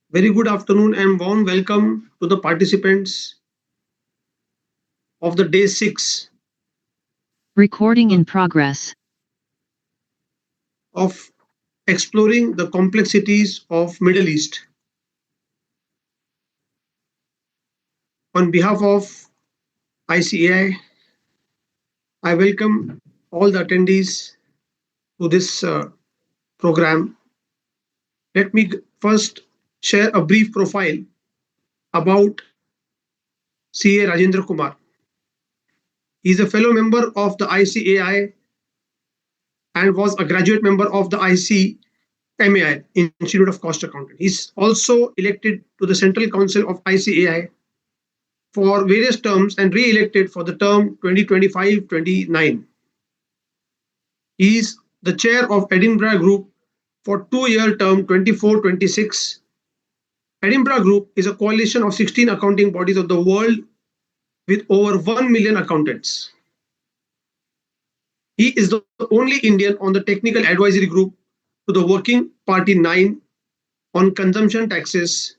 Very good afternoon and warm welcome to the participants of the day 6 Recording in progress. of exploring the complexities of Middle East. On behalf of ICAI, I welcome all the attendees to this program. Let me first share a brief profile about CA Rajendra Kumar. He is a fellow member of the ICAI and was a graduate member of the ICMAI, Institute of Cost Accounting. He's also elected to the Central Council of ICAI for various terms and re-elected for the term 2025-29. He is the chair of Edinburgh Group for two-year term 24-26. Edinburgh Group is a coalition of 16 accounting bodies of the world with over 1 million accountants. He is the only Indian on the technical advisory group to the Working Party 9 on consumption taxes.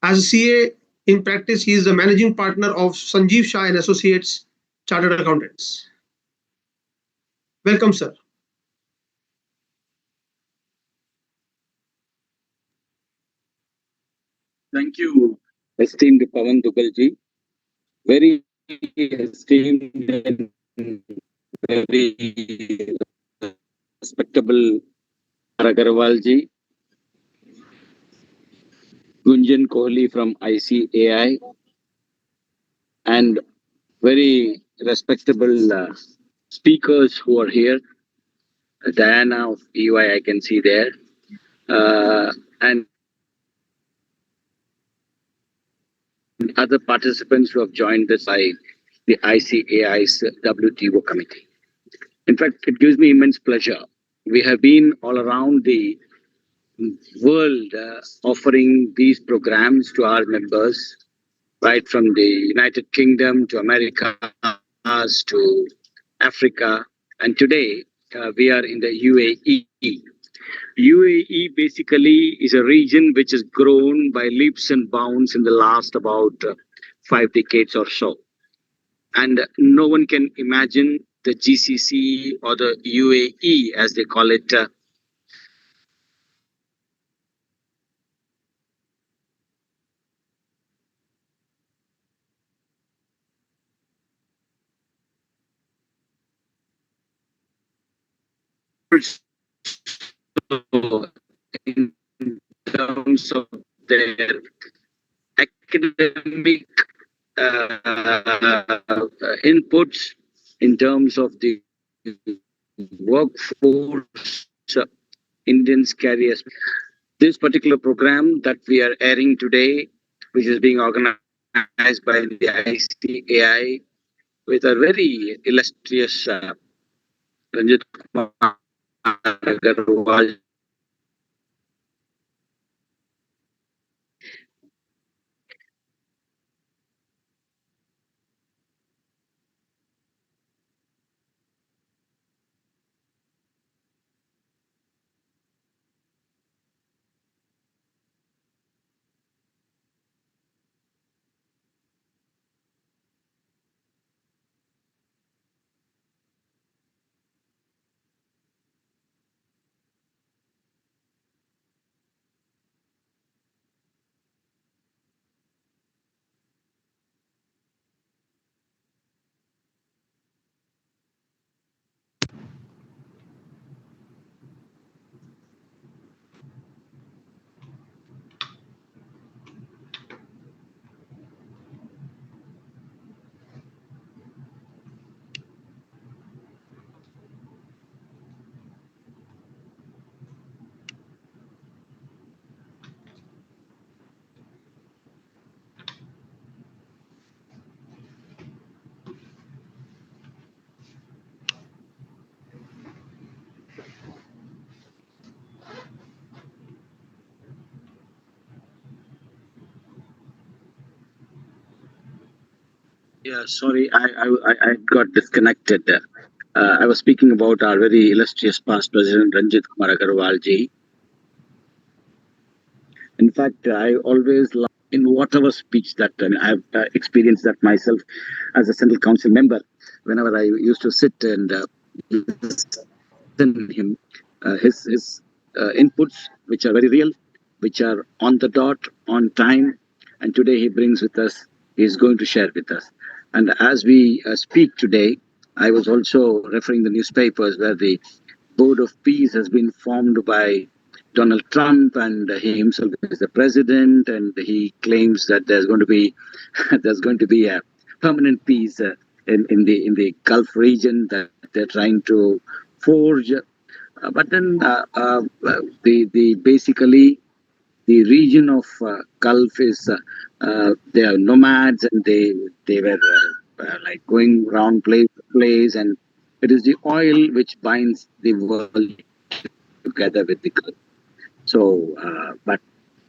As a CA in practice, he is the managing partner of Sanjeev Shah and Associates Chartered Accountants. Welcome, sir. Thank you, esteemed Pawan Dugalji. Very esteemed and very respectable Agarwalji, Gunjan Kohli from ICAI, and very respectable speakers who are here. Diana of EY, I can see there, and other participants who have joined us by the ICAI's WTO committee. In fact, it gives me immense pleasure. We have been all around the world offering these programs to our members, right from the United Kingdom to America to Africa. And today we are in the UAE. UAE basically is a region which has grown by leaps and bounds in the last about 5 decades or so. And no one can imagine the GCC or the UAE, as they call it, in terms of their academic inputs, in terms of the workforce, Indians carry us. This particular program that we are airing today, which is being organized by the ICAI with a very illustrious Ranjit Kumar Agarwal. Yeah, sorry, I got disconnected. I was speaking about our very illustrious past president, Ranjit Kumar Agarwal ji. In fact, I always in whatever speech that I've experienced that myself as a Central Council member. Whenever I used to sit and listen him, his inputs, which are very real, which are on the dot, on time, and today he brings with us. He is going to share with us. And as we speak today, I was also referring the newspapers where the Board of Peace has been formed by Donald Trump, and he himself is the president, and he claims that there's going to be there's going to be a permanent peace in the Gulf region that they're trying to forge. But then the basically the region of Gulf is they are nomads, and they were like going around place to place, and it is the oil which binds the world together with the Gulf. So, but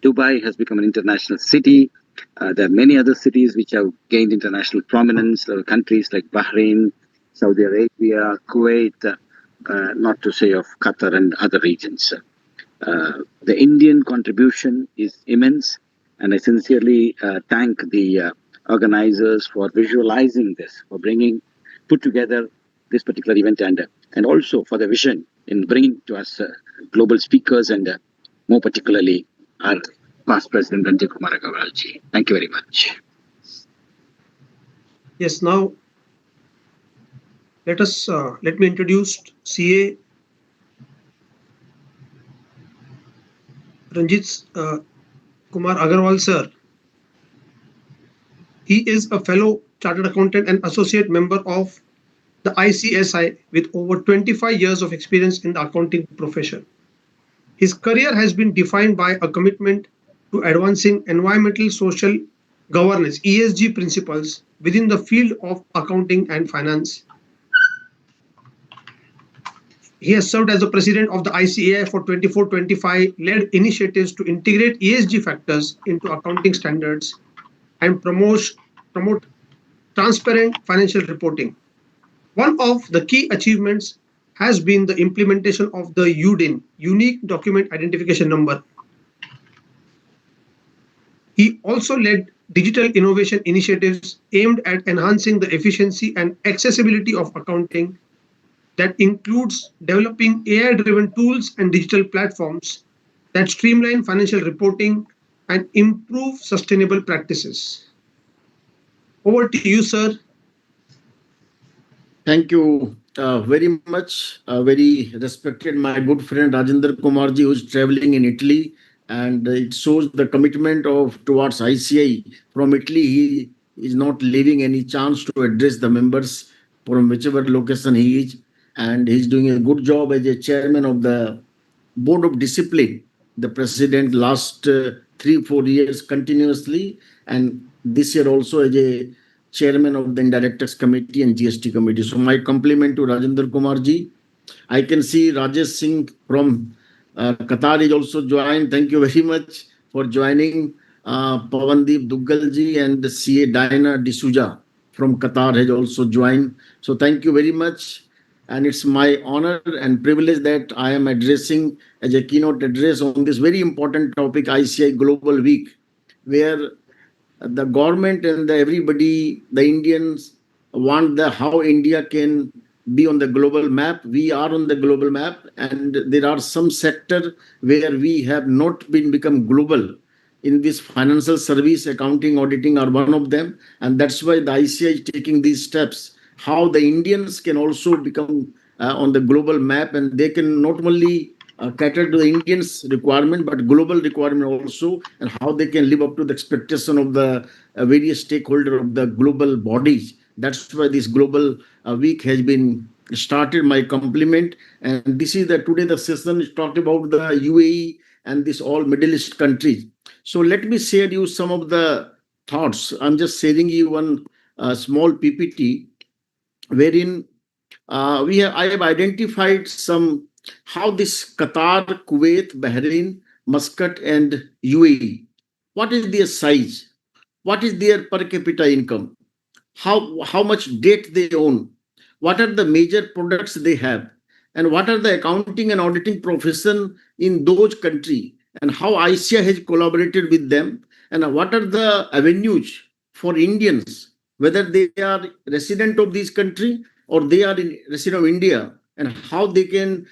Dubai has become an international city. There are many other cities which have gained international prominence. Countries like Bahrain, Saudi Arabia, Kuwait, not to say of Qatar and other regions. The Indian contribution is immense, and I sincerely thank the organizers for visualizing this, for bringing, put together this particular event, and also for the vision in bringing to us global speakers, and more particularly our past president Ranjit Kumar Agarwalji. Thank you very much. Yes, now let me introduce CA Ranjit Kumar Agarwal sir. He is a fellow chartered accountant and associate member of the ICSI with over 25 years of experience in the accounting profession. His career has been defined by a commitment to advancing environmental social governance (ESG) principles within the field of accounting and finance. He has served as the president of the ICAI for 24-25, led initiatives to integrate ESG factors into accounting standards and promote transparent financial reporting. One of the key achievements has been the implementation of the UDIN, Unique Document Identification Number. He also led digital innovation initiatives aimed at enhancing the efficiency and accessibility of accounting that includes developing AI-driven tools and digital platforms that streamline financial reporting and improve sustainable practices. Over to you, sir. Thank you very much. Very respected my good friend Rajendra Kumarji, who is traveling in Italy, and it shows the commitment of towards ICI from Italy. He is not leaving any chance to address the members from whichever location he is, and he's doing a good job as a chairman of the board of discipline. The president last 3 4 years continuously, and this year also as a chairman of the Indirectors Committee and GST Committee. So my compliment to Rajendra Kumar ji. I can see Rajesh Singh from Qatar is also joined. Thank you very much for joining. Pavandeep Duggal ji and CA Diana D'Souza from Qatar has also joined. So thank you very much. And it's my honor and privilege that I am addressing as a keynote address on this very important topic, ICI Global Week, where the government and everybody, the Indians want the how India can be on the global map. We are on the global map, and there are some sector where we have not been become global. In this financial service, accounting, auditing are one of them, and that's why the ICI is taking these steps. How the Indians can also become on the global map, and they can not only cater to the Indians' requirement, but global requirement also, and how they can live up to the expectation of the various stakeholder of the global bodies. That's why this global week has been started. My compliment, and this is the today the session is talked about the UAE and this all Middle East countries. So let me share you some of the thoughts. I'm just sharing you one small PPT wherein I have identified some how this Qatar, Kuwait, Bahrain, Muscat, and UAE. What is their size? What is their per capita income? How much debt they own? What are the major products they have? And what are the accounting and auditing profession in those country? and how ICI has collaborated with them, and what are the avenues for Indians, whether they are resident of this country or they are in resident of India, and how they can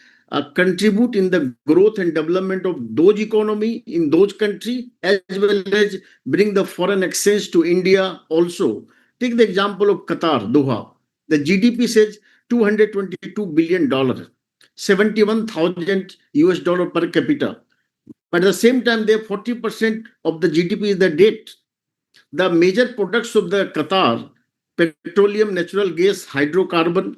contribute in the growth and development of those economy in those country, as well as bring the foreign exchange to India also. Take the example of Qatar, Doha. The GDP says $222 billion, 71,000 US dollar per capita. But at the same time, they have 40% of the GDP is the debt. The major products of the Qatar, petroleum, natural gas, hydrocarbon,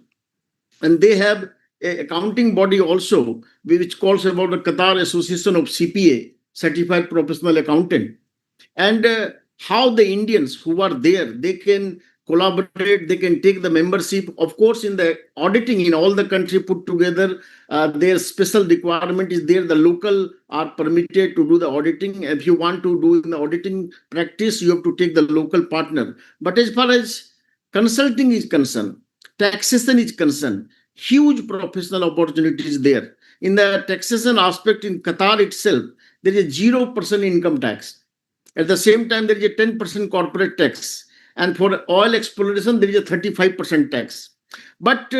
and they have a accounting body also, which calls about the Qatar Association of CPA, Certified Professional Accountant, and how the Indians who are there, they can collaborate, they can take the membership. Of course, in the auditing in all the country put together, their special requirement is there. The local are permitted to do the auditing. If you want to do in the auditing practice, you have to take the local partner. But as far as consulting is concerned, taxation is concerned, huge professional opportunities there. In the taxation aspect in Qatar itself, there is a 0% income tax. At the same time, there is a 10% corporate tax. And for oil exploration, there is a 35% tax. But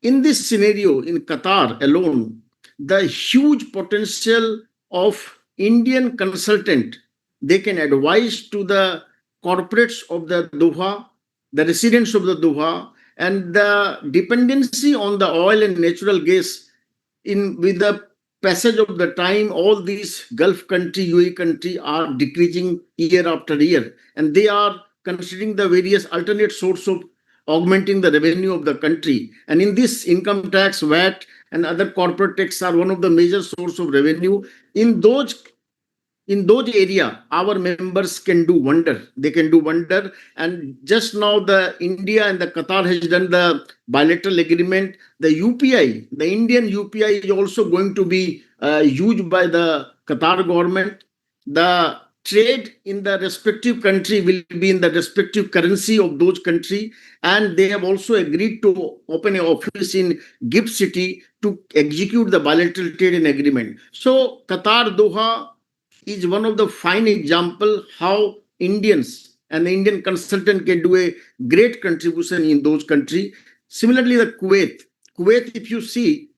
in this scenario, in Qatar alone, the huge potential of Indian consultant, they can advise to the corporates of the Doha, the residents of the Doha, and the dependency on the oil and natural gas in with the passage of the time, all these Gulf country, UAE country are decreasing year after year, and they are considering the various alternate source of augmenting the revenue of the country. And in this, income tax, VAT, and other corporate tax are one of the major source of revenue. In those area, our members can do wonder. They can do wonder. And just now, the India and the Qatar has done the bilateral agreement. The UPI, the Indian UPI, is also going to be used by the Qatar government. The trade in the respective country will be in the respective currency of those country, and they have also agreed to open an office in Gift City to execute the bilateral trade and agreement. So Qatar Doha is one of the fine example how Indians and the Indian consultant can do a great contribution in those country. Similarly, the Kuwait, if you see,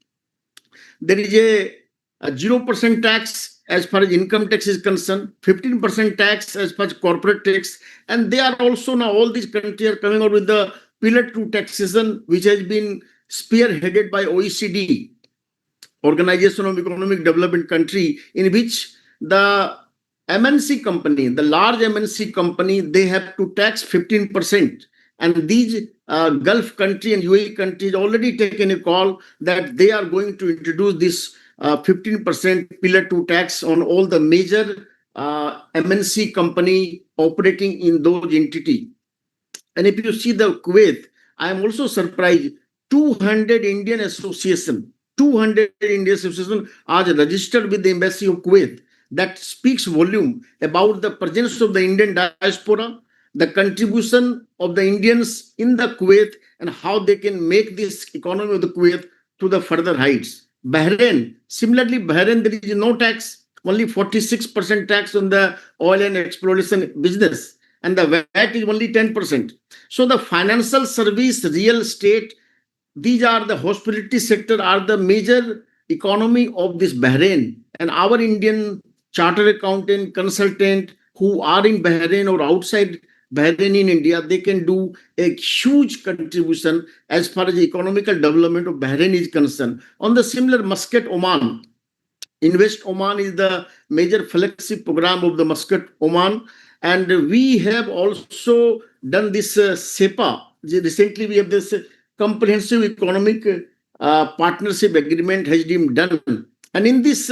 there is a 0% tax as far as income tax is concerned, 15% tax as far as corporate tax, and they are also now all these countries are coming out with the pillar two taxation, which has been spearheaded by OECD, Organization of Economic Development country, in which the MNC company, the large MNC company, they have to tax 15%. And these Gulf country and UAE countries already taken a call that they are going to introduce this 15% pillar two tax on all the major MNC company operating in those entities. And if you see the Kuwait, I am also surprised. 200 Indian association, 200 Indian association are registered with the embassy of Kuwait. That speaks volume about the presence of the Indian diaspora, the contribution of the Indians in the Kuwait, and how they can make this economy of the Kuwait to the further heights. Bahrain, similarly, Bahrain, there is no tax, only 46% tax on the oil and exploration business, and the VAT is only 10%. So the financial service, real estate, these are the hospitality sector are the major economy of this Bahrain. And our Indian chartered accountant, consultant who are in Bahrain or outside Bahrain in India, they can do a huge contribution as far as the economical development of Bahrain is concerned. On the similar, Muscat, Oman, Invest Oman is the major flagship program of the Muscat, Oman. And we have also done this SEPA. Recently, we have this comprehensive economic partnership agreement has been done. And in this,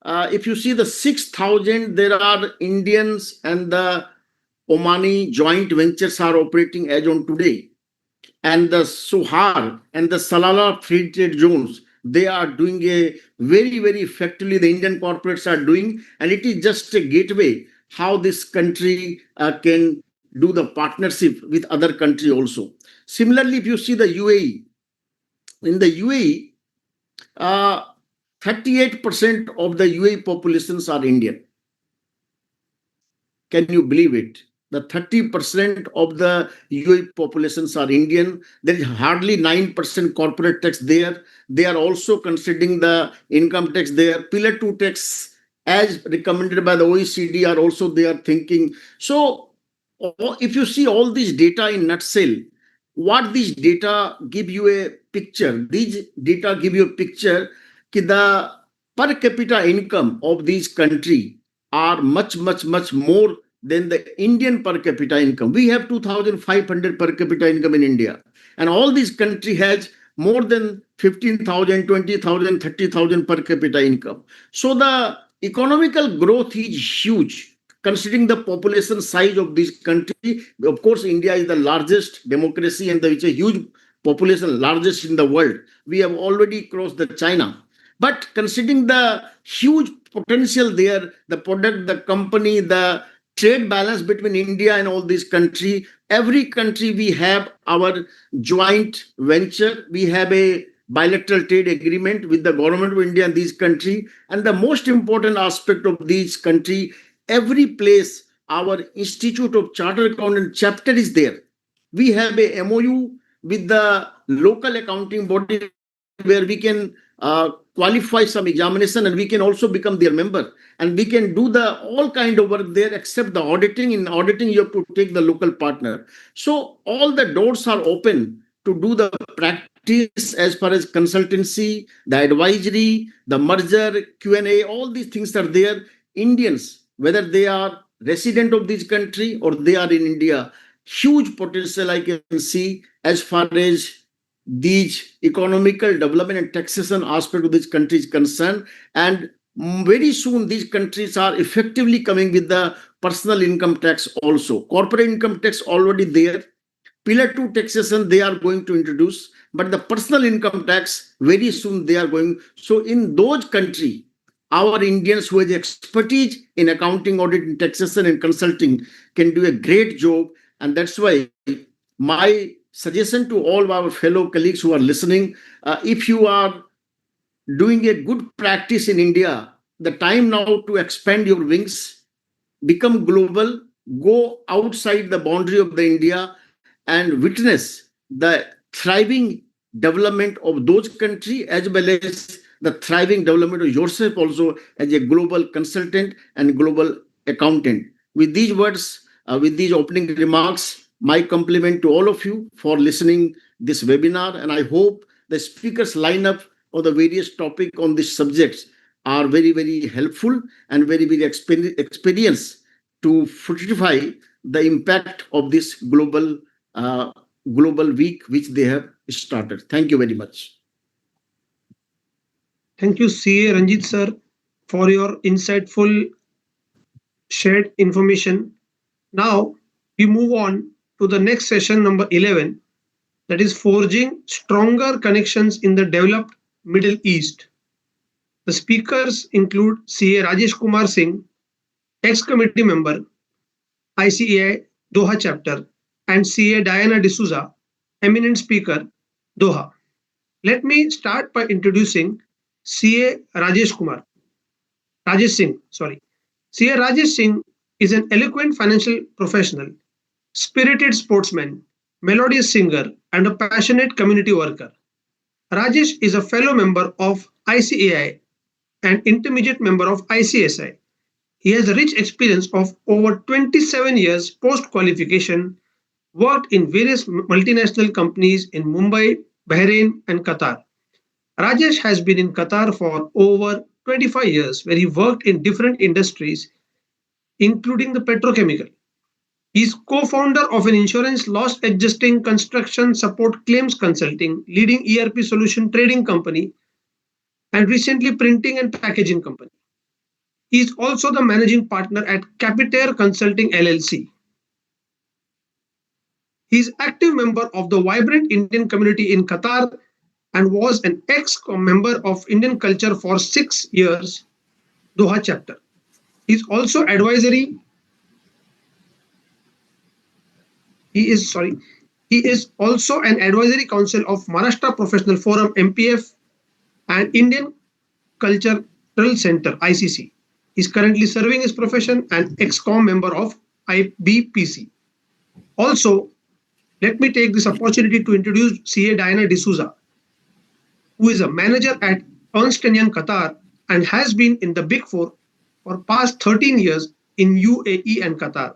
if you see the 6,000, there are Indians and the Omani joint ventures are operating as on today. And the Suhar and the Salala free trade zones, they are doing a very, very effectively, the Indian corporates are doing, and it is just a gateway how this country can do the partnership with other country also. Similarly, if you see the UAE, in the UAE, uh, 38% of the UAE populations are Indian. Can you believe it? The 30% of the UAE populations are Indian. There is hardly 9% corporate tax there. They are also considering the income tax there. Pillar 2 tax, as recommended by the OECD, are also they are thinking. So, if you see all these data in nutshell, what these data give you a picture? These data give you a picture that the per capita income of these country are much more than the Indian per capita income. We have 2,500 per capita income in India, and all these country has more than 15,000, 20,000, 30,000 per capita income. So the economical growth is huge considering the population size of this country. Of course, India is the largest democracy and which is a huge population, largest in the world. We have already crossed the China. But considering the huge potential there, the product, the company, the trade balance between India and all these country, every country we have our joint venture. We have a bilateral trade agreement with the government of India and these country. And the most important aspect of these country, every place our Institute of Chartered Accountant chapter is there. We have a MOU with the local accounting body where we can qualify some examination and we can also become their member, and we can do the all kind of work there except the auditing. In auditing you have to take the local partner. So all the doors are open to do the practice as far as consultancy, the advisory, the merger, Q&A, all these things are there. Indians, whether they are resident of this country or they are in India, huge potential I can see as far as these economical development and taxation aspect of this country is concerned. And very soon these countries are effectively coming with the personal income tax also. Corporate income tax already there. Pillar 2 taxation they are going to introduce, but the personal income tax very soon they are going. So in those countries, our Indians who has expertise in accounting, audit, and taxation and consulting can do a great job. And that's why my suggestion to all our fellow colleagues who are listening, if you are doing a good practice in India, the time now to expand your wings, become global, go outside the boundary of the India and witness the thriving development of those countries as well as the thriving development of yourself also as a global consultant and global accountant. With these words, with these opening remarks, my compliment to all of you for listening this webinar, and I hope the speakers lineup of the various topic on these subjects are very helpful and very experience to fructify the impact of this uh, global week which they have started. Thank you very much. Thank you, CA Ranjit sir, for your insightful shared information. Now we move on to the next session, number 11, that is forging stronger connections in the developed Middle East. The speakers include CA Rajesh Kumar Singh, ex-committee member, ICAI Doha chapter, and CA Diana D'Souza, eminent speaker, Doha. Let me start by introducing CA Rajesh Singh, sorry. CA Rajesh Singh is an eloquent financial professional, spirited sportsman, melodious singer, and a passionate community worker. Rajesh is a fellow member of ICAI and intermediate member of ICSI. He has a rich experience of over 27 years post qualification, worked in various multinational companies in Mumbai, Bahrain, and Qatar. Rajesh has been in Qatar for over 25 years, where he worked in different industries, including the petrochemical. He is co-founder of an insurance loss adjusting construction support claims consulting, leading ERP solution trading company, and recently printing and packaging company. He is also the managing partner at Capitaire Consulting LLC. He is active member of the vibrant Indian community in Qatar and was an ex-member of Indian culture for 6 years, Doha chapter. He is also advisory. He is sorry. He is also an advisory council of Maharashtra Professional Forum (MPF) and Indian Cultural Center (ICC). He's currently serving his profession and ex-com member of IBPC. Also, let me take this opportunity to introduce CA Diana D'Souza, who is a manager at Ernst& Young Qatar and has been in the Big Four for past 13 years in UAE and Qatar.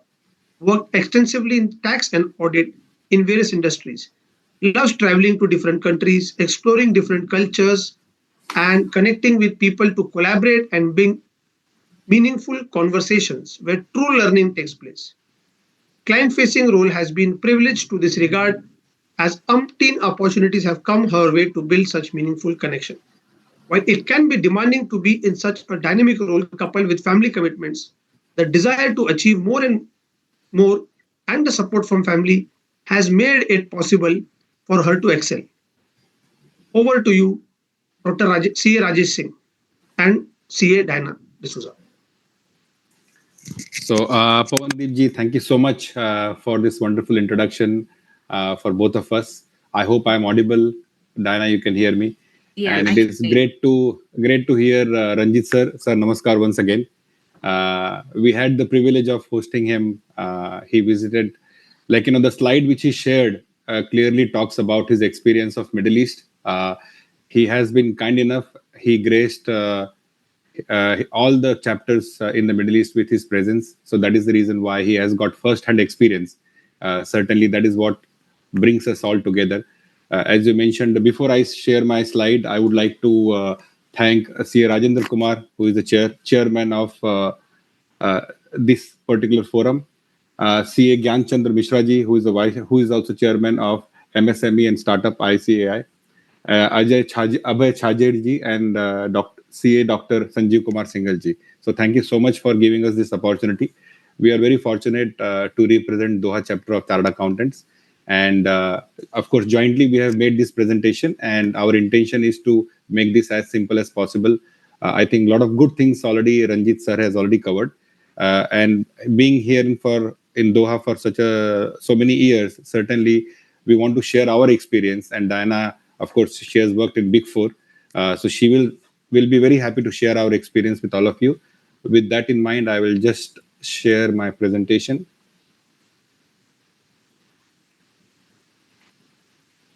Worked extensively in tax and audit in various industries. Loves traveling to different countries, exploring different cultures, and connecting with people to collaborate and bring meaningful conversations where true learning takes place. Client facing role has been privileged to this regard as umpteen opportunities have come her way to build such meaningful connection. While it can be demanding to be in such a dynamic role coupled with family commitments, the desire to achieve more and the support from family has made it possible for her to excel. Over to you, Dr. C.A. Rajesh Singh and C.A. Diana D'Souza. So, Pawandeep ji, thank you so much for this wonderful introduction for both of us. I hope I'm audible. Diana, you can hear me. Yeah, And I it can is hear you. great to hear Ranjit sir. Sir, namaskar once again. We had the privilege of hosting him. He visited, like the slide which he shared clearly talks about his experience of Middle East. He has been kind enough. He graced all the chapters in the Middle East with his presence. So that is the reason why he has got first-hand experience. Certainly, that is what brings us all together. As you mentioned, before I share my slide, I would like to thank C. Rajendra Kumar, who is the chairman of this particular forum. CA Gyan Chandra Mishra ji, who is also chairman of MSME and Startup ICAI, Abhay Chajer ji, and CA Dr. Sanjeev Kumar Singhal ji. So thank you so much for giving us this opportunity. We are very fortunate to represent Doha chapter of Chartered Accountants. And of course, jointly we have made this presentation, and our intention is to make this as simple as possible. I think a lot of good things already Ranjit sir has already covered. And being here in Doha for so many years, certainly we want to share our experience. And Diana, of course, she has worked in Big Four, so she will be very happy to share our experience with all of you. With that in mind, I will just share my presentation.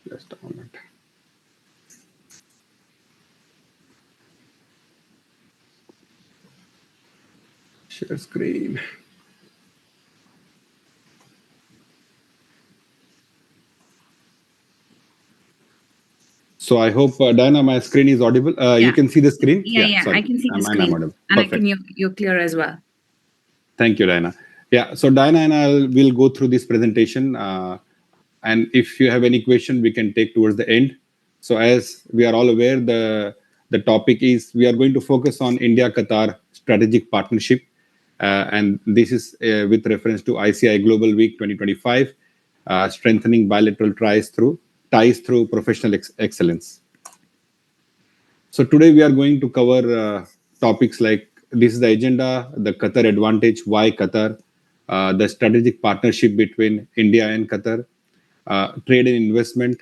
Just a moment. Share screen. So I hope, Diana, my screen is audible. You Yeah. can see the screen? Yeah, I Sorry. can see the And I'm screen. audible. And I Perfect. can you're clear as well. Thank you, Diana. Yeah, so Diana and I will go through this presentation. And if you have any question, we can take towards the end. So as we are all aware, the topic is we are going to focus on India-Qatar strategic partnership. And this is with reference to ICI Global Week 2025, strengthening bilateral ties through professional excellence. So today we are going to cover topics like this is the agenda, the Qatar advantage, why Qatar, the strategic partnership between India and Qatar, trade and investment,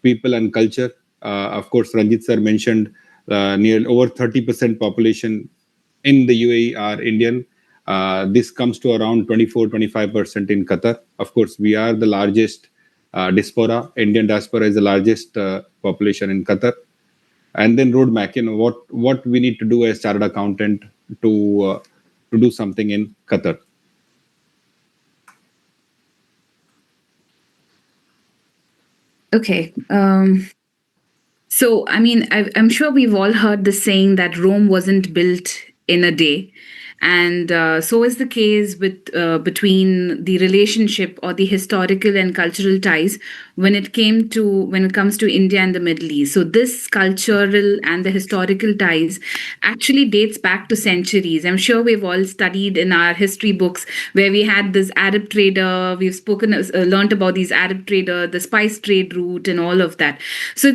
people and culture. Of course, Ranjit sir mentioned near over 30% population in the UAE are Indian. This comes to around 24-25% in Qatar. Of course, we are the largest diaspora. Indian diaspora is the largest population in Qatar. And then roadmap, what we need to do as chartered accountant to do something in Qatar. Okay. So, I mean, I'm sure we've all heard the saying that Rome wasn't built in a day. And so is the case with between the relationship or the historical and cultural ties when it comes to India and the Middle East. So this cultural and the historical ties actually dates back to centuries. I'm sure we've all studied in our history books where we had this Arab trader. We've learned about these Arab trader, the spice trade route, and all of that. So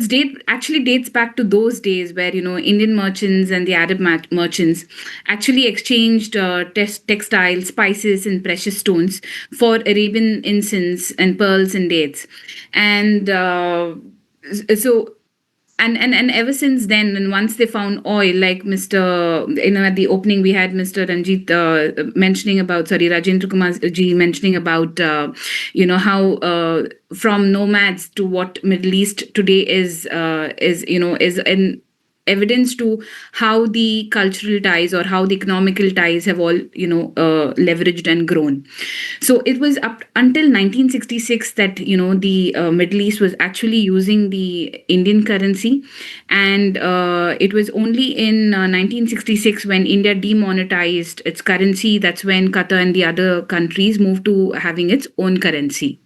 actually dates back to those days where Indian merchants and the Arab merchants actually exchanged textiles, spices, and precious stones for Arabian incense and pearls and dates. And so and ever since then, and once they found oil, like Mr. At the opening we had Mr. Ranjit mentioning about, sorry, Rajendra Kumar ji mentioning about how from nomads to what Middle East today is an evidence to how the cultural ties or how the economical ties have all leveraged and grown. So it was up until 1966 that the Middle East was actually using the Indian currency, and it was only in 1966 when India demonetized its currency. That's when Qatar and the other countries moved to having its own currency.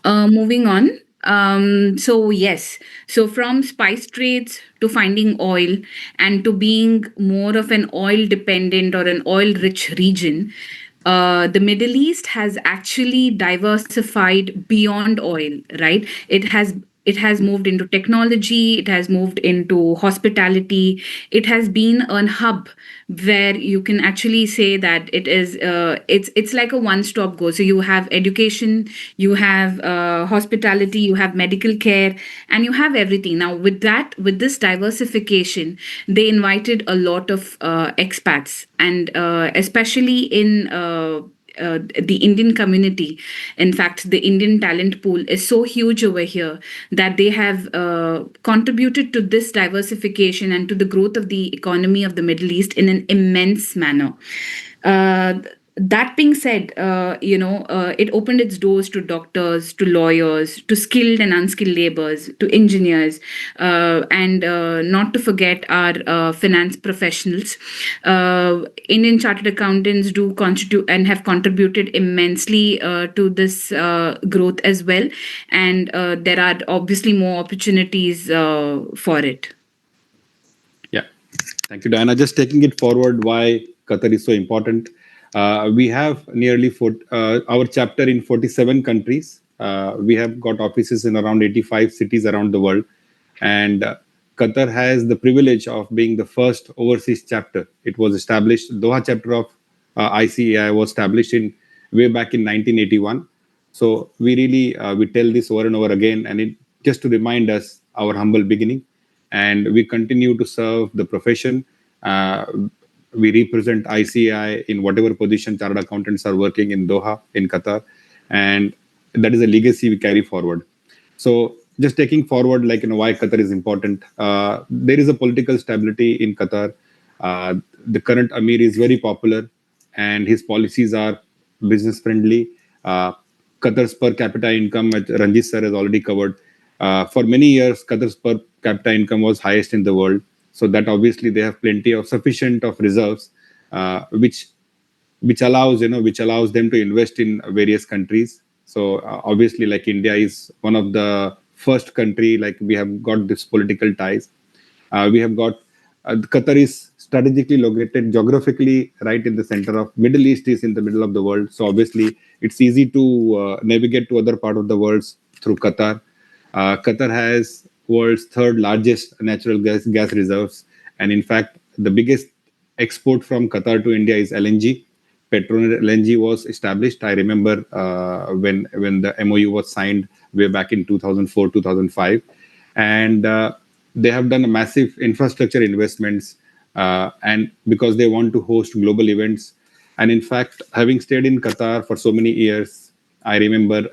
Moving on. So yes, so from spice trades to finding oil and to being more of an oil dependent or an oil rich region, the Middle East has actually diversified beyond oil, right? It has moved into technology, it has moved into hospitality, it has been a hub where you can actually say that it's like a one stop go. So you have education, you have hospitality, you have medical care, and you have everything. Now with this diversification, they invited a lot of expats, and especially in the Indian community. In fact, the Indian talent pool is so huge over here that they have contributed to this diversification and to the growth of the economy of the Middle East in an immense manner. Uh, that being said, it opened its doors to doctors, to lawyers, to skilled and unskilled laborers, to engineers, and not to forget our finance professionals. Indian chartered accountants do constitute and have contributed immensely to this growth as well, and there are obviously more opportunities for it. Yeah. Thank you, Diana. Just taking it forward, why Qatar is so important. We have nearly our chapter in 47 countries. We have got offices in around 85 cities around the world. And Qatar has the privilege of being the first overseas chapter. It was established, Doha chapter of ICAI was established in way back in 1981. So we really we tell this over and over again, and it just to remind us our humble beginning, and we continue to serve the profession. Uh, we represent ICI in whatever position chartered accountants are working in Doha, in Qatar, and that is a legacy we carry forward. So just taking forward, like why Qatar is important. There is a political stability in Qatar. The current Amir is very popular, and his policies are business friendly. Qatar's per capita income, as Ranjit sir has already covered. For many years, Qatar's per capita income was highest in the world. So that obviously they have plenty of sufficient of reserves, which allows them to invest in various countries. So obviously, like India is one of the first country, like we have got this political ties. We have got Qatar is strategically located geographically right in the center of Middle East, is in the middle of the world. So obviously it's easy to navigate to other part of the world through Qatar. Qatar has world's third largest natural gas reserves, and in fact the biggest export from Qatar to India is LNG. Petronet LNG was established. I remember when the MOU was signed way back in 2004, 2005, and they have done a massive infrastructure investments, and because they want to host global events. And in fact, having stayed in Qatar for so many years, I remember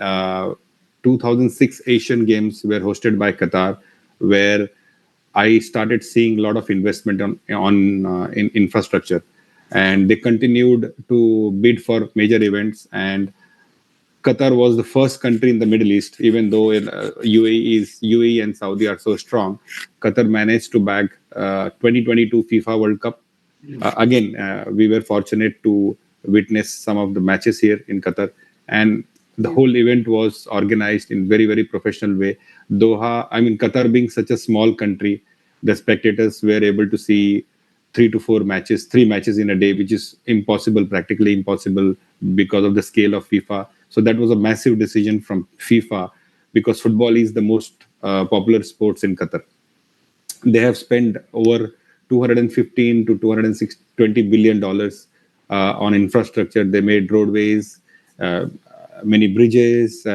2006 Asian Games were hosted by Qatar, where I started seeing a lot of investment on in infrastructure, and they continued to bid for major events. And Qatar was the first country in the Middle East, even though UAE and Saudi are so strong. Qatar managed to bag 2022 FIFA World Cup. Again, we were fortunate to witness some of the matches here in Qatar, and the whole event was organized in very professional way. Doha, I mean Qatar being such a small country, the spectators were able to see 3 to 4 matches, 3 matches in a day, which is impossible, practically impossible because of the scale of FIFA. So that was a massive decision from FIFA, because football is the most popular sports in Qatar. They have spent over 215 to 220 billion dollars on infrastructure. They made roadways, many bridges,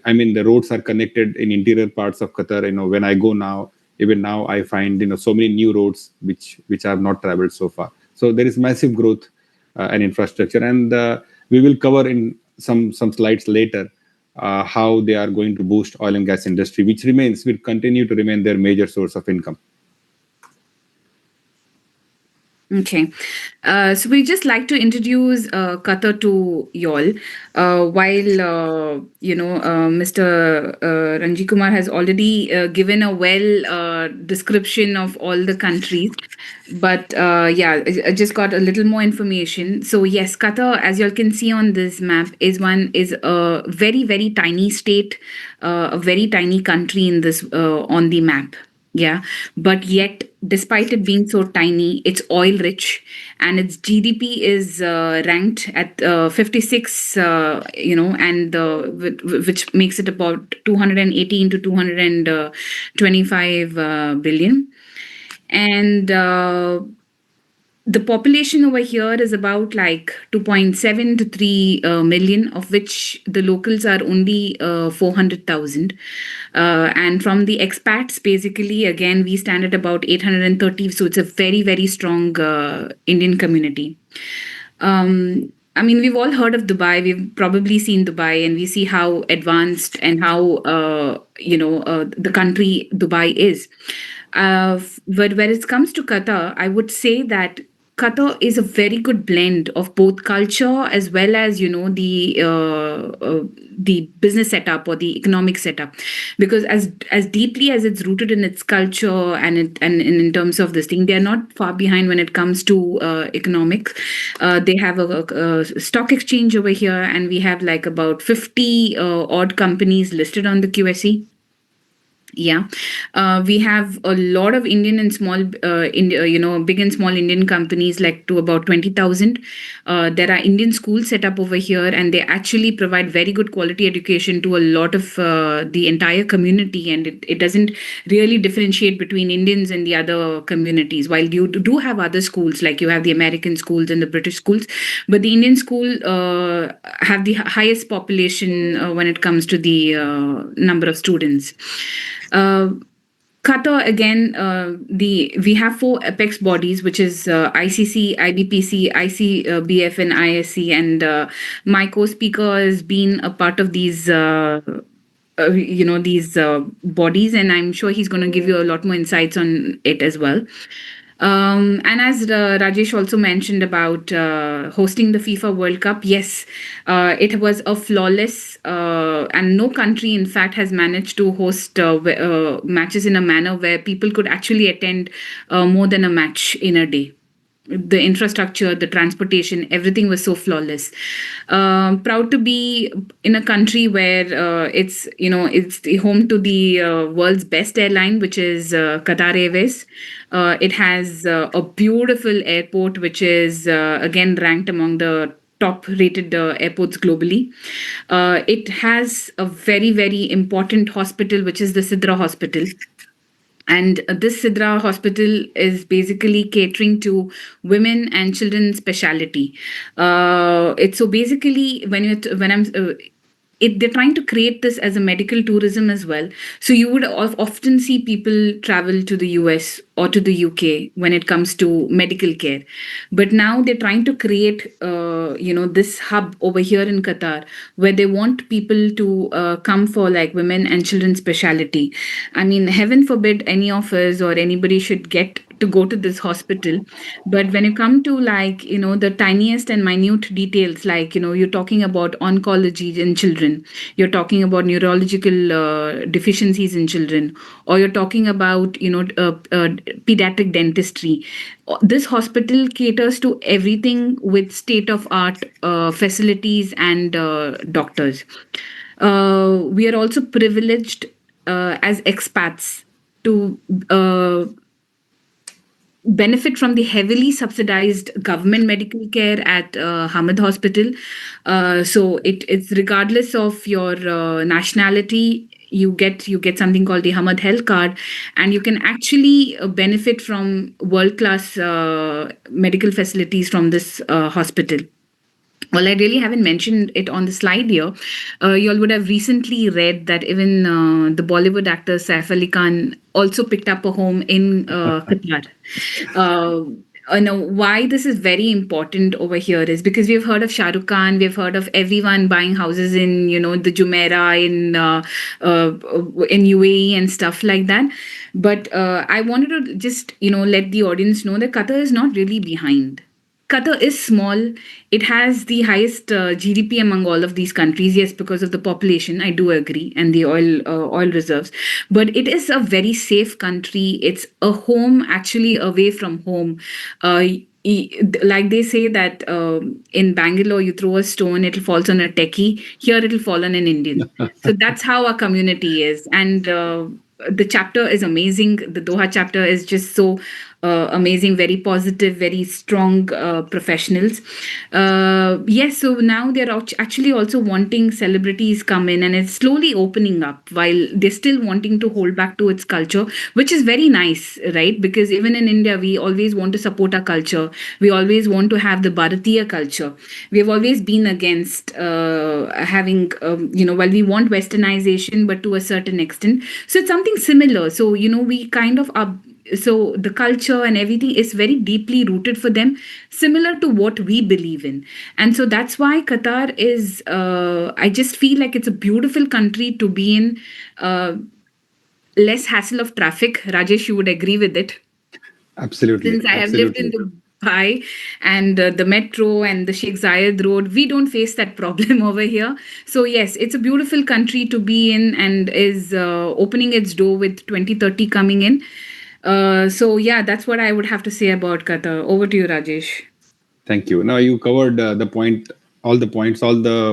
I mean, the roads are connected in interior parts of Qatar. When I go now, even now, I find so many new roads which I have not traveled so far. So there is massive growth and infrastructure, and we will cover in some slides later how they are going to boost oil and gas industry, which will continue to remain their major source of income. Okay. So we just like to introduce Qatar to y'all. While Mr. Ranji Kumar has already given a well description of all the countries, but yeah, I just got a little more information. So yes, Qatar, as y'all can see on this map, is a very very tiny state, a very tiny country in this on the map. Yeah, but yet, despite it being so tiny, it's oil rich, and its GDP is ranked at 56. And which makes it about 218 to 225 billion, and the population over here is about like 2.7 to 3 million, of which the locals are only 400,000. And from the expats, basically, again, we stand at about 830. So it's a very, very strong Indian community. I mean, we've all heard of Dubai. We've probably seen Dubai, and we see how advanced and how the country Dubai is. But when it comes to Qatar, I would say that Qatar is a very good blend of both culture as well as the business setup or the economic setup, because as deeply as it's rooted in its culture and in terms of this thing, they are not far behind when it comes to economics. They have a stock exchange over here, and we have like about 50 odd companies listed on the QSE. Yeah, we have a lot of Indian and small, big and small Indian companies, like to about 20,000. There are Indian schools set up over here, and they actually provide very good quality education to a lot of the entire community. And it doesn't really differentiate between Indians and the other communities. While you do have other schools, like you have the American schools and the British schools, but the Indian school have the highest population when it comes to the number of students. Uh, Qatar again, we have four apex bodies, which is ICC, IBPC, ICBF, and ISC. And my co-speaker has been a part of these. These bodies, and I'm sure he's going to give you a lot more insights on it as well. And as Rajesh also mentioned about hosting the FIFA World Cup, yes, it was a flawless, and no country, in fact, has managed to host matches in a manner where people could actually attend more than a match in a day. The infrastructure, the transportation, everything was so flawless. Proud to be in a country where it's the home to the world's best airline, which is Qatar Airways. It has a beautiful airport, which is again ranked among the top rated airports globally. It has a very, very important hospital, which is the Sidra Hospital. And this Sidra hospital is basically catering to women and children specialty. It's so basically when I'm they're trying to create this as a medical tourism as well. So you would often see people travel to the US or to the UK when it comes to medical care, but now they're trying to create this hub over here in Qatar, where they want people to come for like women and children specialty. I mean, heaven forbid any of us or anybody should get to go to this hospital, but when you come to like the tiniest and minute details, like you're talking about oncology in children, you're talking about neurological deficiencies in children, or you're talking about pediatric dentistry. This hospital caters to everything with state of art facilities and doctors. We are also privileged as expats to benefit from the heavily subsidized government medical care at Hamad Hospital. So it's regardless of your nationality, you get something called the Hamad Health Card, and you can actually benefit from world class medical facilities from this hospital. well, I really haven't mentioned it on the slide here. You all would have recently read that even the Bollywood actor Saif Ali Khan also picked up a home in Qatar. Uh, why this is very important over here is because we've heard of Shah Rukh Khan, we've heard of everyone buying houses in, the Jumeirah uh, in UAE and stuff like that. But I wanted to just, let the audience know that Qatar is not really behind. Qatar is small. It has the highest GDP among all of these countries. Yes, because of the population, I do agree, and the oil reserves. But it is a very safe country. It's a home actually away from home. Like they say that in Bangalore, you throw a stone, it'll fall on a techie. Here, it'll fall on an Indian. So that's how our community is, and. The chapter is amazing. The Doha chapter is just so amazing, very positive, very strong professionals. Yes, so now they're actually also wanting celebrities come in, and it's slowly opening up while they're still wanting to hold back to its culture, which is very nice, right? Because even in India, we always want to support our culture. We always want to have the Bharatiya culture. We have always been against having, while we want westernization, but to a certain extent. So it's something similar. So, we kind of are, so the culture and everything is very deeply rooted for them, similar to what we believe in. And so that's why Qatar is, I just feel like it's a beautiful country to be in. Less hassle of traffic. Rajesh, you would agree with it, Absolutely, since I have lived in absolutely. Dubai, and the metro and the Sheikh Zayed Road, we don't face that problem over here. So, yes, it's a beautiful country to be in, and is opening its door with 2030 coming in. So, yeah, that's what I would have to say about Qatar. Over to you, Rajesh. Thank you. Now you covered all the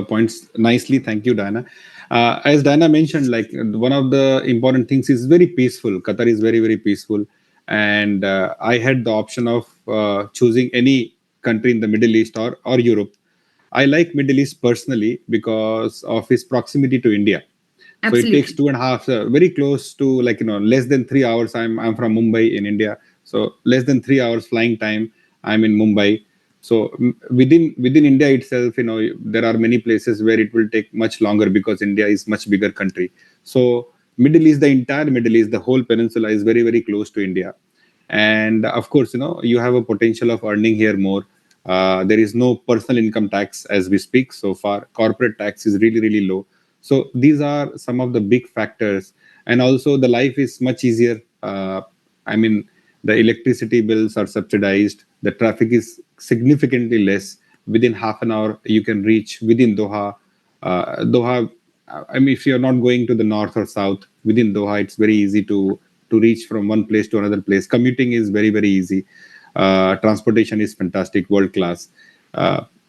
points nicely. Thank you, Diana. As Diana mentioned, like one of the important things is very peaceful. Qatar is very, very peaceful, and I had the option of choosing any country in the Middle East or Europe. I like Middle East personally because of its proximity to India. So it takes Absolutely. 2.5, very close to, like, less than 3 hours. I'm from Mumbai in India, so less than 3 hours flying time. I'm in Mumbai. So within India itself, there are many places where it will take much longer because India is much bigger country. So Middle East, the entire Middle East, the whole peninsula is very, very close to India. And of course, you have a potential of earning here more. There is no personal income tax as we speak so far. Corporate tax is really, really low. So these are some of the big factors. And also the life is much easier. I mean, the electricity bills are subsidized, the traffic is significantly less. Within half an hour you can reach within Doha. I mean, if you're not going to the north or south, within Doha, it's very easy to reach from one place to another place. Commuting is very, very easy. Transportation is fantastic, world class.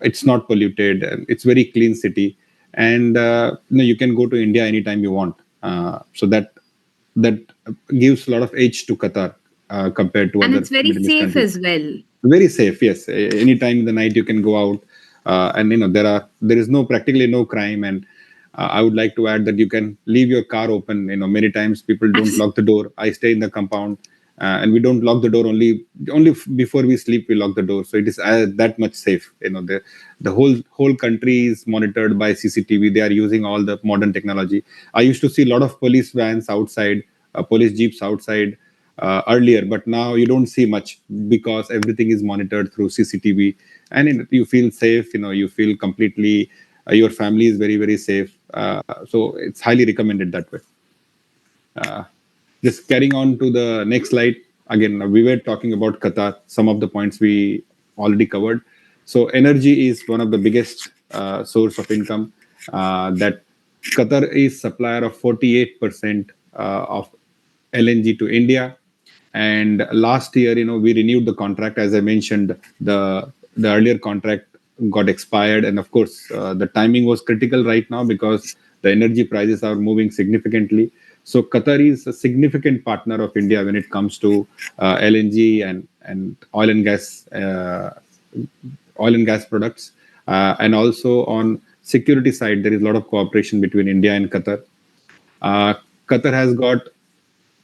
It's not polluted. It's very clean city, and you can go to India anytime you want. So that gives a lot of edge to Qatar compared to And other it's very Middle East safe countries. as well. Very safe, yes. Anytime in the night you can go out, and there is no practically no crime. And I would like to add that you can leave your car open. Many times people don't lock the door. I stay in the compound, and we don't lock the door. Only before we sleep we lock the door. So it is that much safe. The whole country is monitored by CCTV. They are using all the modern technology. I used to see a lot of police vans outside, police jeeps outside earlier, but now you don't see much because everything is monitored through CCTV, and you feel safe. You feel completely. Your family is very, very safe. So it's highly recommended that way. Uh, just carrying on to the next slide. Again, we were talking about Qatar. Some of the points we already covered. So energy is one of the biggest source of income. That Qatar is supplier of 48% of LNG to India. And last year, we renewed the contract. As I mentioned, the earlier contract got expired, and of course, the timing was critical right now because the energy prices are moving significantly. So Qatar is a significant partner of India when it comes to LNG and oil and gas products, and also on security side, there is a lot of cooperation between India and Qatar. Uh, Qatar has got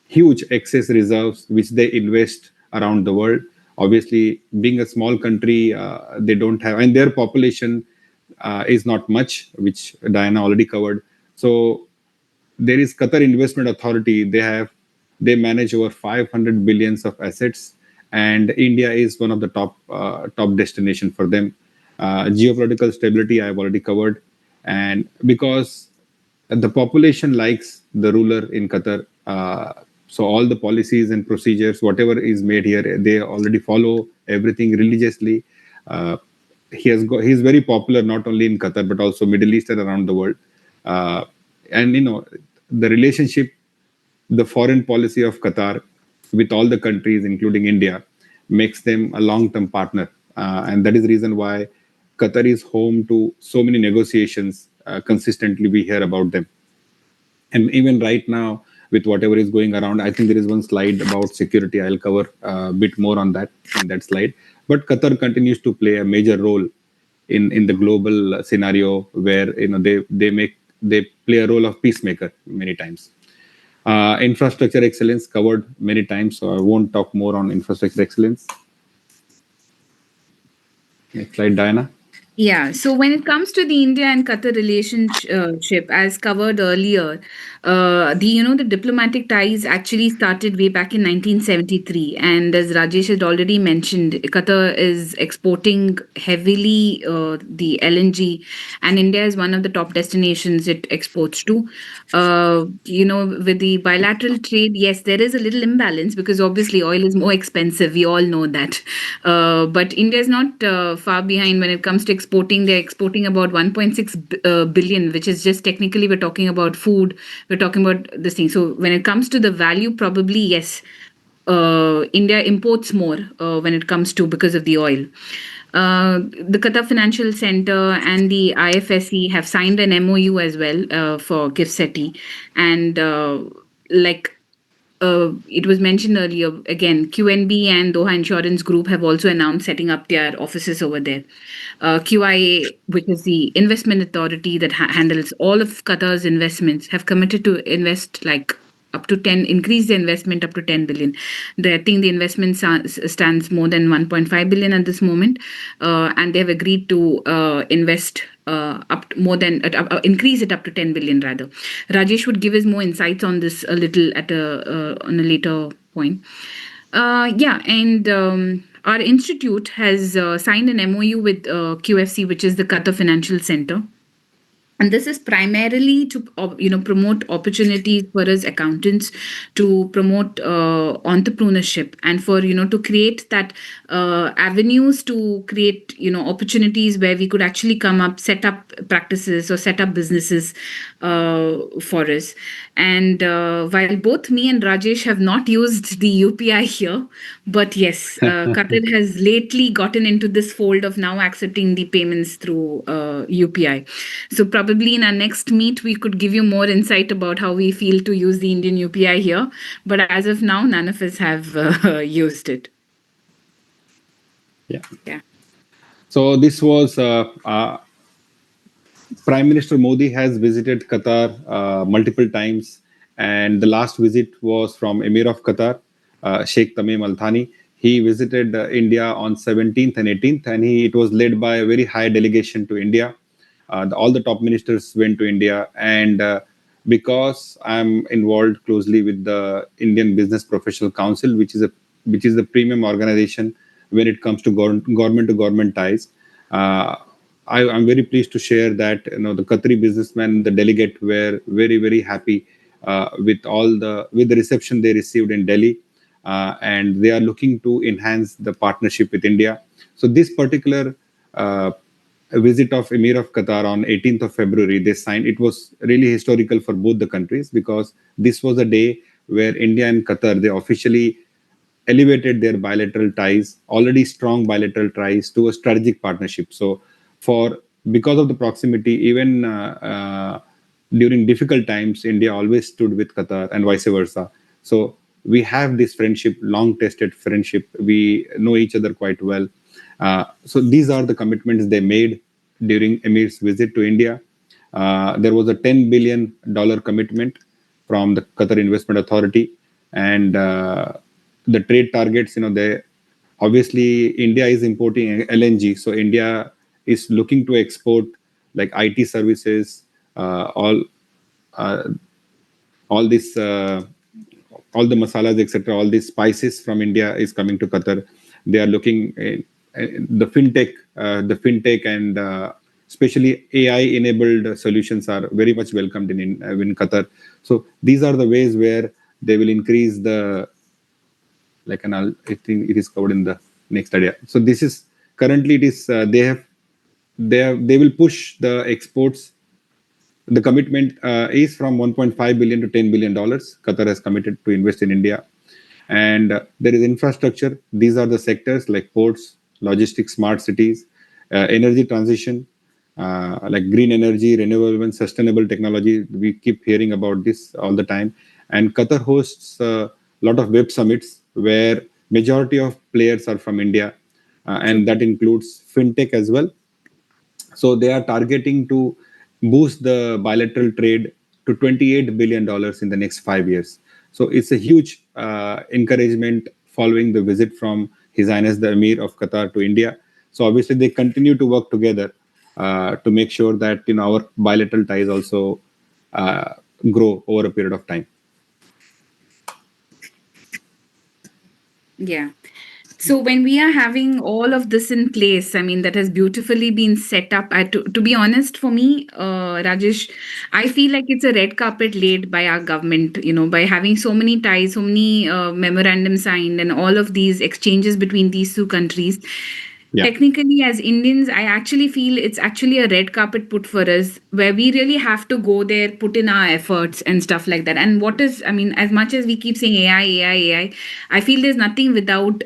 huge excess reserves which they invest around the world. Obviously, being a small country, they don't have, and their population is not much, which Diana already covered. So there is Qatar Investment Authority. They manage over 500 billions of assets, and India is one of the top destination for them. Geopolitical stability I've already covered, and because the population likes the ruler in Qatar, so all the policies and procedures, whatever is made here, they already follow everything religiously. Uh, he's very popular not only in Qatar but also Middle East and around the world. Uh, and the relationship, the foreign policy of Qatar with all the countries, including India, makes them a long-term partner, and that is the reason why Qatar is home to so many negotiations. Consistently, we hear about them, and even right now, with whatever is going around, I think there is one slide about security. I'll cover a bit more on that in that slide. But Qatar continues to play a major role in the global scenario, where they play a role of peacemaker many times. Infrastructure excellence covered many times, so I won't talk more on infrastructure excellence. Next slide, Diana. Yeah, so when it comes to the India and Qatar relationship, as covered earlier, the diplomatic ties actually started way back in 1973, and as Rajesh had already mentioned, Qatar is exporting heavily the LNG, and India is one of the top destinations it exports to. With the bilateral trade, yes, there is a little imbalance because obviously oil is more expensive. We all know that, but India is not far behind when it comes to exporting. They're exporting about 1.6 billion, which is just technically we're talking about food. We're talking about this thing. So when it comes to the value, probably yes, India imports more when it comes to because of the oil. The Qatar Financial Center and the IFSC have signed an MOU as well for GIFSETI, and like it was mentioned earlier, again, QNB and Doha Insurance Group have also announced setting up their offices over there. QIA, which is the investment authority that handles all of Qatar's investments, have committed to invest like up to 10, increase the investment up to 10 billion. I think the investment stands more than 1.5 billion at this moment, and they have agreed to invest up to more than increase it up to 10 billion rather. Rajesh would give us more insights on this a little at on a later point. Yeah, and our institute has signed an MOU with QFC, which is the Qatar Financial Center, and this is primarily to promote opportunities for us accountants, to promote entrepreneurship, and for to create that avenues, to create opportunities where we could actually come up, set up practices or set up businesses for us. And while both me and Rajesh have not used the UPI here, but yes, Qatar has lately gotten into this fold of now accepting the payments through UPI. So probably in our next meet, we could give you more insight about how we feel to use the Indian UPI here. But as of now, none of us have used it. Yeah. Yeah. So this was Prime Minister Modi has visited Qatar multiple times, and the last visit was from Emir of Qatar, Sheikh Tamim Al Thani. He visited India on 17th and 18th, and it was led by a very high delegation to India. All the top ministers went to India, and because I'm involved closely with the Indian Business Professional Council, which is the premium organization when it comes to government to government ties. Uh, I'm very pleased to share that the Qatari businessmen, the delegate, were very very happy with the reception they received in Delhi, and they are looking to enhance the partnership with India. So this particular visit of Emir of Qatar on 18th of February, they signed. It was really historical for both the countries because this was a day where India and Qatar they officially elevated their bilateral ties, already strong bilateral ties, to a strategic partnership. So, for because of the proximity, even during difficult times, India always stood with Qatar and vice versa. So we have this friendship, long-tested friendship. We know each other quite well. So these are the commitments they made during Emir's visit to India. There was a $10 billion commitment from the Qatar Investment Authority, and the trade targets. They obviously India is importing LNG, so India is looking to export like IT services, all uh, all this all the masalas, etc., all these spices from India is coming to Qatar. They are looking the fintech and especially AI enabled solutions are very much welcomed in Qatar. So these are the ways where they will increase the, like, and I think it is covered in the next idea. So this is currently it is they will push the exports. The commitment is from 1.5 billion to 10 billion dollars. Qatar has committed to invest in India, and there is infrastructure. These are the sectors like ports, logistics, smart cities, energy transition, like green energy, renewable and sustainable technology. We keep hearing about this all the time, and Qatar hosts a lot of web summits where majority of players are from India, True. and that includes fintech as well. So they are targeting to boost the bilateral trade to $28 billion in the next 5 years. So it's a huge encouragement following the visit from His Highness the Emir of Qatar to India. So obviously they continue to work together to make sure that our bilateral ties also uh, grow over a period of time. Yeah. So when we are having all of this in place, I mean, that has beautifully been set up. To be honest, for me, Rajesh, I feel like it's a red carpet laid by our government, by having so many ties, so many memorandums signed, and all of these exchanges between these two countries. Yeah, Technically, as Indians, I actually feel it's actually a red carpet put for us where we really have to go there, put in our efforts and stuff like that. And I mean, as much as we keep saying AI, AI, AI, I feel there's nothing without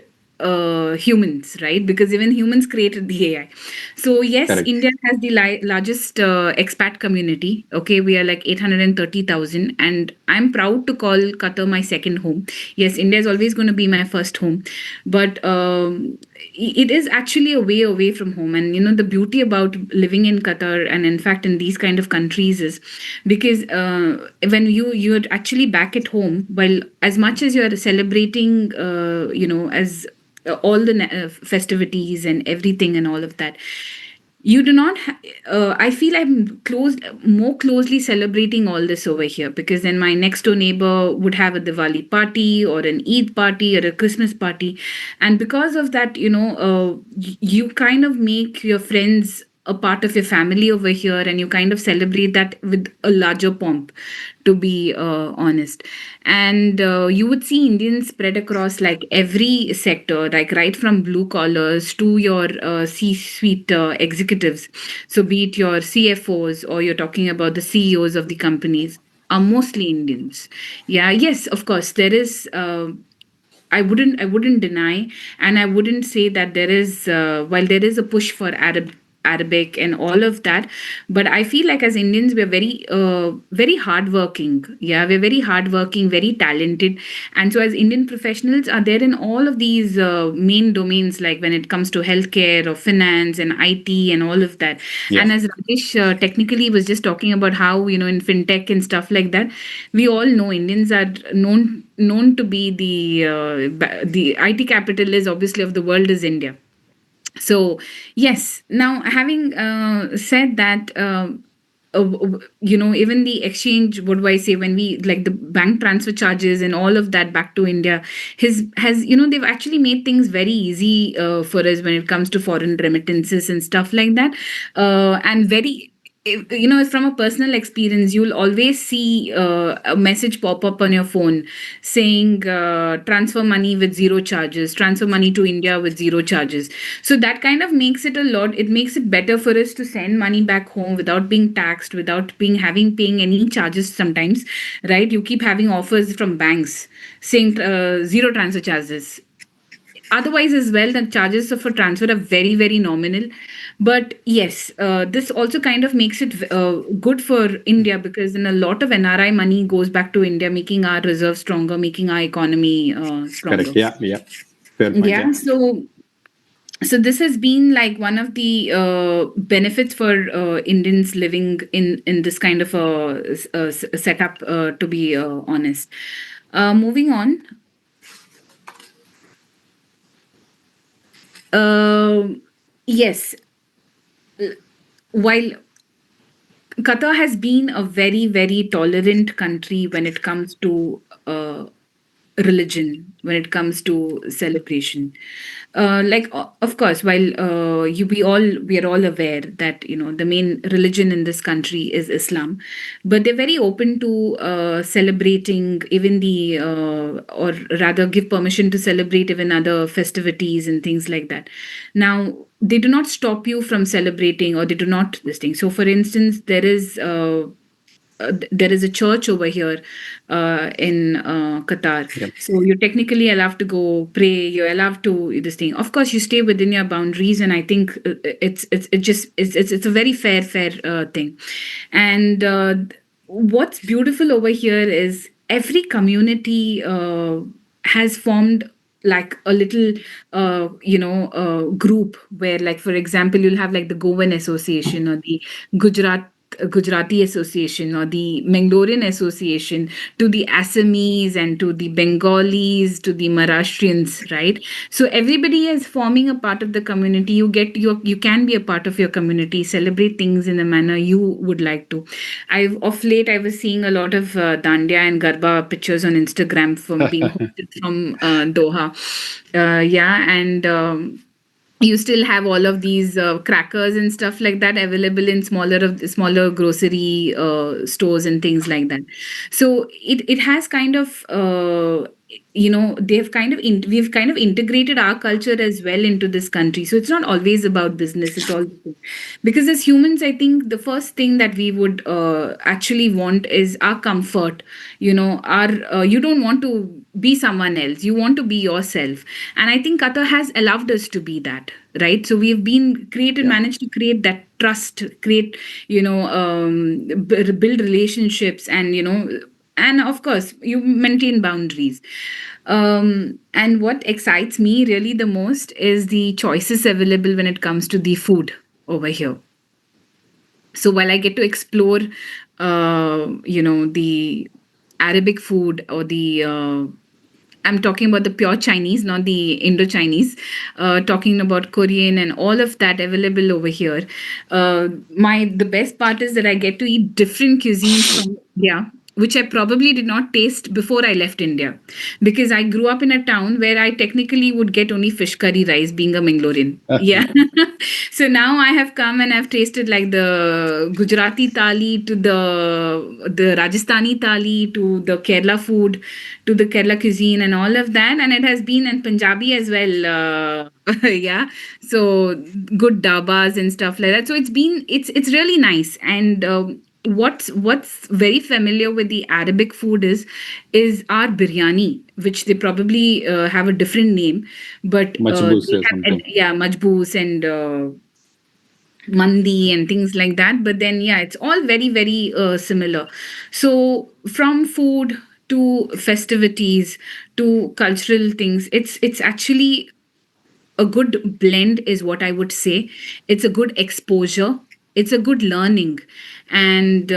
humans, right? Because even humans created the AI. So yes, correct. India has the largest expat community. Okay, we are like 830,000, and I'm proud to call Qatar my second home. Yes, India is always going to be my first home, but it is actually a way away from home. And the beauty about living in Qatar, and in fact in these kind of countries, is because when you're actually back at home, while as much as you're celebrating, as all the festivities and everything and all of that, you do not I feel I'm more closely celebrating all this over here, because then my next door neighbor would have a Diwali party or an Eid party or a Christmas party. And because of that, you kind of make your friends a part of your family over here, and you kind of celebrate that with a larger pomp, to be honest. And you would see Indians spread across like every sector, like right from blue collars to your C-suite executives. So be it your CFOs, or you're talking about the CEOs of the companies, are mostly Indians. Yeah, yes, of course there is I wouldn't deny, and I wouldn't say that there is while there is a push for Arabic and all of that, but I feel like as Indians we're very hardworking. Yeah, we're very hardworking, very talented, and so as Indian professionals are there in all of these main domains, like when it comes to healthcare or finance and IT and all of that. Yeah, And as Rajesh technically was just talking about how in fintech and stuff like that, we all know Indians are known to be the IT capital is obviously of the world is India. So yes, now having said that, even the exchange, what do I say, when we like the bank transfer charges and all of that back to India, his has they've actually made things very easy for us when it comes to foreign remittances and stuff like that, and very from a personal experience, you'll always see a message pop up on your phone saying transfer money with zero charges, transfer money to India with zero charges. So that kind of makes it makes it better for us to send money back home without being taxed, without paying any charges sometimes, right? You keep having offers from banks saying zero transfer charges. Otherwise as well, the charges for transfer are very very nominal. But yes, this also kind of makes it good for India, because then a lot of NRI money goes back to India, making our reserve stronger, making our economy correct. stronger. Yeah, yeah. Fair point. Yeah, Yeah. so this has been like one of the benefits for Indians living in this kind of a setup, to be honest. Moving on. Um yes, while Qatar has been a very, very tolerant country when it comes to religion, when it comes to celebration. Of course, while we are all aware that the main religion in this country is Islam, but they're very open to celebrating even or rather give permission to celebrate even other festivities and things like that. Now, they do not stop you from celebrating, or they do not this thing. So, for instance, there is a church over here in Qatar. Yep. So you're technically allowed to go pray. You're allowed to this thing. Of course, you stay within your boundaries, and I think it's a very fair thing. And what's beautiful over here is every community has formed like a little group where, like, for example, you'll have like the Goan Association, or the Gujarati Association, or the Mangalorean Association, to the Assamese and to the Bengalis to the Maharashtrians, right? So everybody is forming a part of the community. You can be a part of your community, celebrate things in the manner you would like to. I've Of late I was seeing a lot of Dandiya and Garba pictures on Instagram from being hosted from Doha. Yeah, and you still have all of these crackers and stuff like that available in smaller grocery stores and things like that. So it has kind of we've kind of integrated our culture as well into this country. So it's not always about business. It's all because as humans, I think the first thing that we would actually want is our comfort. Our You don't want to be someone else, you want to be yourself. And I think Qatar has allowed us to be that, right? So we've been created Yeah. managed to create that trust, create, build relationships, and and of course you maintain boundaries. And what excites me really the most is the choices available when it comes to the food over here. So while I get to explore the Arabic food, or the I'm talking about the pure Chinese, not the Indo Chinese. Talking about Korean and all of that available over here. My The best part is that I get to eat different cuisines from India, which I probably did not taste before I left India, because I grew up in a town where I technically would get only fish curry rice, being a Mangalorean. Yeah. So now I have come and I've tasted like the Gujarati thali, to the Rajasthani thali, to the Kerala food, to the Kerala cuisine and all of that. And it has been in Punjabi as well. Yeah. So good dabas and stuff like that. So it's really nice. And what's very familiar with the Arabic food is our biryani, which they probably have a different name, but Machbus they or have, something. yeah, majboos and mandi and things like that. But then, yeah, it's all very, very similar. So from food to festivities to cultural things, it's actually a good blend, is what I would say. It's a good exposure, it's a good learning. And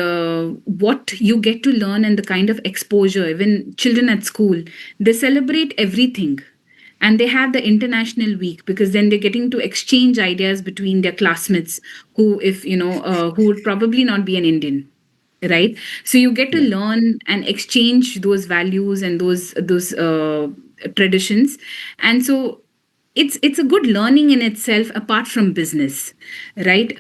what you get to learn, and the kind of exposure, even children at school, they celebrate everything. And they have the international week, because then they're getting to exchange ideas between their classmates, who, if who would probably not be an Indian, right? So you get to Yeah. learn and exchange those values and those traditions. And so it's a good learning in itself, apart from business, right?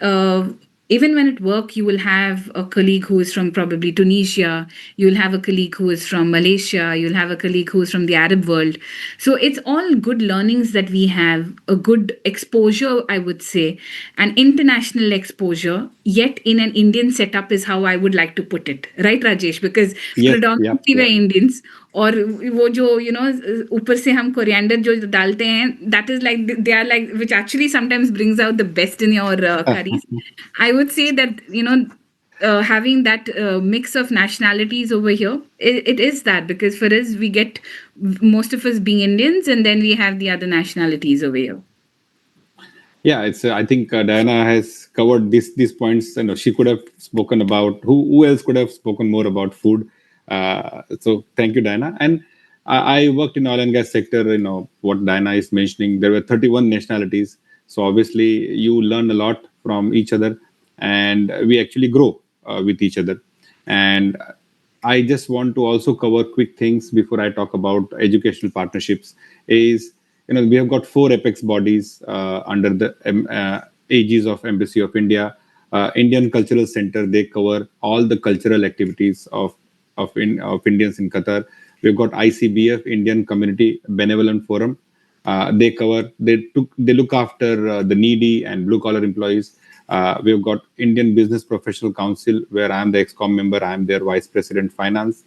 Even when at work, you will have a colleague who is from probably Tunisia, you'll have a colleague who is from Malaysia, you'll have a colleague who is from the Arab world. So it's all good learnings that we have, a good exposure, I would say, an international exposure, yet in an Indian setup, is how I would like to put it, right, Rajesh? Because Yes. Yep. predominantly we're Yep. Indians. और वो जो ऊपर से हम coriander जो डालते हैं, that is like, they are like, which actually sometimes brings out the best in your curries. I would say that having that mix of nationalities over here, it is that, because for us, we get most of us being Indians, and then we have the other nationalities over here. Yeah, it's. I think Diana has covered these points. She could have spoken about who else could have spoken more about food. So thank you, Diana. And I worked in oil and gas sector. What Diana is mentioning. There were 31 nationalities. So obviously you learn a lot from each other, and we actually grow with each other. And I just want to also cover quick things before I talk about educational partnerships. Is we have got four apex bodies under the aegis of Embassy of India. Indian Cultural Center, they cover all the cultural activities of Indians in Qatar. We've got ICBF, Indian Community Benevolent Forum. They look after the needy and blue collar employees. We've got Indian Business Professional Council, where I am the ExCom member. I am their Vice President Finance.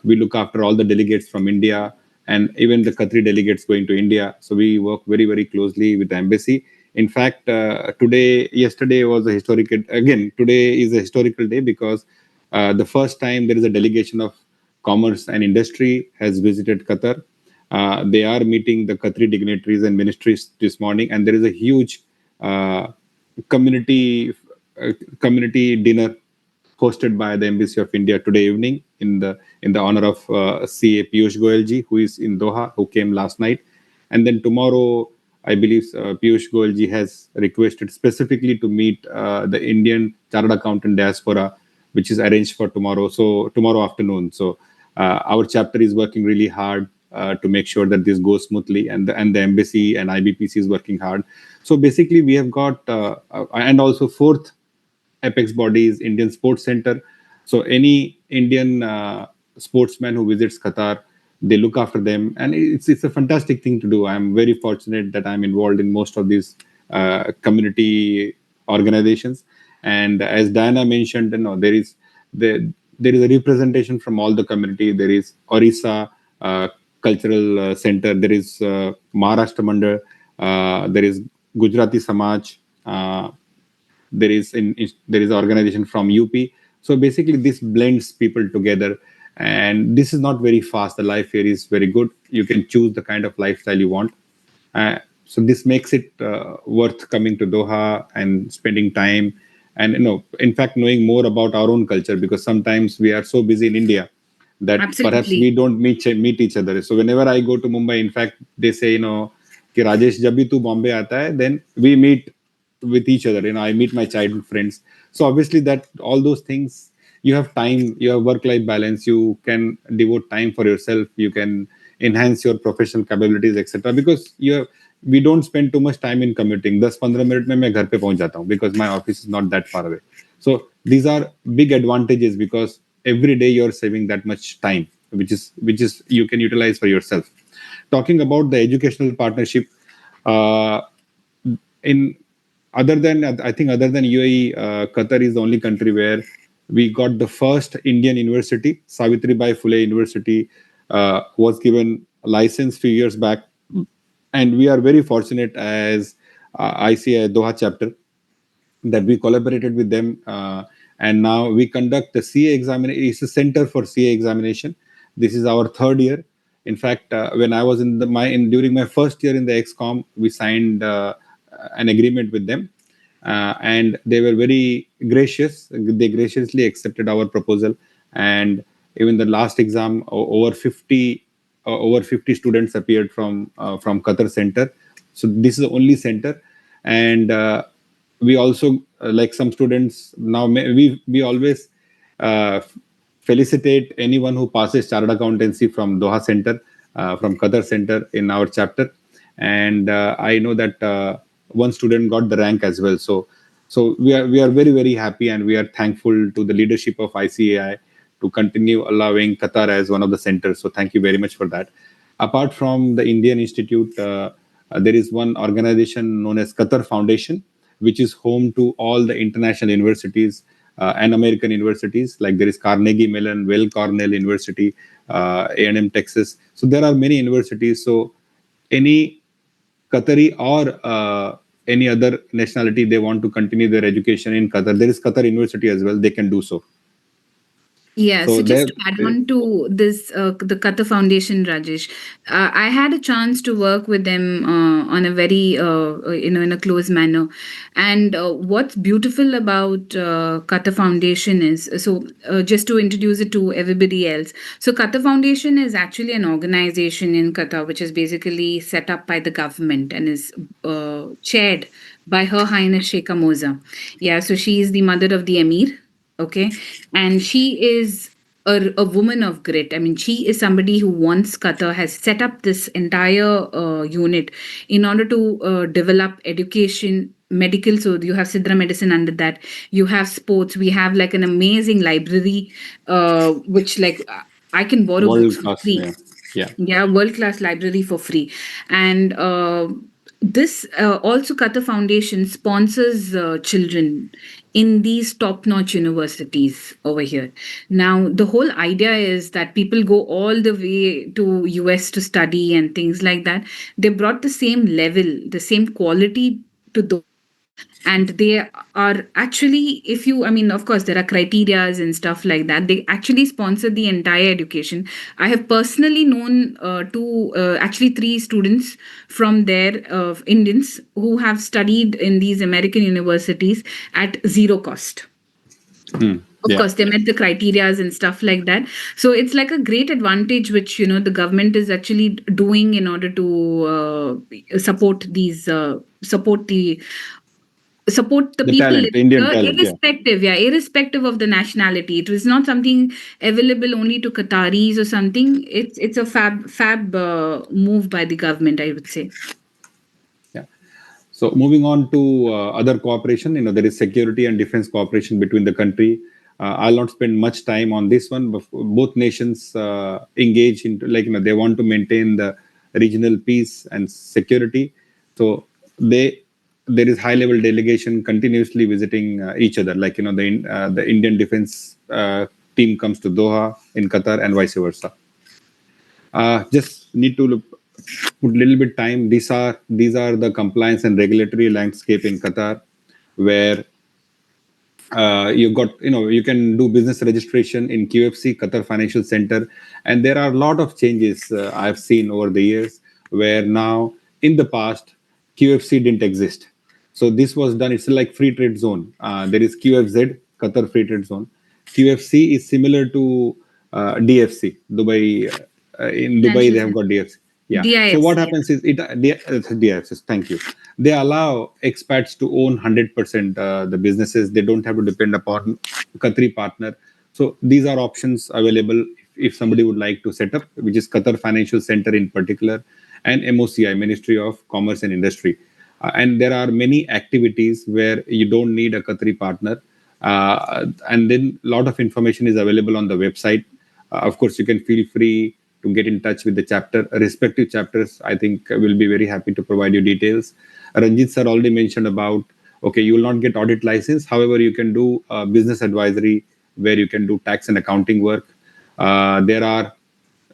We look after all the delegates from India and even the Qatari delegates going to India. So we work very, very closely with the embassy. In fact, yesterday was a historical, again, today is a historical day because the first time there is a delegation of commerce and industry has visited Qatar. They are meeting the Qatari dignitaries and ministries this morning, and there is a huge uh, community community dinner hosted by the Embassy of India today evening in the honor of CA Piyush Goyal ji, who is in Doha, who came last night. And then tomorrow, I believe Piyush Goyal ji has requested specifically to meet the Indian Chartered Accountant Diaspora, which is arranged for tomorrow. So tomorrow afternoon. So our chapter is working really hard to make sure that this goes smoothly, and the embassy and IBPC is working hard. So basically, we have got and also fourth apex body is Indian Sports Center. So any Indian sportsman who visits Qatar, they look after them, and it's a fantastic thing to do. I'm very fortunate that I'm involved in most of these community organizations. And as Diana mentioned, there is a representation from all the community. There is Orissa Cultural Center. There is Maharashtra Mandal. There is Gujarati Samaj. There is an organization from UP. So basically, this blends people together, and this is not very fast. The life here is very good. You can choose the kind of lifestyle you want. So this makes it worth coming to Doha and spending time, and in fact, knowing more about our own culture, because sometimes we are so busy in India that perhaps we Absolutely. don't meet each other. So whenever I go to Mumbai, in fact, they say, कि राजेश जब भी तू बॉम्बे आता है, then we meet with each other. I meet my childhood friends. So obviously, that all those things, you have time, you have work life balance, you can devote time for yourself, you can enhance your professional capabilities, etc. Because we don't spend too much time in commuting. 10-15 minute में मैं घर पे पहुंच जाता हूँ, because my office is not that far away. So these are big advantages, because every day you're saving that much time, which is you can utilize for yourself. Talking about the educational partnership, uh, in other than UAE, Qatar is the only country where we got the first Indian university. Savitribai Phule University was given a license few years back, and we are very fortunate as ICI Doha chapter that we collaborated with them, and now we conduct the CA examination. It's a center for CA examination. This is our third year. In fact, when I was during my first year in the XCOM, we signed an agreement with them, and they were very gracious. They graciously accepted our proposal, and even the last exam, over 50 students appeared from Qatar Center. So this is the only center, and we also, like some students now, we always uh, felicitate anyone who passes chartered accountancy from Doha Center, from Qatar Center in our chapter. And I know that one student got the rank as well. So we are very, very happy, and we are thankful to the leadership of ICAI to continue allowing Qatar as one of the centers. So thank you very much for that. Apart from the Indian Institute, there is one organization known as Qatar Foundation, which is home to all the international universities and American universities. Like there is Carnegie Mellon, Well Cornell University, A&M Texas. So there are many universities. So any Qatari or any other nationality, they want to continue their education in Qatar, there is Qatar University as well. They can do so. Yeah, So so just there, to add on to this, the Kata Foundation, Rajesh, I had a chance to work with them on a very, in a close manner. And what's beautiful about Kata Foundation is, so just to introduce it to everybody else, so Kata Foundation is actually an organization in Qatar, which is basically set up by the government and is chaired by Her Highness Sheikha Moza. Yeah, so she is the mother of the Emir. Okay, and she is a woman of grit. I mean, she is somebody who wants Qatar has set up this entire unit in order to develop education, medical. So you have Sidra medicine under that. You have sports. We have like an amazing library, which like I can borrow books World for class. free. Yeah. Yeah. Yeah, world class library for free. And this also Qatar Foundation sponsors children in these top notch universities over here. Now the whole idea is that people go all the way to US to study and things like that. They brought the same level, the same quality to those, and they are actually, if you, I mean, of course there are criterias and stuff like that, they actually sponsor the entire education. I have personally known two actually three students from there, Indians who have studied in these American universities at zero cost. Hmm. Of Yeah. course they met the criterias and stuff like that. So it's like a great advantage which, you know, the government is actually doing in order to support these support the The people talent, living Indian here, talent. Yeah. irrespective, yeah, irrespective of the nationality. It was not something available only to Qataris or something. It's a fab move by the government, I would say. Yeah. So moving on to other cooperation, there is security and defense cooperation between the country. I'll not spend much time on this one, but both nations engage into, like, they want to maintain the regional peace and security. So they there is high level delegation continuously visiting each other. Like, the Indian defense team comes to Doha in Qatar and vice versa. Just need to put a little bit time. These are the compliance and regulatory landscape in Qatar, where you can do business registration in QFC, Qatar Financial Center, and there are a lot of changes I've seen over the years, where now, in the past, QFC didn't exist. So this was done. It's like free trade zone. There is QFZ, Qatar Free Trade Zone. QFC is similar to DFC, Dubai. In Dubai, Financial they have center. got DFC. Yeah. So what DIFC, yeah. happens is DFC. Thank you. They allow expats to own 100% the businesses. They don't have to depend upon Qatari partner. So these are options available if somebody would like to set up, which is Qatar Financial Center in particular, and MOCI, Ministry of Commerce and Industry. And there are many activities where you don't need a Qatari partner. And then a lot of information is available on the website. Of course, you can feel free to get in touch with the respective chapters. I think we'll be very happy to provide you details. Ranjit sir already mentioned about, okay, you will not get audit license. However, you can do business advisory, where you can do tax and accounting work. Uh, there are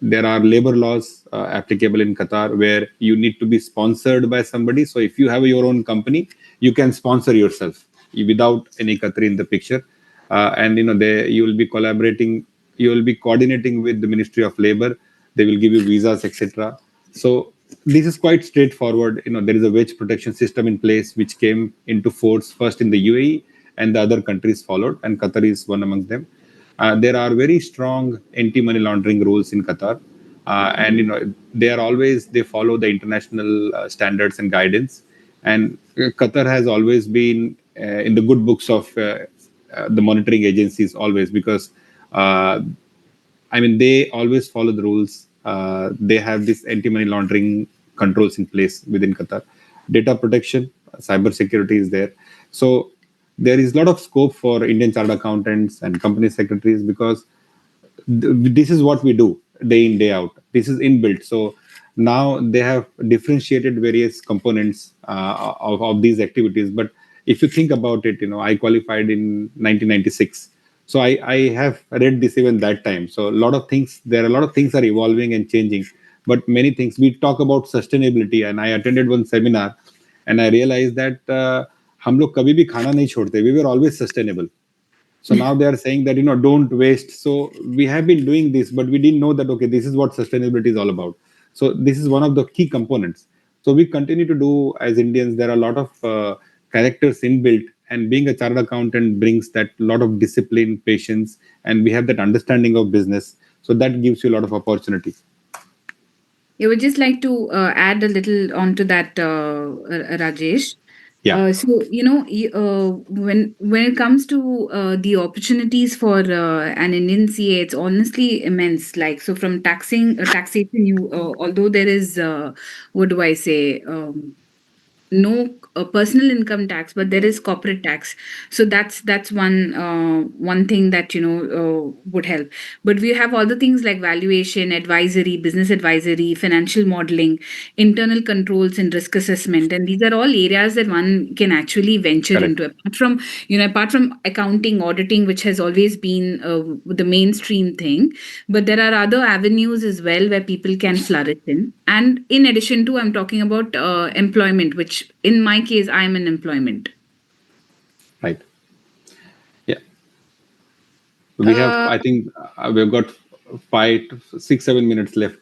there are labor laws applicable in Qatar, where you need to be sponsored by somebody. So if you have your own company, you can sponsor yourself without any Qatari in the picture. And you will be collaborating, you will be coordinating with the Ministry of Labor. They will give you visas, etc. So this is quite straightforward. There is a wage protection system in place, which came into force first in the UAE, and the other countries followed, and Qatar is one among them. There are very strong anti-money laundering rules in Qatar, and they follow the international standards and guidance. And Qatar has always been in the good books of the monitoring agencies, always, because uh, I mean, they always follow the rules. They have this anti-money laundering controls in place within Qatar. Data protection, cyber security is there. So there is a lot of scope for Indian chartered accountants and company secretaries, because this is what we do day in day out. This is inbuilt. So now they have differentiated various components of these activities. But if you think about it, I qualified in 1996. So I have read this even that time. So a lot of things are evolving and changing. But many things, we talk about sustainability, and I attended one seminar, and I realized that हम लोग कभी भी खाना नहीं छोड़ते. We were always sustainable. So now they are saying that, don't waste. So we have been doing this, but we didn't know that, okay, this is what sustainability is all about. So this is one of the key components. So we continue to do, as Indians. There are a lot of characters inbuilt, and being a chartered accountant brings that lot of discipline, patience, and we have that understanding of business. So that gives you a lot of opportunity. I would just like to add a little onto that, Rajesh. Yeah, So when it comes to the opportunities for an Indian CA, it's honestly immense. Like, so from taxation, you although there is what do I say, no personal income tax, but there is corporate tax. So that's one thing that would help. But we have all the things like valuation advisory, business advisory, financial modeling, internal controls, and risk assessment, and these are all areas that one can actually venture correct. into, apart from accounting, auditing, which has always been the mainstream thing. But there are other avenues as well where people can flourish in. And in addition to, I'm talking about employment, which in my case, I'm in employment. Right. Yeah. We have, Uh, I think, we've got 5, 6, 7 minutes left,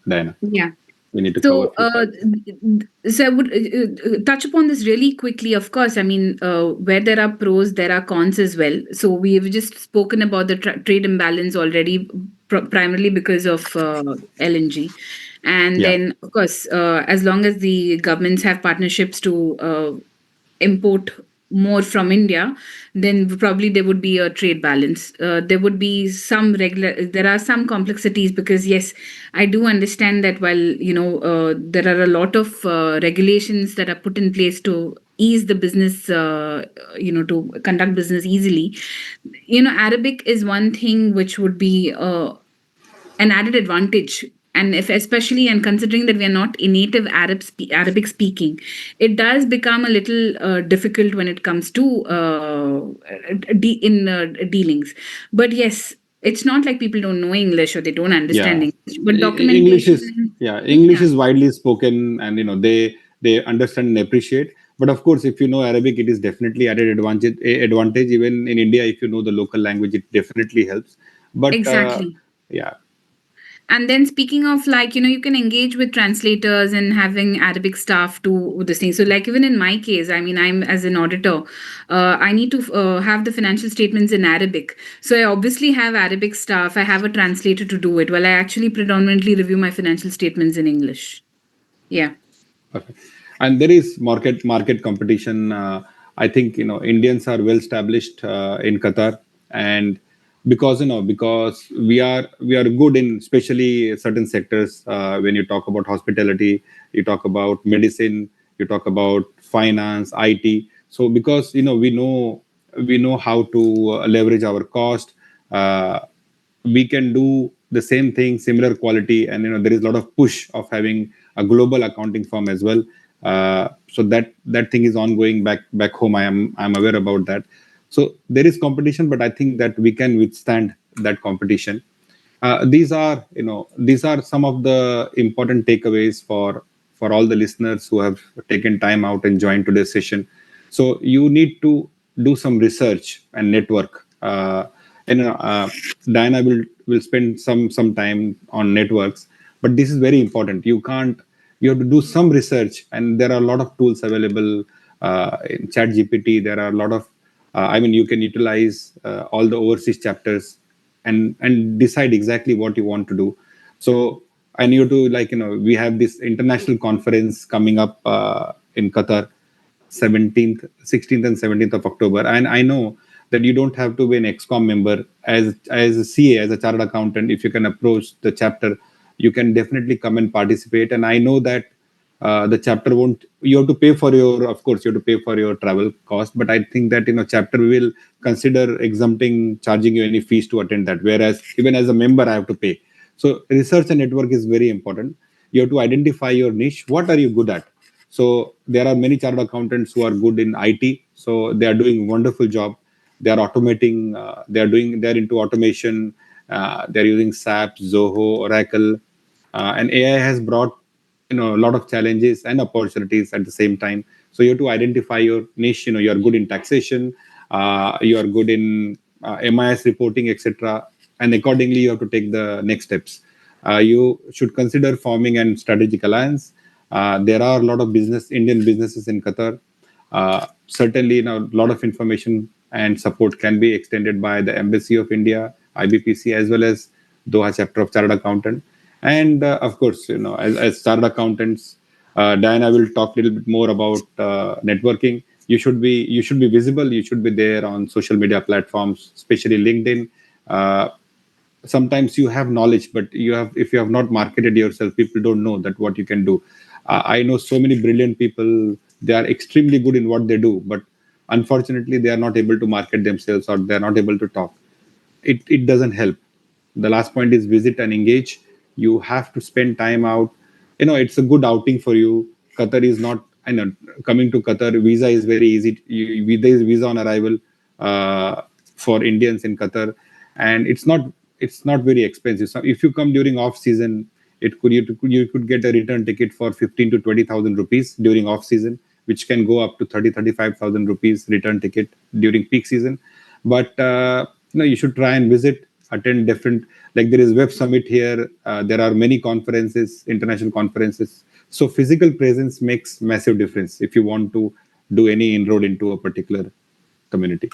Diana. yeah. We need to cover a So, few points. so I would touch upon this really quickly. Of course, I mean, where there are pros, there are cons as well. So we've just spoken about the trade imbalance already, primarily because of LNG, and Yeah. then of course, as long as the governments have partnerships to import more from India, then probably there would be a trade balance. There would be there are some complexities because, yes, I do understand that while, there are a lot of regulations that are put in place to ease the business, to conduct business easily. Arabic is one thing which would be an added advantage. And if especially, and considering that we are not a native Arabic speaking, it does become a little difficult when it comes to in dealings. But yes, it's not like people don't know English or they don't understand Yeah. English, but English documentation. is, yeah, English Yeah, is widely spoken, and they understand and appreciate. But of course, if you know Arabic, it is definitely added advantage. Even in India, if you know the local language, it definitely helps. But exactly. yeah, And then speaking of, like, you can engage with translators and having Arabic staff to this thing. So like even in my case, I mean, I'm as an auditor, I need to have the financial statements in Arabic. So I obviously have Arabic staff. I have a translator to do it while I actually predominantly review my financial statements in English. Yeah. okay. And there is market competition. I think Indians are well established in Qatar, and because we are good in especially certain sectors. When you talk about hospitality, you talk about medicine, you talk about finance, IT. So because we know how to leverage our cost. Uh, we can do the same thing, similar quality, and there is a lot of push of having a global accounting firm as well. So that thing is ongoing back home. I'm aware about that. So there is competition, but I think that we can withstand that competition. These are some of the important takeaways for all the listeners who have taken time out and joined today's session. So you need to do some research and network. And Diana will spend some time on networks, but this is very important. You have to do some research, and there are a lot of tools available in Chat GPT. There are a lot of you can utilize all the overseas chapters and decide exactly what you want to do. So I need to, we have this international conference coming up in Qatar, 16th and 17th of October. And I know that you don't have to be an XCOM member. As a CA, as a chartered accountant, if you can approach the chapter, you can definitely come and participate. And I know that the chapter won't, you have to pay for your, of course you have to pay for your travel cost, but I think that chapter will consider exempting, charging you any fees to attend that, whereas even as a member I have to pay. So research and network is very important. You have to identify your niche. What are you good at? So there are many chartered accountants who are good in IT, so they are doing wonderful job. They are automating, they're into automation. They're using SAP, Zoho, Oracle, and AI has brought a lot of challenges and opportunities at the same time. So you have to identify your niche. You're good in taxation, you are good in MIS reporting, etc., and accordingly you have to take the next steps. You should consider forming an strategic alliance. There are a lot of Indian businesses in Qatar. Certainly, a lot of information and support can be extended by the Embassy of India, IBPC, as well as Doha chapter of Chartered Accountant. And of course, as chartered accountants, Diana will talk a little bit more about networking. You should be visible. You should be there on social media platforms, especially LinkedIn. Uh, Sometimes you have knowledge, but if you have not marketed yourself, people don't know that what you can do. I know so many brilliant people. They are extremely good in what they do, but unfortunately, they are not able to market themselves, or they are not able to talk. It doesn't help. The last point is visit and engage. You have to spend time out. It's a good outing for you. Qatar is not, I know, coming to Qatar, visa is very easy. There is visa on arrival uh, for Indians in Qatar, and it's not very expensive. So if you come during off season, you could get a return ticket for 15 to 20,000 rupees during off season, which can go up to 35,000 rupees return ticket during peak season. But you should try and visit, attend different, like there is web summit here. There are many conferences, international conferences. So physical presence makes massive difference if you want to do any inroad into a particular community.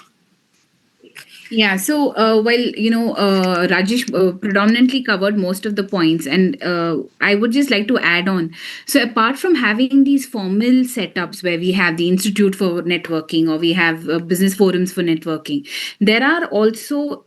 Yeah, so while Rajesh predominantly covered most of the points, and I would just like to add on. So apart from having these formal setups where we have the Institute for Networking or we have business forums for networking, there are also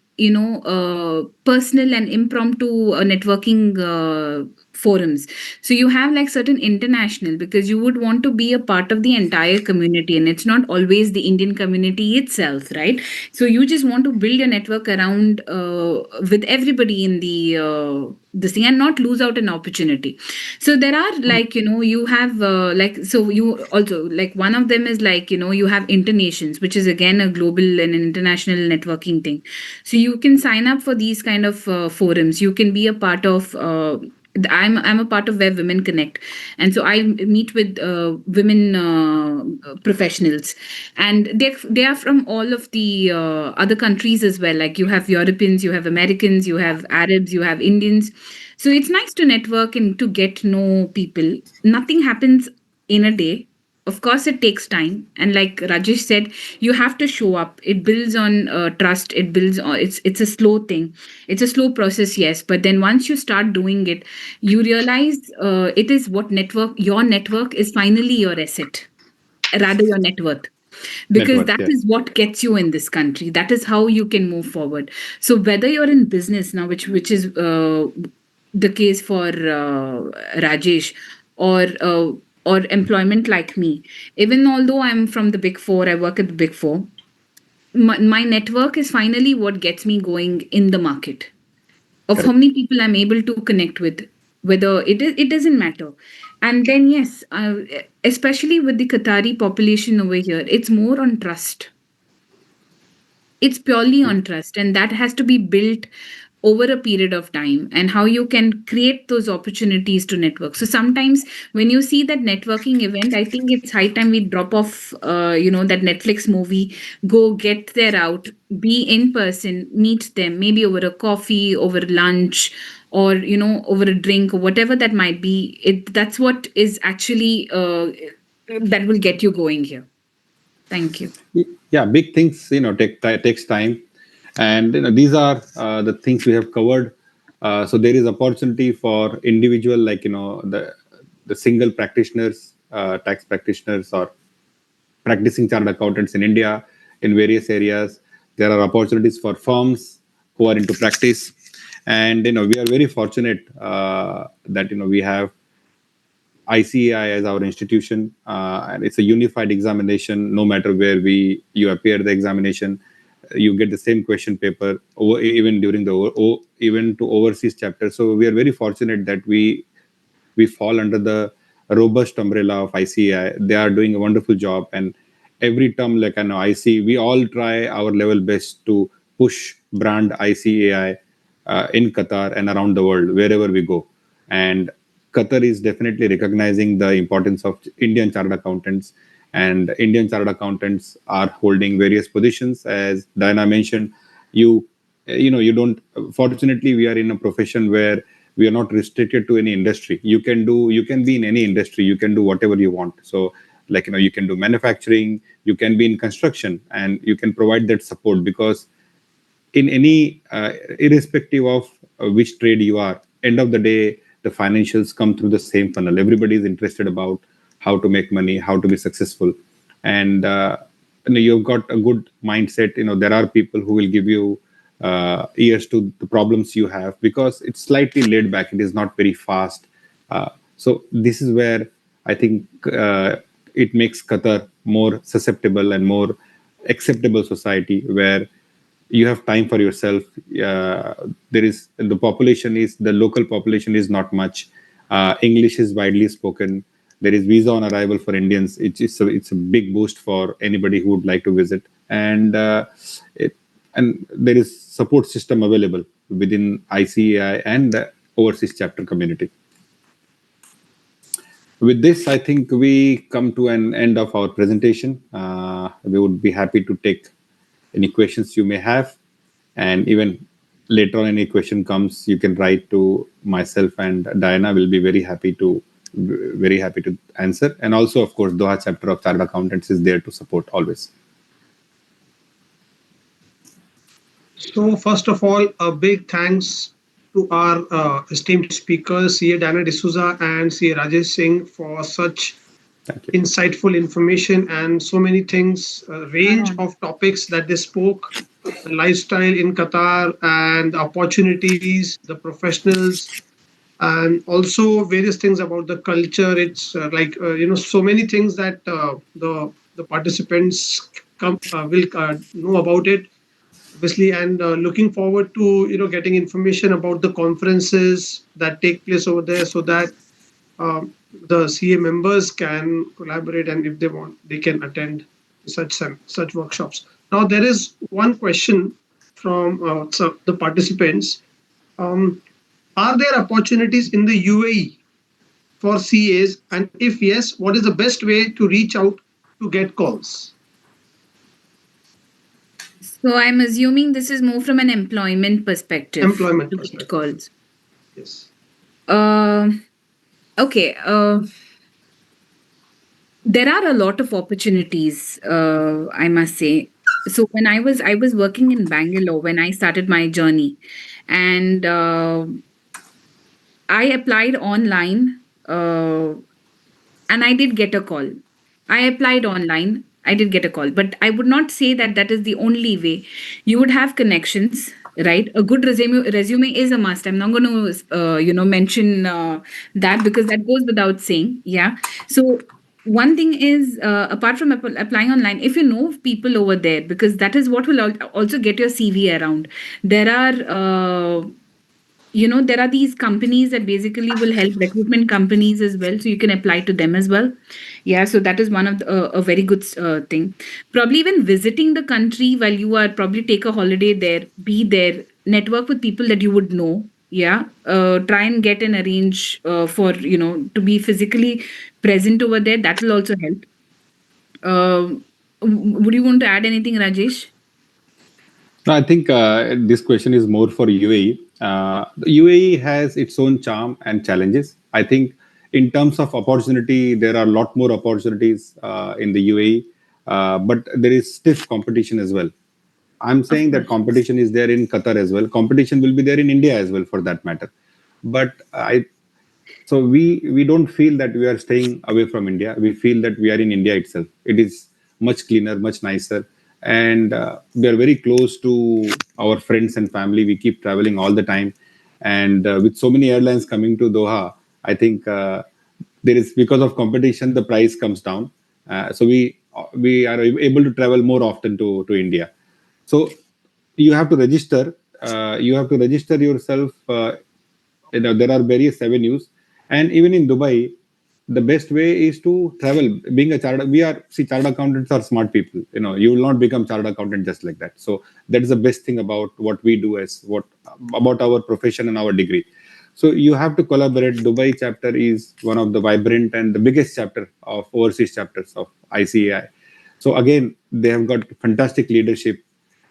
personal and impromptu networking forums. So you have like certain international, because you would want to be a part of the entire community, and it's not always the Indian community itself, right? So you just want to build your network around with everybody in the this thing, and not lose out an opportunity. So there are, like, you have like, so you also, like, one of them is like, you have internations, which is again a global and international networking thing. So you can sign up for these kind of forums. You can be a part of I'm a part of where women connect, and so I meet with women professionals, and they are from all of the other countries as well. Like, you have Europeans, you have Americans, you have Arabs, you have Indians. So it's nice to network and to get to know people. Nothing happens in a day. Of course, it takes time, and like Rajesh said, you have to show up. It builds on trust. It builds on, it's a slow thing. It's a slow process, yes, but then once you start doing it, you realize it is what network your network is finally your asset, rather your net worth, because Network, that yeah, is what gets you in this country. That is how you can move forward. So whether you're in business now, which is the case for Rajesh, or or employment like me, even although I'm from the big four, I work at the big four, my network is finally what gets me going in the market, of how correct. many people I'm able to connect with, whether it doesn't matter. And then yes, especially with the Qatari population over here, it's more on trust. It's purely on trust, and that has to be built over a period of time, and how you can create those opportunities to network. So sometimes when you see that networking event, I think it's high time we drop off that Netflix movie, go get there out, be in person, meet them, maybe over a coffee, over lunch, or over a drink, or whatever that might be. That's what is actually that will get you going here. Thank you. Yeah, big things takes time, and these are the things we have covered. So there is opportunity for individual, like the single practitioners, tax practitioners, or practicing chartered accountants in India in various areas. There are opportunities for firms who are into practice, and we are very fortunate that we have ICAI as our institution, and it's a unified examination. No matter where you appear the examination, you get the same question paper, even during even to overseas chapter. So we are very fortunate that we fall under the robust umbrella of ICAI. They are doing a wonderful job, and every term, like I know, we all try our level best to push brand ICAI in Qatar and around the world wherever we go. And Qatar is definitely recognizing the importance of Indian chartered accountants, and Indian chartered accountants are holding various positions. As Diana mentioned, you you don't. Fortunately, we are in a profession where we are not restricted to any industry. You can be in any industry. You can do whatever you want. So, like you can do manufacturing. You can be in construction, and you can provide that support, because in any irrespective of which trade you are, end of the day, the financials come through the same funnel. Everybody is interested about how to make money, how to be successful, and you've got a good mindset. There are people who will give you ears to the problems you have, because it's slightly laid back. It is not very fast. So this is where I think it makes Qatar more susceptible and more acceptable society, where you have time for yourself. There is the local population is not much. English is widely spoken. There is visa on arrival for Indians. It's a big boost for anybody who would like to visit, it, and there is support system available within ICAI and the overseas chapter community. With this, I think we come to an end of our presentation. We would be happy to take any questions you may have, and even later on, any question comes, you can write to myself and Diana. Will be very happy to answer. And also, of course, Doha chapter of Chartered Accountants is there to support always. So, first of all, a big thanks to our esteemed speakers, CA Diana D'Souza and CA Rajesh Singh, for such Thank you. insightful information and so many things, range of topics that they spoke, the lifestyle in Qatar and the opportunities, the professionals, and also various things about the culture. It's so many things that the participants will know about it, obviously, and looking forward to getting information about the conferences that take place over there, so that the CA members can collaborate, and if they want, they can attend such workshops. Now, there is one question from the participants. Um, are there opportunities in the UAE for CAs? And if yes, what is the best way to reach out to get calls? So I'm assuming this is more from an employment perspective. Employment to get perspective. calls. Yes. Okay. There are a lot of opportunities, I must say. So when I was working in Bangalore when I started my journey, and I applied online, and I did get a call. I applied online. I did get a call, but I would not say that that is the only way. You would have connections, right? A good resume is a must. I'm not going to, mention that, because that goes without saying. Yeah. So one thing is, apart from applying online, if you know people over there, because that is what will also get your CV around. There are there are these companies that basically will help, recruitment companies as well, so you can apply to them as well. Yeah, so that is one of a very good thing. Probably even visiting the country while you are, probably take a holiday there, be there, network with people that you would know. Yeah, try and get an arrange for to be physically present over there. That will also help. Would you want to add anything, Rajesh? No, I think this question is more for UAE. The UAE has its own charm and challenges. I think in terms of opportunity, there are a lot more opportunities in the UAE, but there is stiff competition as well. I'm Of saying that course. competition is there in Qatar as well. Competition will be there in India as well, for that matter. But so we don't feel that we are staying away from India. We feel that we are in India itself. It is much cleaner, much nicer, and we are very close to our friends and family. We keep traveling all the time, and with so many airlines coming to Doha, I think there is, because of competition, the price comes down. So we are able to travel more often to India. So you have to register. You have to register yourself. There are various avenues, and even in Dubai, the best way is to travel. Being a chartered accountants are smart people. You will not become chartered accountant just like that. So that is the best thing about what we do, as what about our profession and our degree. So you have to collaborate. Dubai chapter is one of the vibrant and the biggest chapter of overseas chapters of ICAI. So again, they have got fantastic leadership,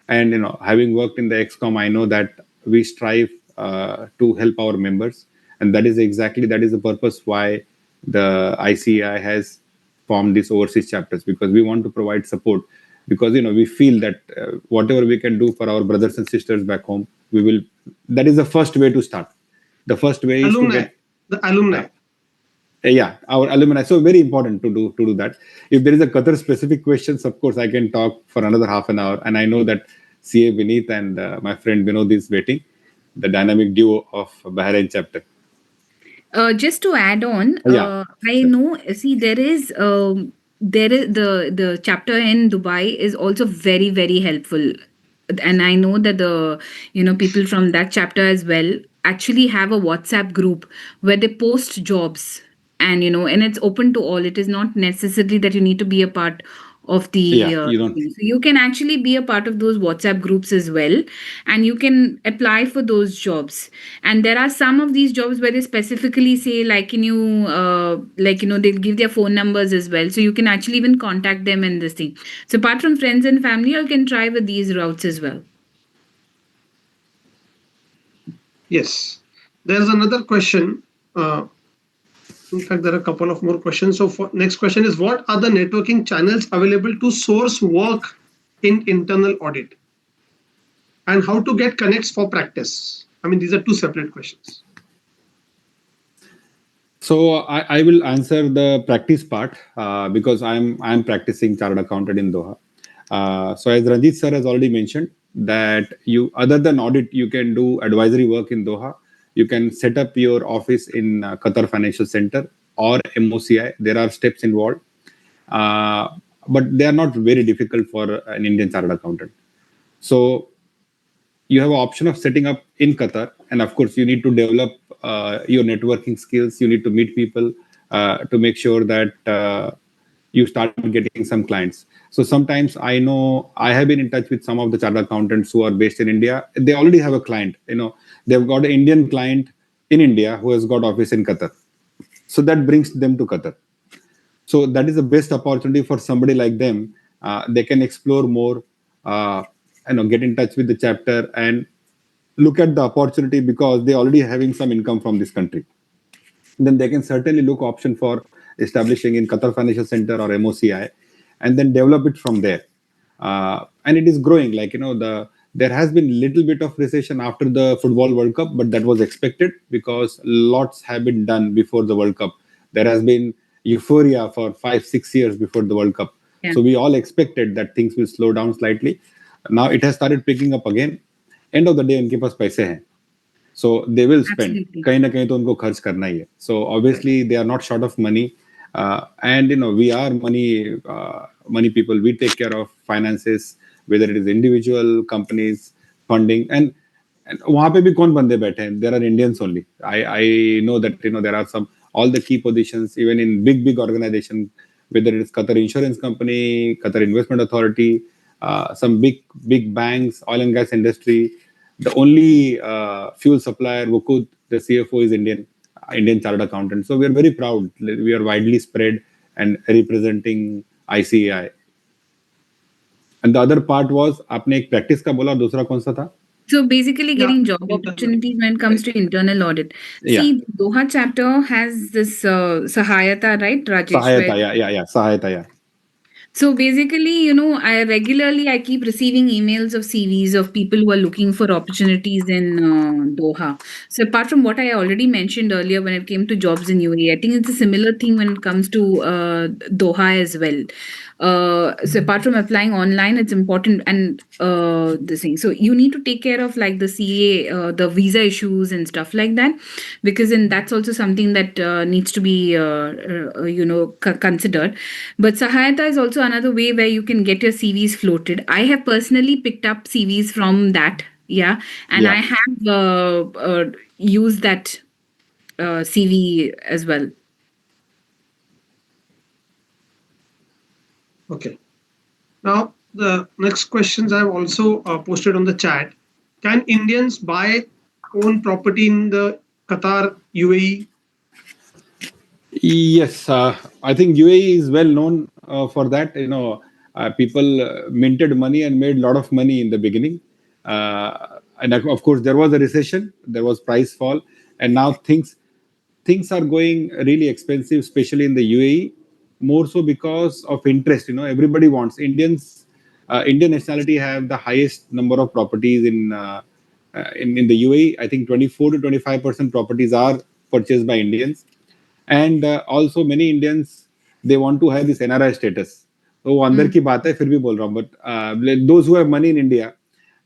and having worked in the XCOM, I know that we strive to help our members, and that is the purpose why the ICAI has formed these overseas chapters, because we want to provide support, because we feel that whatever we can do for our brothers and sisters back home, we will. That is the first way to start. The first way is to Alumni. get the alumni. Yeah, our alumni. So very important to do that. If there is a Qatar specific questions, of course I can talk for another half an hour, and I know that CA Vineet and my friend Vinod is waiting, the dynamic duo of Bahrain chapter. Just to add on, Yeah, I know. See, there is the chapter in Dubai is also very very helpful, and I know that the people from that chapter as well actually have a WhatsApp group where they post jobs, and and it's open to all. It is not necessarily that you need to be a part of the yeah, you don't. thing. So you can actually be a part of those WhatsApp groups as well, and you can apply for those jobs. And there are some of these jobs where they specifically say, like, they'll give their phone numbers as well, so you can actually even contact them in this thing. So apart from friends and family, you can try with these routes as well. Yes. There's another question. In fact, there are a couple of more questions. So, next question is, what are the networking channels available to source work in internal audit, and how to get connects for practice? I mean, these are two separate questions. So I will answer the practice part because I'm practicing chartered accountant in Doha. So as Ranjit sir has already mentioned that you other than audit you can do advisory work in Doha. You can set up your office in Qatar Financial Center or MOCI. There are steps involved, uh, but they are not very difficult for an Indian chartered accountant. So you have an option of setting up in Qatar, and of course, you need to develop your networking skills. You need to meet people to make sure that you start getting some clients. So sometimes I know I have been in touch with some of the chartered accountants who are based in India. They already have a client. They've got an Indian client in India who has got office in Qatar. So that brings them to Qatar. So that is the best opportunity for somebody like them. They can explore more, uh, get in touch with the chapter and look at the opportunity because they already having some income from this country. Then they can certainly look option for establishing in Qatar Financial Center or MOCI, and then develop it from there. And it is growing. Like there has been little bit of recession after the football World Cup, but that was expected because lots have been done before the World Cup. There has been euphoria for 5 6 years before the World Cup, Yeah, so we all expected that things will slow down slightly. Now it has started picking up again. End of the day उनके पास पैसे हैं, so they will spend. absolutely. कहीं ना कहीं तो उनको खर्च करना ही है. So Right. obviously they are not short of money, and we are money people. We take care of finances, whether it is individual companies funding, and वहाँ पे भी कौन बंदे बैठे हैं? There are Indians only. I know that there are some all the key positions even in big organization, whether it is Qatar Insurance Company, Qatar Investment Authority, some big banks, oil and gas industry. The only fuel supplier, Wukud, the CFO is Indian chartered accountant. So we are very proud. We are widely spread and representing ICAI. And the other part was आपने एक practice का बोला, दूसरा कौन सा था? So basically, Yeah. getting job Internal. opportunities when it comes Right. to internal audit. Yeah, See, Doha chapter has this Sahayata, right, Rajesh? Where सहायता, yeah, सहायता, yeah. So basically, I keep receiving emails of CVs of people who are looking for opportunities in Doha. So apart from what I already mentioned earlier, when it came to jobs in UAE, I think it's a similar thing when it comes to Doha as well. So apart from applying online, it's important and the thing. So you need to take care of like the CA, the visa issues and stuff like that, because then that's also something that needs to be considered. But Sahayata is also another way where you can get your CVs floated. I have personally picked up CVs from that, yeah, and I Yeah. have used that CV as well. Okay. Now, the next questions I've also posted on the chat. Can Indians buy own property in the Qatar, UAE? Yes, I think UAE is well known for that. People minted money and made a lot of money in the beginning, and of course there was a recession, there was price fall, and now things are going really expensive, especially in the UAE, more so because of interest. Everybody wants Indian nationality have the highest number of properties in the UAE. I think 24 to 25% properties are purchased by Indians. And also many Indians, they want to have this NRI status. तो वो अंदर Mm. की बात है, फिर भी बोल रहा हूँ. But those who have money in India,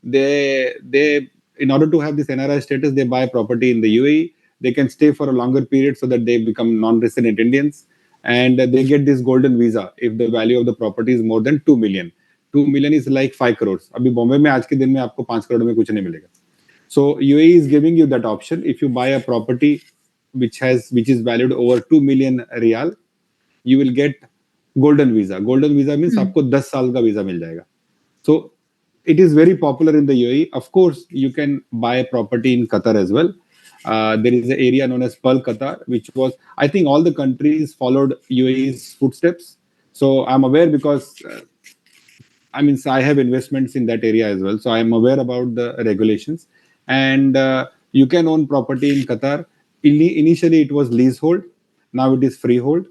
they in order to have this NRI status, they buy property in the UAE. They can stay for a longer period so that they become non-resident Indians, and they get this golden visa if the value of the property is more than 2 million. 2 million is like 5 crores. अभी बॉम्बे में आज के दिन में आपको 5 करोड़ में कुछ नहीं मिलेगा. So UAE is giving you that option. If you buy a property which is valued over 2 million riyal, you will get golden visa. Golden visa means Mm. आपको 10 साल का वीजा मिल जाएगा. So it is very popular in the UAE. Of course, you can buy a property in Qatar as well. There is an area known as Pearl Qatar, which was, I think all the countries followed UAE's footsteps. So I'm aware because I mean, so I have investments in that area as well, so I am aware about the regulations. And you can own property in Qatar. Initially, it was leasehold. Now it is freehold,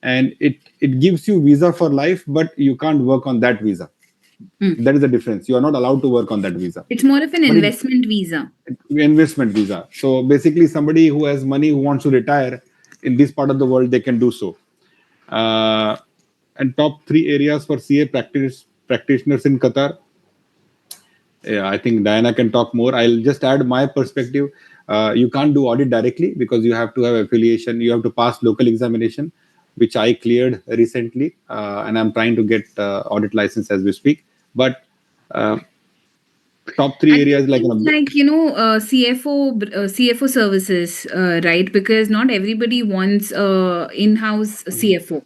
and it gives you visa for life, but you can't work on that visa. Mm. That is the difference. You are not allowed to work on that visa. It's more of an But investment visa. investment visa. So basically, somebody who has money who wants to retire in this part of the world, they can do so. Uh, and top three areas for CA practitioners in Qatar. Yeah, I think Diana can talk more. I'll just add my perspective. You can't do audit directly because you have to have affiliation. You have to pass local examination, which I cleared recently, and I'm trying to get audit license as we speak. But uh, top three I think areas like things like, CFO services, right? Because not everybody wants in-house CFO.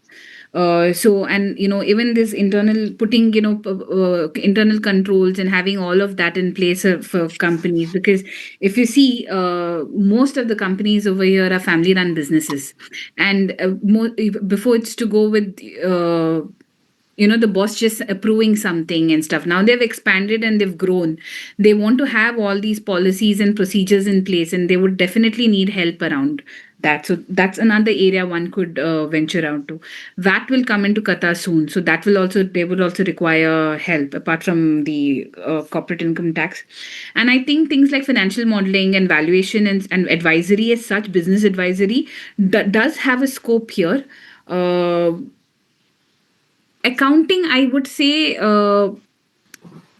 So, and even this internal putting internal controls and having all of that in place for companies, because if you see, most of the companies over here are family run businesses, and before it's to go with the boss just approving something and stuff. Now they've expanded and they've grown. They want to have all these policies and procedures in place, and they would definitely need help around that. So that's another area one could venture out to. VAT will come into Qatar soon, so that will also they will also require help apart from the corporate income tax. And I think things like financial modeling and valuation and advisory as such, business advisory, does have a scope here. uh, Accounting, I would say,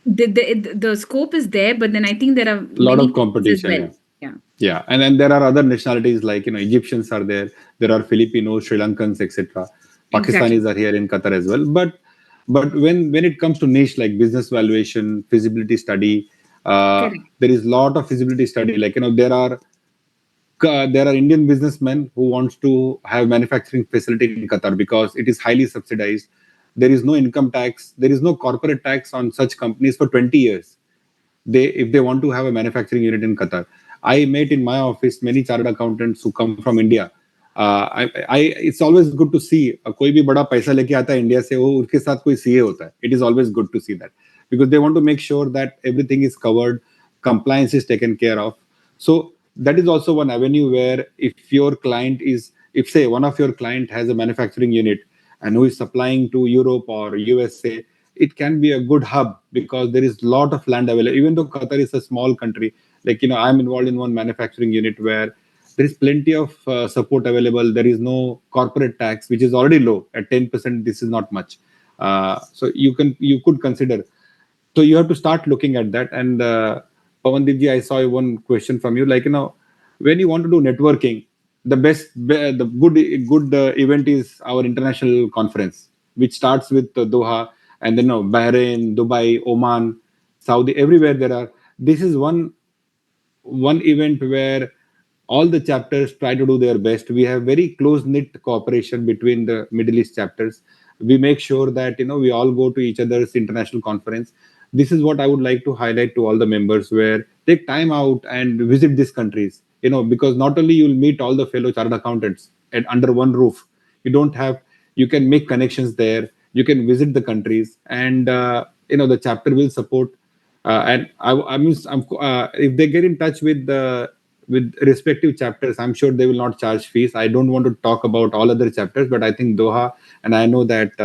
the scope is there, but then I think there are a lot many of places as competition. well. Yeah. Yeah. Yeah, and then there are other nationalities like Egyptians are there, there are Filipinos, Sri Lankans, etc. Exactly. Pakistanis are here in Qatar as well. But when it comes to niche like business valuation, feasibility study, Correct. there is lot of feasibility study. Like there are Indian businessmen who wants to have manufacturing facility in Qatar because it is highly subsidized. There is no income tax, there is no corporate tax on such companies for 20 years. If they want to have a manufacturing unit in Qatar. I met in my office many chartered accountants who come from India. It's always good to see कोई भी बड़ा पैसा लेके आता है India से वो उसके साथ कोई सीए होता है. It is always good to see that because they want to make sure that everything is covered, compliance is taken care of. So that is also one avenue where if say one of your client has a manufacturing unit and who is supplying to Europe or USA, it can be a good hub because there is a lot of land available. Even though Qatar is a small country, like I'm involved in one manufacturing unit where there is plenty of support available. There is no corporate tax, which is already low at 10%. This is not much. So you could consider. So you have to start looking at that. And Pawandipji, I saw one question from you. Like when you want to do networking, the good event is our international conference, which starts with Doha, and then Bahrain, Dubai, Oman, Saudi, everywhere there are. This is one event where all the chapters try to do their best. We have very close knit cooperation between the Middle East chapters. We make sure that we all go to each other's international conference. This is what I would like to highlight to all the members, where take time out and visit these countries. Because not only you'll meet all the fellow chartered accountants under one roof, you can make connections there. You can visit the countries, and the chapter will support. And I mean, if they get in touch with respective chapters, I'm sure they will not charge fees. I don't want to talk about all other chapters, but I think Doha, and I know that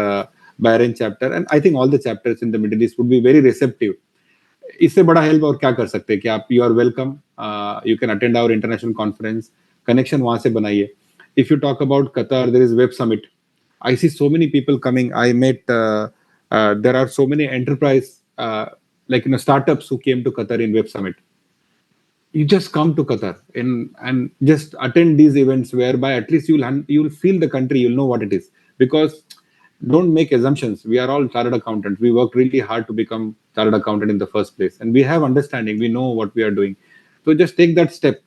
Bahrain chapter, and I think all the chapters in the Middle East would be very receptive. इससे बड़ा help और क्या कर सकते हैं कि आप you are welcome you can attend our international conference connection वहां से बनाइए. If you talk about Qatar, there is Web Summit. I see so many people coming. I met there are so many enterprise startups who came to Qatar in Web Summit. You just come to Qatar and just attend these events whereby at least you'll feel the country, you'll know what it is. Because don't make assumptions. We are all chartered accountants. We worked really hard to become chartered accountant in the first place, and we have understanding. We know what we are doing. So just take that step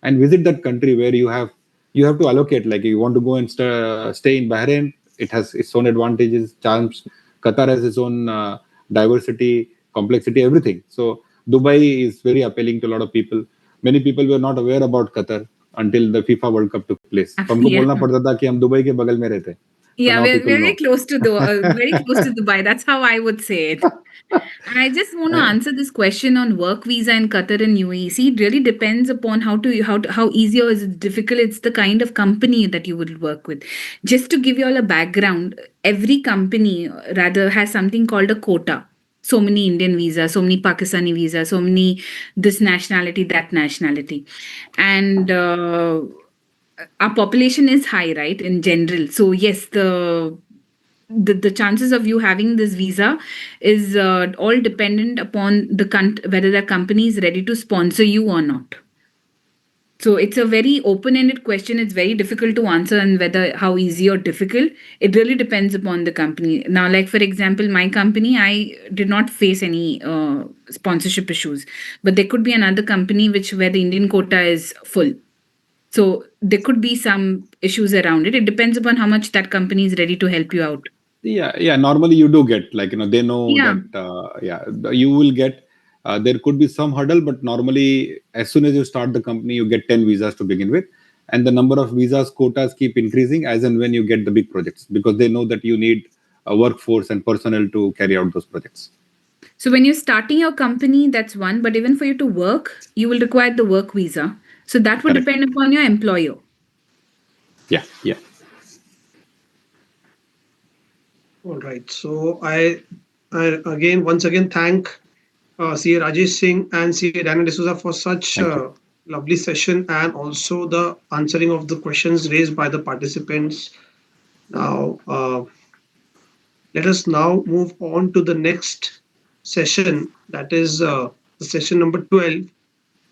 and visit that country where you have to allocate. Like you want to go and stay in Bahrain, it has its own advantages, charms. Qatar has its own diversity, complexity, everything. So Dubai is very appealing to a lot of people. Many people were not aware about Qatar until the FIFA World Cup took place. तो हमको Yeah. बोलना पड़ता था कि हम Dubai के बगल में रहते हैं. So Yeah, now we're people very know. close to very close to Dubai. That's how I would say it. And I just want to Uh, answer this question on work visa in Qatar and UAE. See, it really depends upon how easy or is it difficult. It's the kind of company that you would work with. Just to give you all a background, every company rather has something called a quota. So many Indian visa, so many Pakistani visa, so many this nationality, that nationality, and our population is high, right? In general, so yes, the chances of you having this visa is all dependent upon whether the company is ready to sponsor you or not. So it's a very open-ended question. It's very difficult to answer, and whether how easy or difficult, it really depends upon the company. Now, like for example, my company, I did not face any sponsorship issues, but there could be another company where the Indian quota is full. So there could be some issues around it. It depends upon how much that company is ready to help you out. yeah. Normally you do get, they know Yeah. that you will get. There could be some hurdle, but normally as soon as you start the company, you get 10 visas to begin with, and the number of visas quotas keep increasing as and when you get the big projects, because they know that you need a workforce and personnel to carry out those projects. So when you're starting your company, that's one. But even for you to work, you will require the work visa. So that would Correct. depend upon your employer. Yeah. All right. So I again once again thank CA Rajesh Singh and CA Daniel D'Souza for such Thank you. a lovely session, and also the answering of the questions raised by the participants. Now, let us now move on to the next session, that is the session number 12,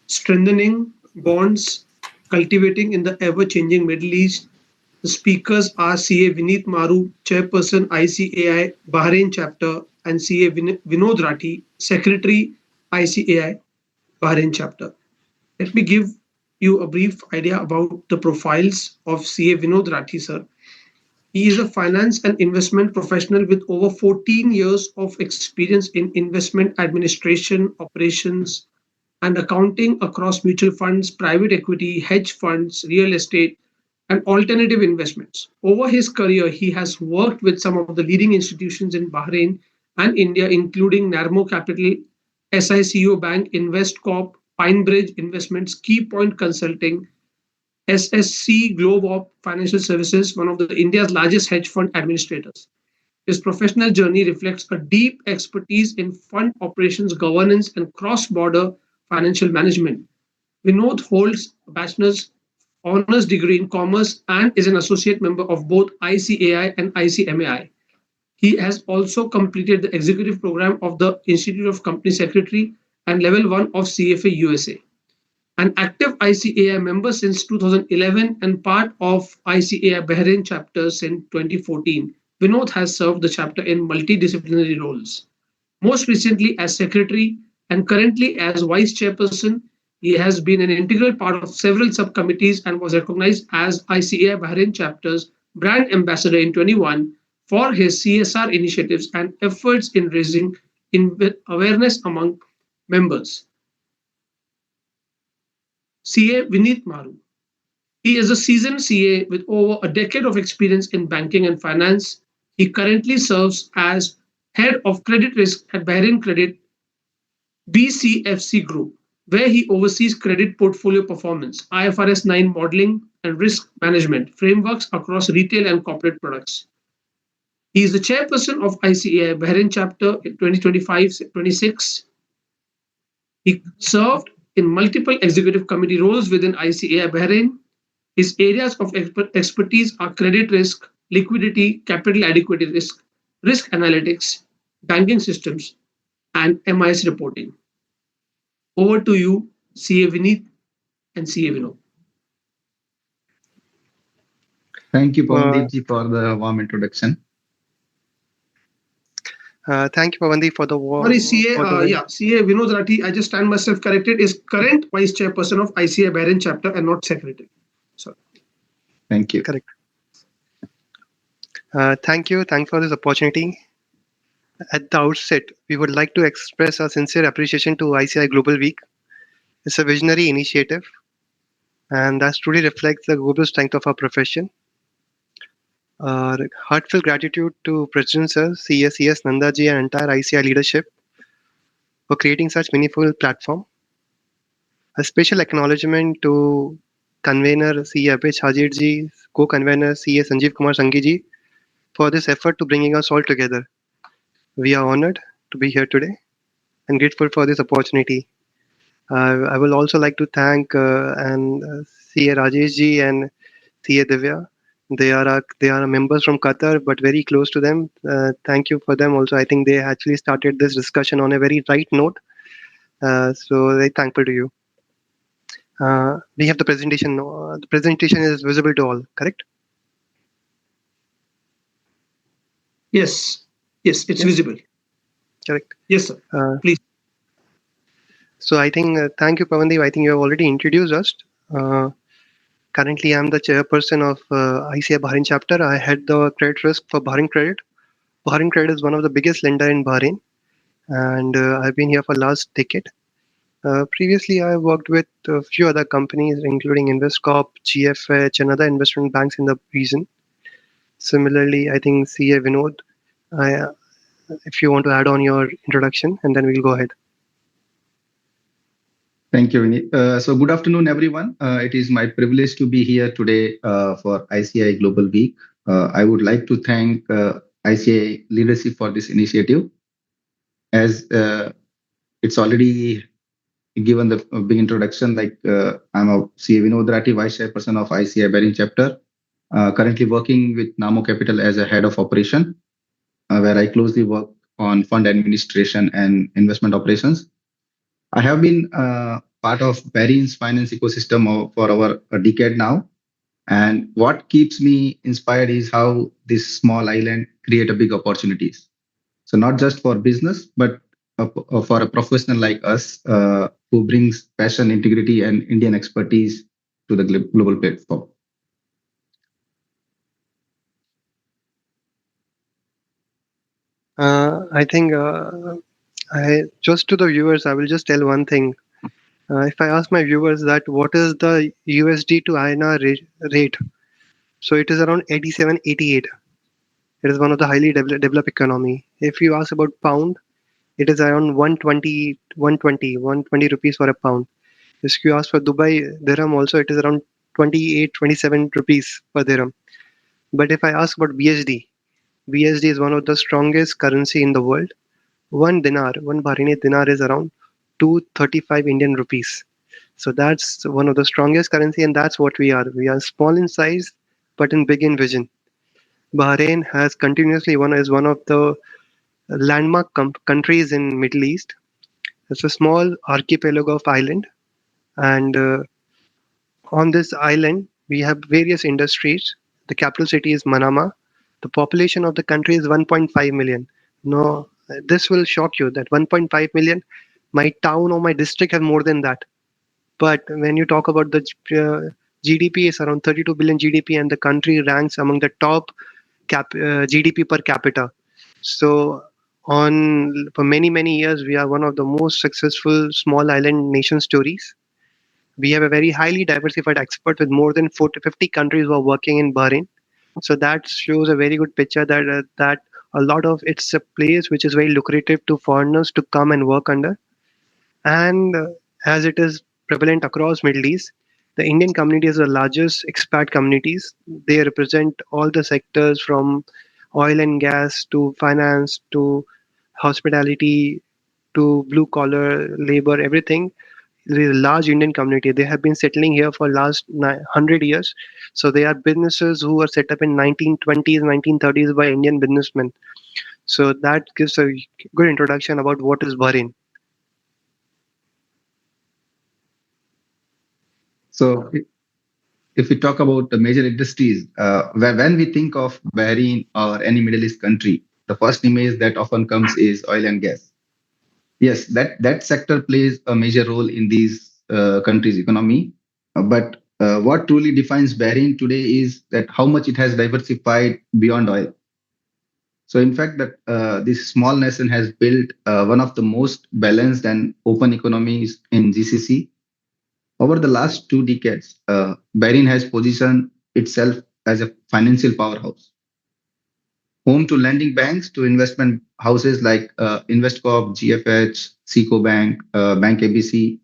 strengthening bonds, cultivating in the ever changing Middle East. The speakers are CA Vineet Maru, Chairperson ICAI Bahrain Chapter, and CA Vinod Rathi, Secretary ICAI Bahrain Chapter. Let me give you a brief idea about the profiles of CA Vinod Rathi, sir. He is a finance and investment professional with over 14 years of experience in investment administration, operations, and accounting across mutual funds, private equity, hedge funds, real estate, and alternative investments. Over his career, he has worked with some of the leading institutions in Bahrain and India, including Narmo Capital, SICO Bank, Investcorp, Pinebridge Investments, Keypoint Consulting, SSC Globe Financial Services, one of the India's largest hedge fund administrators. His professional journey reflects a deep expertise in fund operations, governance, and cross-border financial management. Vinod holds a bachelor's honors degree in commerce and is an associate member of both ICAI and ICMAI. He has also completed the executive program of the Institute of Company Secretary and level 1 of CFA USA. An active ICAI member since 2011 and part of ICAI Bahrain chapter since 2014, Vinod has served the chapter in multidisciplinary roles. Most recently as secretary and currently as vice chairperson, he has been an integral part of several subcommittees and was recognized as ICAI Bahrain chapter's brand ambassador in 21 for his CSR initiatives and efforts in raising awareness among members. CA Vineet Maru. He is a seasoned CA with over a decade of experience in banking and finance. He currently serves as head of credit risk at Bahrain Credit BCFC Group, where he oversees credit portfolio performance, IFRS 9 modeling, and risk management frameworks across retail and corporate products. He is the chairperson of ICAI Bahrain chapter in 2025-26. He served in multiple executive committee roles within ICAI Bahrain. His areas of expertise are credit risk, liquidity, capital adequacy risk, risk analytics, banking systems, and MIS reporting. Over to you, CA Vineet and CA Vinod. Thank you, Pawandeep for the warm introduction. Thank you, Pavandi, for the Sorry, CA Vinod Rathi, I just stand myself corrected, is current Vice Chairperson of ICAI Bahrain chapter and not Secretary. Sorry. Thank you. Correct. Thank you. Thanks for this opportunity. At the outset, we would like to express our sincere appreciation to ICAI Global Week. It's a visionary initiative, and that truly reflects the global strength of our profession. Heartfelt gratitude to President Sir, CS Nandaji, and entire ICAI leadership for creating such meaningful platform. A special acknowledgement to convener C. Abhij Hajirji, co-convener C. Sanjeev Kumar Sanghi for this effort to bringing us all together. We are honored to be here today and grateful for this opportunity. I will also like to thank CA Rajesh ji and CA Divya. They are members from Qatar, but very close to them. Thank you for them also. I think they actually started this discussion on a very right note. So very thankful to you. We have the presentation. The presentation is visible to all, correct? Yes, it's visible. Correct. Yes, sir. Please. So I think, thank you, Pawandeep. I think you have already introduced us. Currently, I'm the chairperson of ICAI Bahrain chapter. I head the credit risk for Bahrain Credit. Bahrain Credit is one of the biggest lender in Bahrain, and I've been here for last decade. Previously, I worked with a few other companies, including InvestCorp, GFH, and other investment banks in the region. Similarly, I think CA Vinod, if you want to add on your introduction, and then we'll go ahead. Thank you, Vineet. So good afternoon, everyone. It is my privilege to be here today for ICAI Global Week. I would like to thank ICAI leadership for this initiative. As it's already given the big introduction, like I'm a CA Vinod Rathi, Vice Chairperson of ICAI Bahrain chapter, currently working with Namo Capital as a head of operation, where I closely work on fund administration and investment operations. I have been part of Bahrain's finance ecosystem for over a decade now. And what keeps me inspired is how this small island create a big opportunities. So not just for business, but for a professional like us who brings passion, integrity, and Indian expertise to the global platform. I think just to the viewers, I will just tell one thing. If I ask my viewers that what is the USD to INR rate, so it is around 87, 88. It is one of the highly developed economy. If you ask about pound, it is around 120 rupees for a pound. If you ask for Dubai dirham also, it is around 28, 27 rupees per dirham. But if I ask about BSD is one of the strongest currency in the world. One Bahraini dinar is around 235 Indian rupees. So that's one of the strongest currency, and that's what we are. We are small in size, but in big in vision. Bahrain has continuously is one of the landmark countries in Middle East. It's a small archipelago of island, and on this island we have various industries. The capital city is Manama. The population of the country is 1.5 million. No, this will shock you that 1.5 million. My town or my district have more than that. But when you talk about the GDP, is around 32 billion GDP, and the country ranks among the top GDP per capita. So for many years, we are one of the most successful small island nation stories. We have a very highly diversified expert with more than 40 50 countries who are working in Bahrain. So that shows a very good picture that a lot of it's a place which is very lucrative to foreigners to come and work under. And as it is prevalent across Middle East, the Indian community is the largest expat communities. They represent all the sectors from oil and gas to finance to hospitality to blue collar labor, everything. there is a large Indian community. They have been settling here for last 100 years. So they are businesses who were set up in 1920s, 1930s by Indian businessmen. So that gives a good introduction about what is Bahrain. So if we talk about the major industries, when we think of Bahrain or any Middle East country, the first image that often comes is oil and gas. Yes, that sector plays a major role in these countries' economy. But what truly defines Bahrain today is that how much it has diversified beyond oil. So, in fact, that this small nation has built one of the most balanced and open economies in GCC. Over the last 2 decades, Bahrain has positioned itself as a financial powerhouse, home to lending banks to investment houses like Investcorp, GFH, Seco Bank, Bank ABC.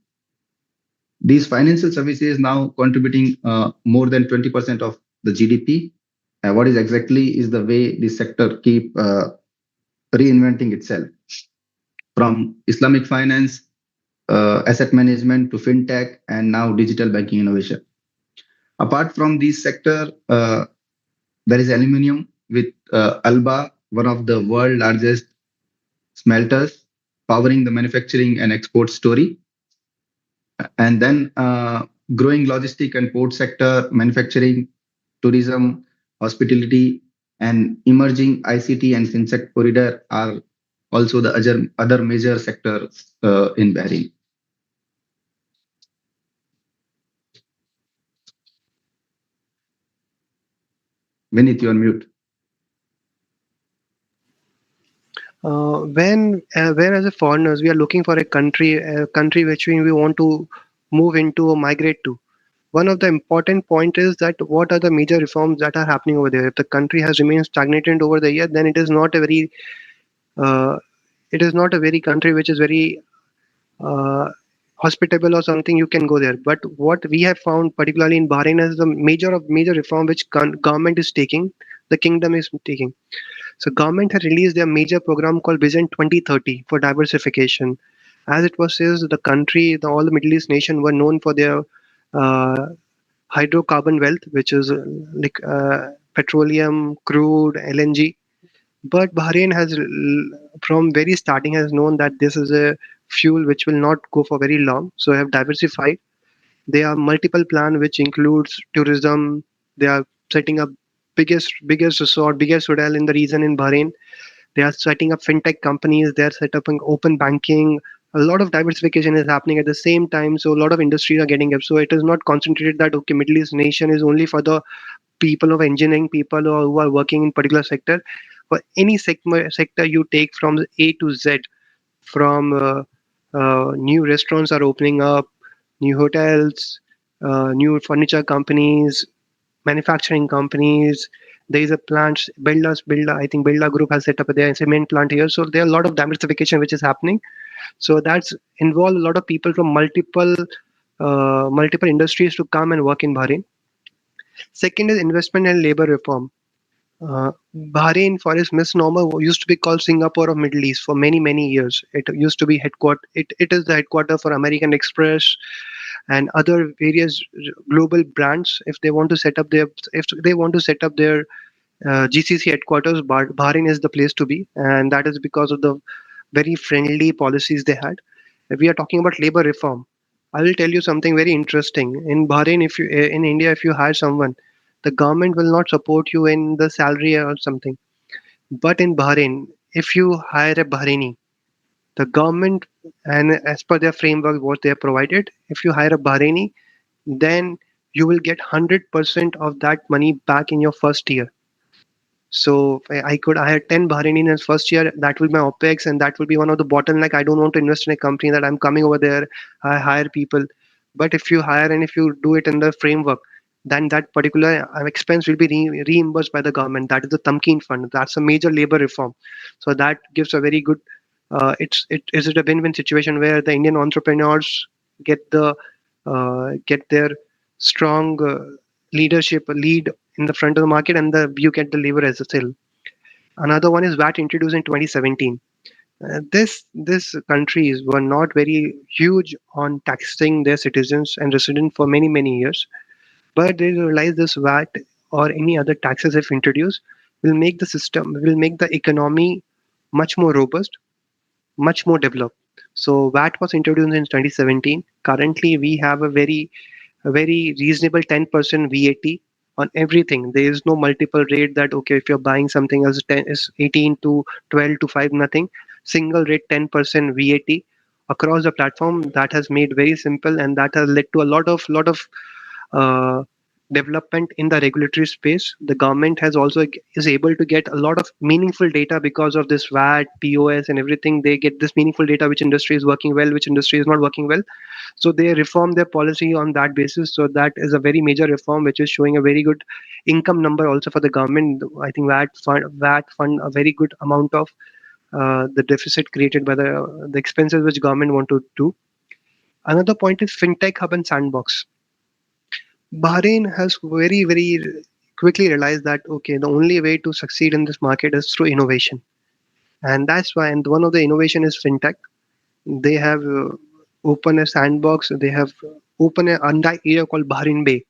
These financial services now contributing more than 20% of the GDP. What is exactly is the way this sector keep reinventing itself, from Islamic finance, asset management to fintech, and now digital banking innovation. Apart from this sector, there is aluminium with Alba, one of the world largest smelters, powering the manufacturing and export story. And then growing logistic and port sector, manufacturing, tourism, hospitality, and emerging ICT and fintech corridor are also the other major sectors in Bahrain. Vinith, you're on mute. When as a foreigners we are looking for a country which we want to move into or migrate to, one of the important point is that what are the major reforms that are happening over there. If the country has remained stagnant over the year, then uh, it is not a very country which is very uh, hospitable or something you can go there. But what we have found particularly in Bahrain is the major reform which government is taking, the kingdom is taking. So government had released their major program called Vision 2030 for diversification. As it was says, the country, all the Middle East nation were known for their uh, hydrocarbon wealth, which is like petroleum, crude, LNG. But Bahrain has, from very starting, has known that this is a fuel which will not go for very long. So have diversified. There are multiple plan which includes tourism. They are setting up biggest resort, biggest hotel in the region in Bahrain. They are setting up fintech companies. They are setting up open banking. A lot of diversification is happening at the same time. So a lot of industries are getting up. So it is not concentrated that okay, Middle East nation is only for the people of engineering, people who are working in particular sector. For any sector you take from A to Z, from new restaurants are opening up, new hotels, new furniture companies, manufacturing companies. There is a plant, I think Builder Group has set up their cement plant here. So there are a lot of diversification which is happening. So that's involved a lot of people from multiple industries to come and work in Bahrain. Second is investment and labor reform. Bahrain, for its misnomer, used to be called Singapore of Middle East for many years. It used to be it is the headquarter for American Express and other various global brands. If they want to set up their GCC headquarters, Bahrain is the place to be, and that is because of the very friendly policies they had. If we are talking about labor reform, I will tell you something very interesting. In Bahrain, if you in India, if you hire someone, the government will not support you in the salary or something. But in Bahrain, if you hire a Bahraini, the government, and as per their framework, what they have provided, if you hire a Bahraini, then you will get 100% of that money back in your first year. So I had 10 Bahraini in his first year. That will be my OPEX, and that will be one of the bottleneck. I don't want to invest in a company that I'm coming over there. I hire people, but if you hire and if you do it in the framework, then that particular expense will be reimbursed by the government. That is the Tamkeen Fund. That's a major labor reform. So that gives a very good. It is it a win-win situation where the Indian entrepreneurs get their strong lead in the front of the market, and you get the lever as a sale. Another one is VAT introduced in 2017. This countries were not very huge on taxing their citizens and residents for many years, but they realize this VAT or any other taxes if introduced will make the economy much more robust, much more developed. So VAT was introduced in 2017. Currently, we have a very reasonable 10% VAT on everything. There is no multiple rate that okay if you're buying something else 10 is 18 to 12 to 5 nothing. Single rate 10% VAT across the platform that has made very simple and that has led to a lot of uh, development in the regulatory space. The government has also is able to get a lot of meaningful data because of this VAT, POS, and everything. They get this meaningful data which industry is working well, which industry is not working well. So they reform their policy on that basis. So that is a very major reform which is showing a very good income number also for the government. I think VAT fund a very good amount of the deficit created by the expenses which government want to do. Another point is fintech hub and sandbox. Bahrain has very quickly realized that okay, the only way to succeed in this market is through innovation, and that's why. And one of the innovation is fintech. They have opened a sandbox. They have opened an untapped area called Bahrain Bay,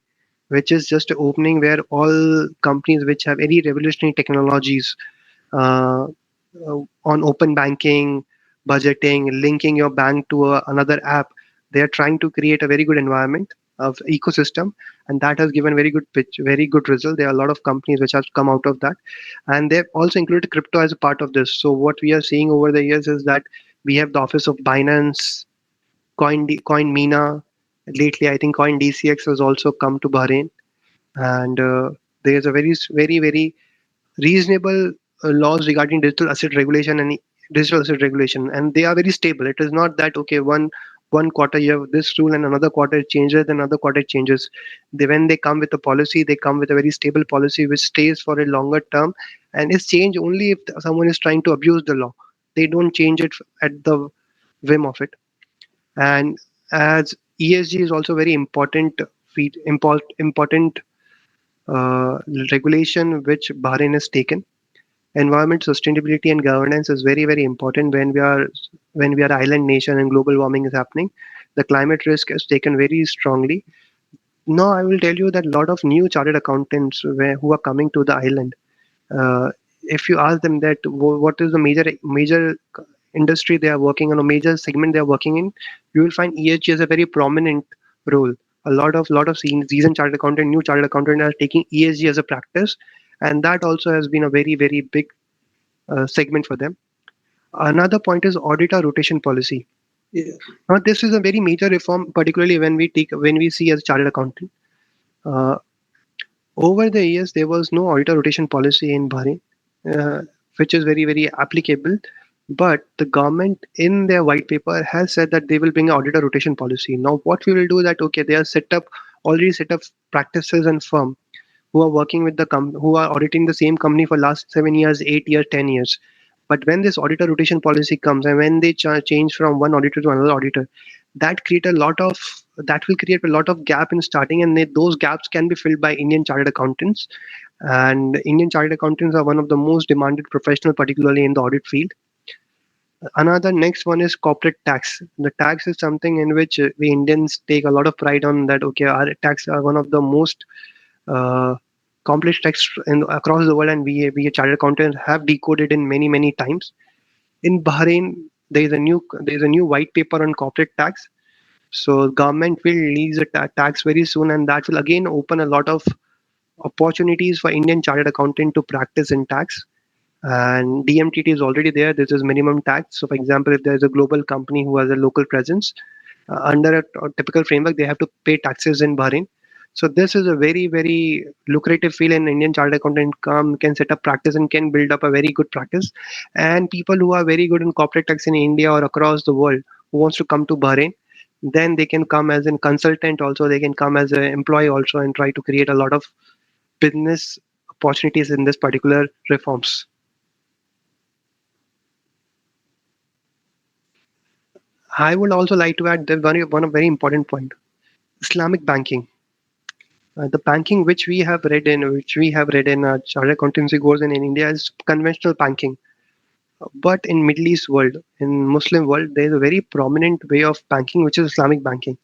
which is just an opening where all companies which have any revolutionary technologies uh, on open banking, budgeting, linking your bank to another app. They are trying to create a very good environment of ecosystem, and that has given very good pitch, very good result. There are a lot of companies which have come out of that, and they've also included crypto as a part of this. So what we are seeing over the years is that we have the office of Binance, Coin Mina. Lately, I think Coin DCX has also come to Bahrain, and there is a very reasonable laws regarding digital asset regulation, and they are very stable. It is not that okay one quarter you have this rule and another quarter it changes, then another quarter it changes. When they come with a policy, they come with a very stable policy which stays for a longer term, and is changed only if someone is trying to abuse the law. They don't change it at the whim of it. And as ESG is also very important important uh, regulation which Bahrain has taken. Environment sustainability and governance is very important when we are island nation and global warming is happening. The climate risk is taken very strongly. Now I will tell you that a lot of new chartered accountants who are coming to the island, uh, if you ask them that what is the major industry they are working on, a major segment they are working in, you will find ESG as a very prominent role. A lot of seasoned chartered accountant, new chartered accountant are taking ESG as a practice, and that also has been a very big segment for them. Another point is auditor rotation policy. Yeah. Now, this is a very major reform, particularly when we see as chartered accountant. Uh, Over the years, there was no auditor rotation policy in Bahrain, uh, which is very applicable. But the government, in their white paper, has said that they will bring an auditor rotation policy. Now, what we will do that okay, they are already set up practices and firm who are working with who are auditing the same company for last 7 years, 8 years, 10 years. But when this auditor rotation policy comes and when they change from one auditor to another auditor, that will create a lot of gap in starting, and those gaps can be filled by Indian chartered accountants. And Indian chartered accountants are one of the most demanded professional, particularly in the audit field. Another next one is corporate tax. The tax is something in which we Indians take a lot of pride on that. Okay, our tax are one of the most uh, complex text across the world, and we chartered accountants have decoded in many times. In Bahrain, there is a new white paper on corporate tax. So government will release a tax very soon, and that will again open a lot of opportunities for Indian chartered accountant to practice in tax. And DMTT is already there. This is minimum tax. So, for example, if there is a global company who has a local presence, under a typical framework, they have to pay taxes in Bahrain. So this is a very lucrative field, and Indian chartered accountant can set up practice and can build up a very good practice. And people who are very good in corporate tax in India or across the world who wants to come to Bahrain, then they can come as a consultant also. They can come as an employee also and try to create a lot of business opportunities in this particular reforms. I would also like to add that one very important point: Islamic banking. The banking which we have read in chartered accountancy course in India is conventional banking. But in Middle East world, in Muslim world, there is a very prominent way of banking, which is Islamic banking.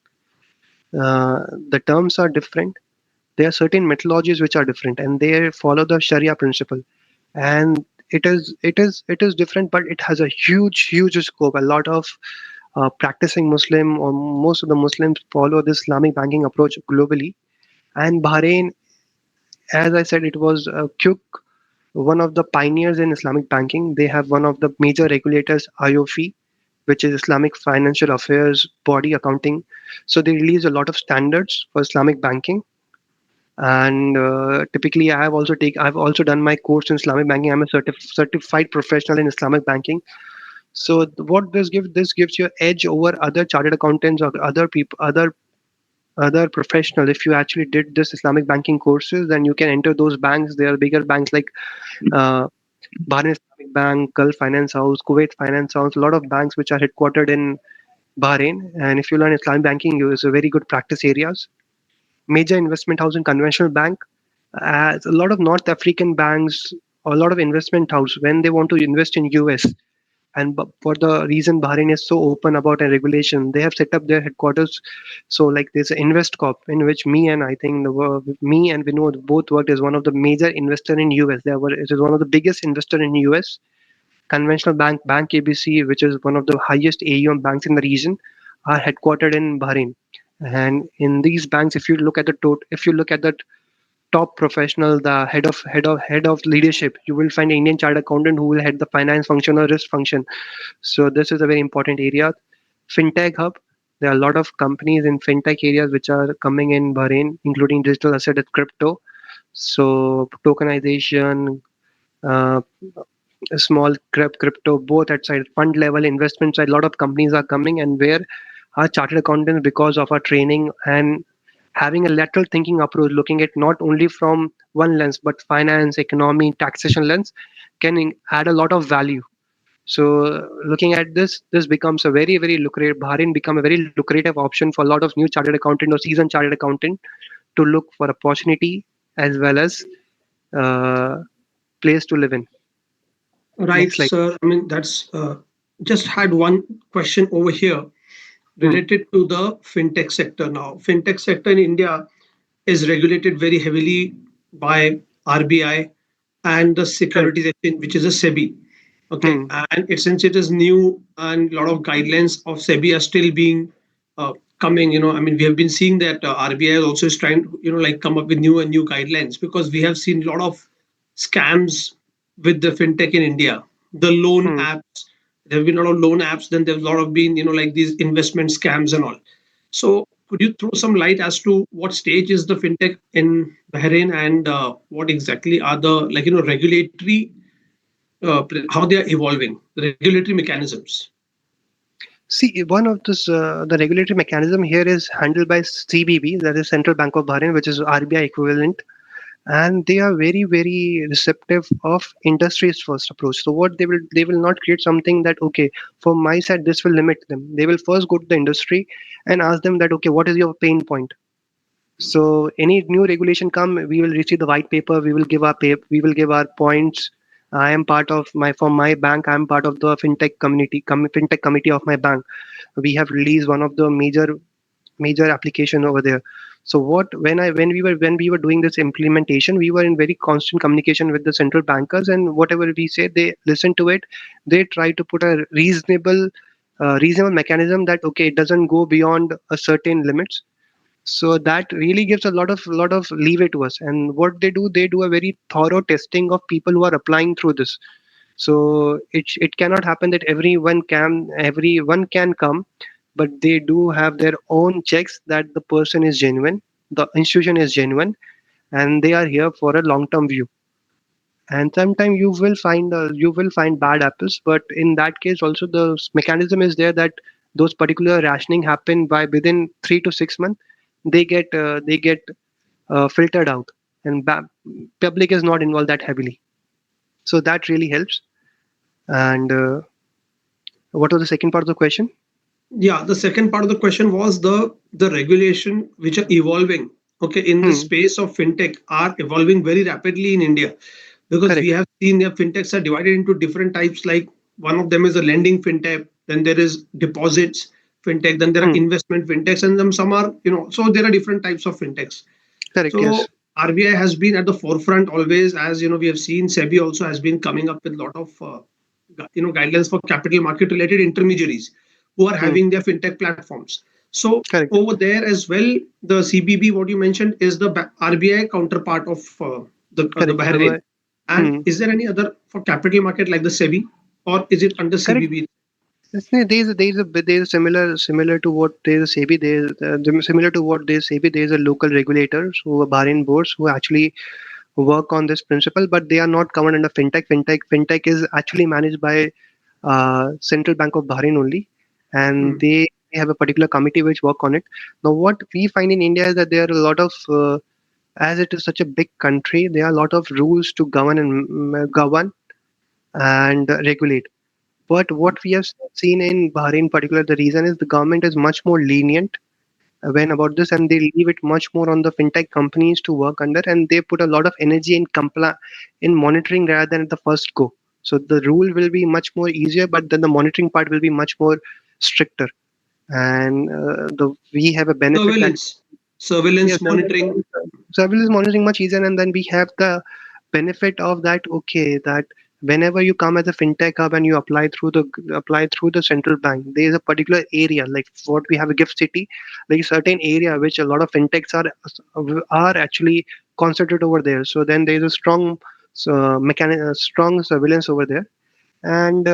The terms are different. There are certain methodologies which are different, and they follow the Sharia principle. And it is different, but it has a huge scope. A lot of practicing Muslim, or most of the Muslims, follow this Islamic banking approach globally. And Bahrain, as I said, it was quick one of the pioneers in Islamic banking. They have one of the major regulators, IOFI, which is Islamic Financial Affairs Body Accounting. So they release a lot of standards for Islamic banking. And typically, I've also done my course in Islamic banking. I'm a certified professional in Islamic banking. So what this gives you edge over other chartered accountants or other people, other professional. If you actually did this Islamic banking courses, then you can enter those banks. There are bigger banks like uh, Bahrain Islamic Bank, Gulf Finance House, Kuwait Finance House, a lot of banks which are headquartered in Bahrain. And if you learn Islamic banking, it's a very good practice areas. Major investment house and conventional bank. A lot of North African banks, a lot of investment house, when they want to invest in US, and for the reason Bahrain is so open about a regulation, they have set up their headquarters. So like there's an Invest Corp in which me and I think me and Vinod both worked as one of the major investor in US. It is one of the biggest investor in US. Conventional bank ABC, which is one of the highest AUM banks in the region, are headquartered in Bahrain. And in these banks, if you look at the top professional, the head of leadership, you will find an Indian chartered accountant who will head the finance function or risk function. So this is a very important area. Fintech hub. There are a lot of companies in fintech areas which are coming in Bahrain, including digital asset and crypto. So tokenization, uh, small crypto, both at side fund level, investment side. A lot of companies are coming, and where our chartered accountants, because of our training and having a lateral thinking approach, looking at not only from one lens but finance, economy, taxation lens, can add a lot of value. So looking at this becomes a very lucrative. Bahrain become a very lucrative option for a lot of new chartered accountant or seasoned chartered accountant to look for opportunity as well as uh, place to live in. Right, Next slide. sir. I mean, that's just had one question over here Hmm. related to the fintech sector now. Fintech sector in India is regulated very heavily by RBI and the Correct. Securities Exchange, which is a SEBI. Okay, Hmm. and since it is new and a lot of guidelines of SEBI are still being coming, I mean, we have been seeing that RBI also is trying to, like come up with new and new guidelines because we have seen a lot of scams with the fintech in India. The loan Hmm. apps, there have been a lot of loan apps, then there's a lot of been, like these investment scams and all. So could you throw some light as to what stage is the fintech in Bahrain and what exactly are the regulatory how they are evolving, the regulatory mechanisms? See, one of this the regulatory mechanism here is handled by CBB, that is Central Bank of Bahrain, which is RBI equivalent, and they are very receptive of industry's first approach. So what they will not create something that okay, from my side this will limit them. They will first go to the industry and ask them that okay, what is your pain point? So any new regulation come, we will receive the white paper. We will give our points. I am part of my from my bank. I am part of the fintech committee of my bank. We have released one of the major application over there. So what when we were doing this implementation, we were in very constant communication with the central bankers, and whatever we say, they listen to it. They try to put a reasonable mechanism that okay, it doesn't go beyond a certain limits. So that really gives a lot of leeway to us. And what they do a very thorough testing of people who are applying through this. So it cannot happen that everyone can come, but they do have their own checks that the person is genuine, the institution is genuine, and they are here for a long term view. And sometimes you will find bad apples, but in that case also the mechanism is there that those particular rationing happen by within 3 to 6 months. They get filtered out, and public is not involved that heavily. So that really helps. And what was the second part of the question? Yeah, the second part of the question was the regulation which are evolving. Okay, in the Hmm. space of fintech are evolving very rapidly in India because we Correct. have seen their fintechs are divided into different types like one of them is a lending fintech, then there is deposits fintech, then there are Hmm. investment fintechs, and then some are, so there are different types of fintechs. Correct. So Yes. RBI has been at the forefront always, as we have seen. SEBI also has been coming up with a lot of guidelines for capital market related intermediaries who are Hmm. having their fintech platforms. So Correct. over there as well, the CBB, what you mentioned, is the RBI counterpart of the Correct. Bahrain. And Hmm. is there any other for capital market like the SEBI, or is it under Correct. CBB? There's a similar to what there's a SEBI. Similar to what there's SEBI. There's a local regulators who are Bahrain boards who actually work on this principle, but they are not covered under fintech. Fintech is actually managed by Central Bank of Bahrain only, and Hmm. they have a particular committee which work on it. Now, what we find in India is that there are a lot of as it is such a big country, there are a lot of rules to govern and regulate. But what we have seen in Bahrain, in particular, the reason is the government is much more lenient when about this, and they leave it much more on the fintech companies to work under, and they put a lot of energy in monitoring rather than at the first go. So the rule will be much more easier, but then the monitoring part will be much more stricter. And the we have a benefit that Surveillance yes, monitoring. surveillance monitoring much easier, and then we have the benefit of that. Okay, that whenever you come as a fintech hub and you apply through the central bank, there is a particular area like what we have a gift city, like a certain area which a lot of fintechs are actually concentrated over there. So then there is a strong surveillance over there, and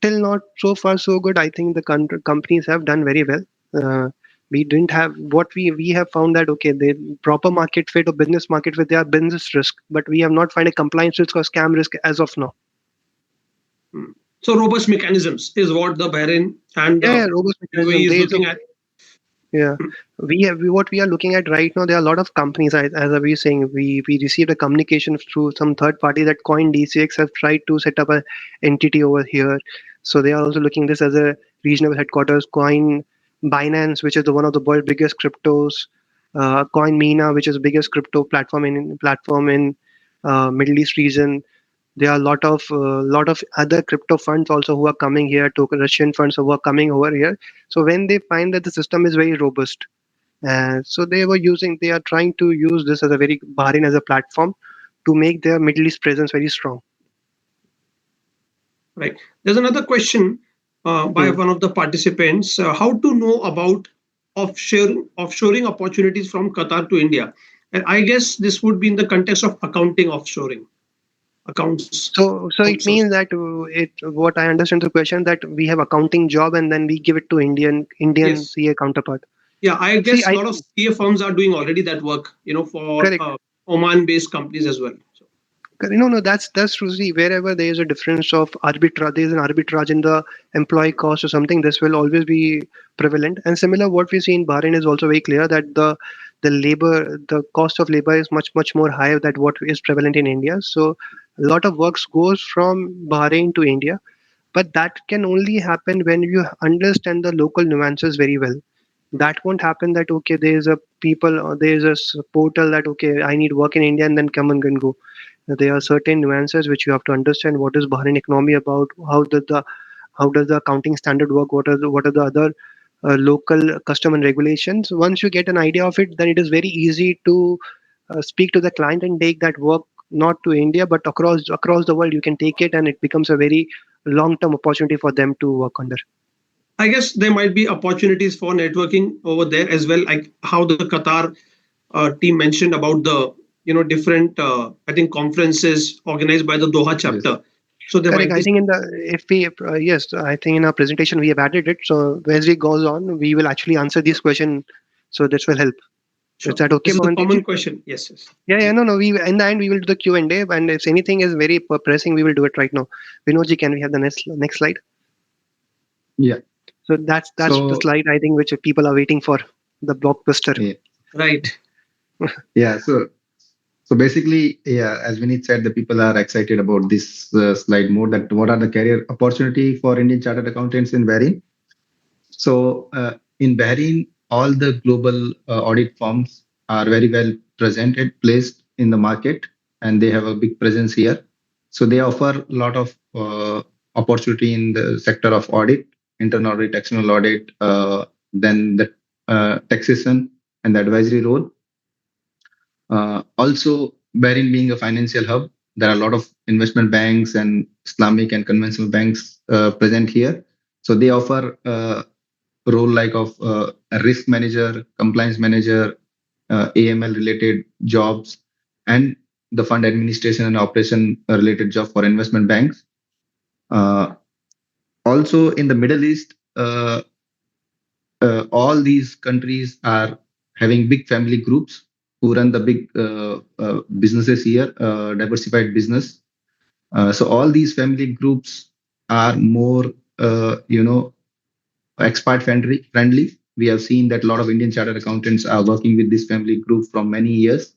till not so far so good. I think the companies have done very well. uh, we didn't have what we have found that okay, the proper market fit or business market fit, they are business risk, but we have not found a compliance risk or scam risk as of now. Hmm. So robust mechanisms is what the Bahrain and Yeah, robust UAE mechanism. is There is a looking at. yeah. What we are looking at right now. There are a lot of companies. As I was saying, we received a communication through some third party that Coin DCX have tried to set up a entity over here. So they are also looking this as a regional headquarters. Coin Binance, which is the one of the world biggest cryptos. Coin Mina, which is the biggest crypto platform in Middle East region. There are a lot of other crypto funds also who are coming here, to Russian funds who are coming over here. So when they find that the system is very robust, so they are trying to use this as a very Bahrain as a platform to make their Middle East presence very strong. Right. There's another question by Hmm. one of the participants. How to know about offshoring opportunities from Qatar to India? And I guess this would be in the context of accounting offshoring, accounts So it outsourcing. means that it what I understand the question that we have accounting job and then we give it to Indian Yes. CA counterpart. Yeah, I See, guess a lot of CA firms are doing already that work, for correct. Oman-based companies as well. So, No, no, that's true. See, wherever there is a difference of arbitrage, there is an arbitrage in the employee cost or something. This will always be prevalent. And similar, what we see in Bahrain is also very clear that the cost of labor is much more higher than what is prevalent in India. So a lot of works goes from Bahrain to India, but that can only happen when you understand the local nuances very well. That won't happen that okay, there's a portal that okay, I need work in India and then come and go. There are certain nuances which you have to understand. What is Bahrain economy about? How does the accounting standard work? What are the other local custom and regulations? Once you get an idea of it, then it is very easy to speak to the client and take that work not to India but across the world. You can take it, and it becomes a very long term opportunity for them to work under. I guess there might be opportunities for networking over there as well, like how the Qatar team mentioned about the different I think conferences organized by the Doha Yes. chapter. So there Correct. might I be. think in the if we yes, I think in our presentation we have added it. So as we goes on, we will actually answer this question. So this will help. Is Sure. that okay, This is the Pavantik common ji? question. Yes, yes. Yeah, yeah. No, no. We in the end we will do the Q&A, and if anything is very pressing, we will do it right now. Vinod ji, can we have the next slide? Yeah. So that's the So slide I think which people are waiting for, the blockbuster. yeah, Right. yeah. So basically, yeah, as Vinit said, the people are excited about this slide more. That what are the career opportunity for Indian chartered accountants in Bahrain? So in Bahrain, all the global audit firms are very well presented, placed in the market, and they have a big presence here. So they offer a lot of opportunity in the sector of audit, internal audit, external audit, then the taxation and the advisory role. Also, Bahrain being a financial hub, there are a lot of investment banks and Islamic and conventional banks present here. So they offer role like of a risk manager, compliance manager, AML related jobs, and the fund administration and operation related job for investment banks. Also in the Middle East, all these countries are having big family groups who run the big businesses here, diversified business. So all these family groups are more, expat friendly. We have seen that a lot of Indian chartered accountants are working with this family group from many years,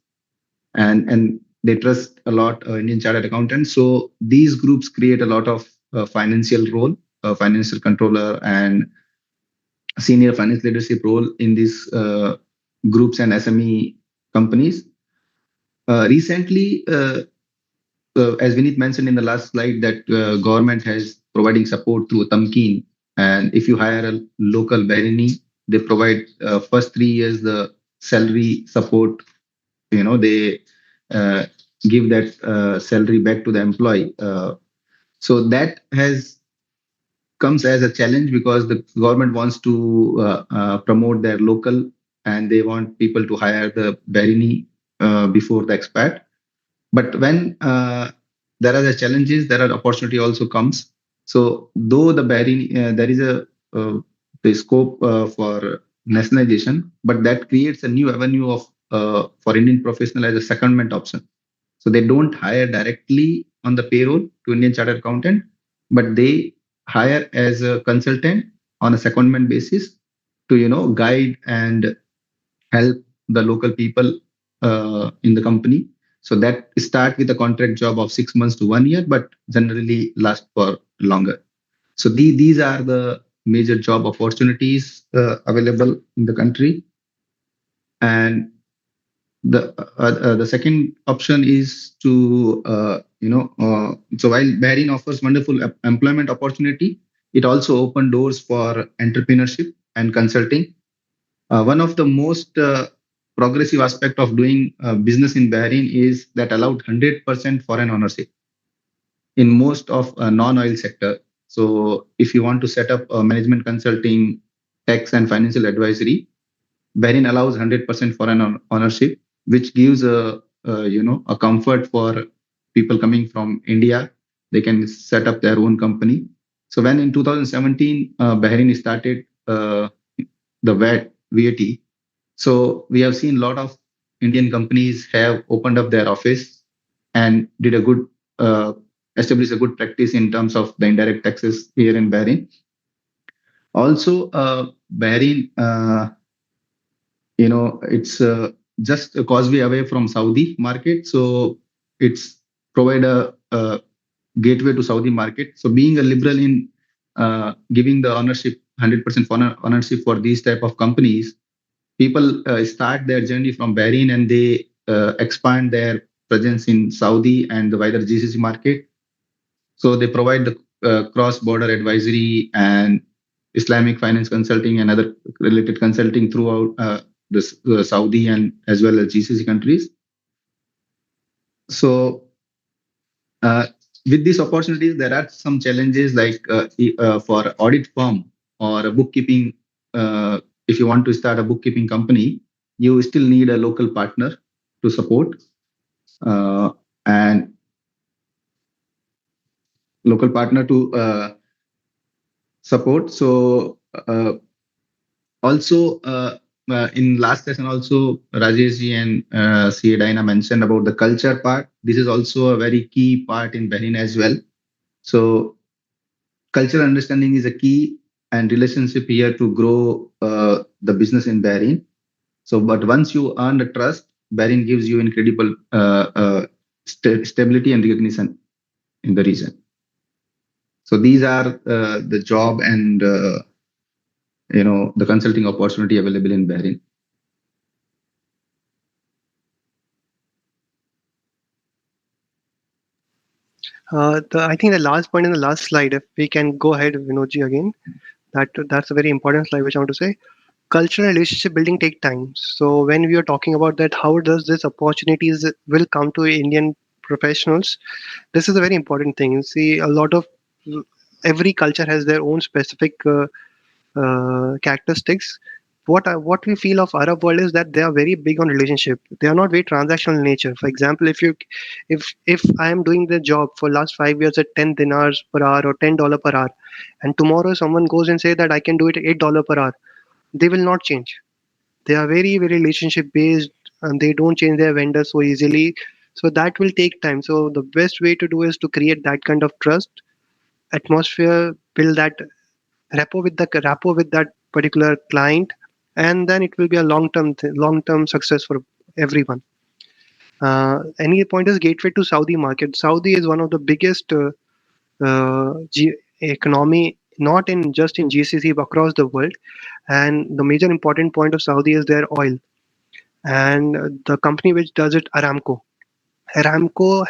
and they trust a lot Indian chartered accountants. So these groups create a lot of financial role, financial controller, and senior finance leadership role in these groups and SME companies. Recently, as Vineet mentioned in the last slide, that government has providing support through Tamkeen, and if you hire a local Bahraini, they provide first 3 years the salary support. They uh, give that salary back to the employee. So that has comes as a challenge because the government wants to promote their local, and they want people to hire the Bahraini before the expat. But when there are the challenges, there are opportunity also comes. So though the Bahraini, there is a the scope for nationalization, but that creates a new avenue of for Indian professional as a secondment option. So they don't hire directly on the payroll to Indian chartered accountant, but they hire as a consultant on a secondment basis to guide and help the local people in the company. So that start with a contract job of 6 months to 1 year, but generally last for longer. So these are the major job opportunities available in the country. And the second option is to so while Bahrain offers wonderful employment opportunity, it also open doors for entrepreneurship and consulting. One of the most progressive aspect of doing business in Bahrain is that allowed 100% foreign ownership in most of non-oil sector. So if you want to set up management consulting, tax and financial advisory, Bahrain allows 100% foreign ownership, which gives a comfort for people coming from India. They can set up their own company. So when in 2017 Bahrain started the VAT, so we have seen a lot of Indian companies have opened up their office and did a good establish a good practice in terms of the indirect taxes here in Bahrain. Also, Bahrain, it's just a causeway away from Saudi market, so it's provide a gateway to Saudi market. So being a liberal in giving the ownership 100% ownership for these type of companies, people start their journey from Bahrain and they expand their presence in Saudi and the wider GCC market. So they provide the cross-border advisory and Islamic finance consulting and other related consulting throughout the Saudi and as well as GCC countries. So uh, with these opportunities, there are some challenges like for audit firm or a bookkeeping. If you want to start a bookkeeping company, you still need a local partner to support and local partner to support. So also in last session, also Rajesh ji and CA Dina mentioned about the culture part. This is also a very key part in Bahrain as well. So cultural understanding is a key and relationship here to grow the business in Bahrain. So, but once you earn the trust, Bahrain gives you incredible stability and recognition in the region. So these are the job and the consulting opportunity available in Bahrain. I think the last point in the last slide, if we can go ahead, Vinodji, again, that's a very important slide which I want to say. Cultural relationship building take time. So when we are talking about that, how does this opportunities will come to Indian professionals? This is a very important thing. See, a lot of every culture has their own specific characteristics. What we feel of Arab world is that they are very big on relationship. They are not very transactional in nature. For example, if I am doing the job for last 5 years at 10 dinars per hour or $10 per hour, and tomorrow someone goes and say that I can do it at $8 per hour, they will not change. They are very very relationship based, and they don't change their vendor so easily. So that will take time. So the best way to do is to create that kind of trust atmosphere, build that rapport with that particular client, and then it will be a long term success for everyone. Any point is gateway to Saudi market. Saudi is one of the biggest economy, not in just in GCC but across the world. And the major important point of Saudi is their oil, and the company which does it, Aramco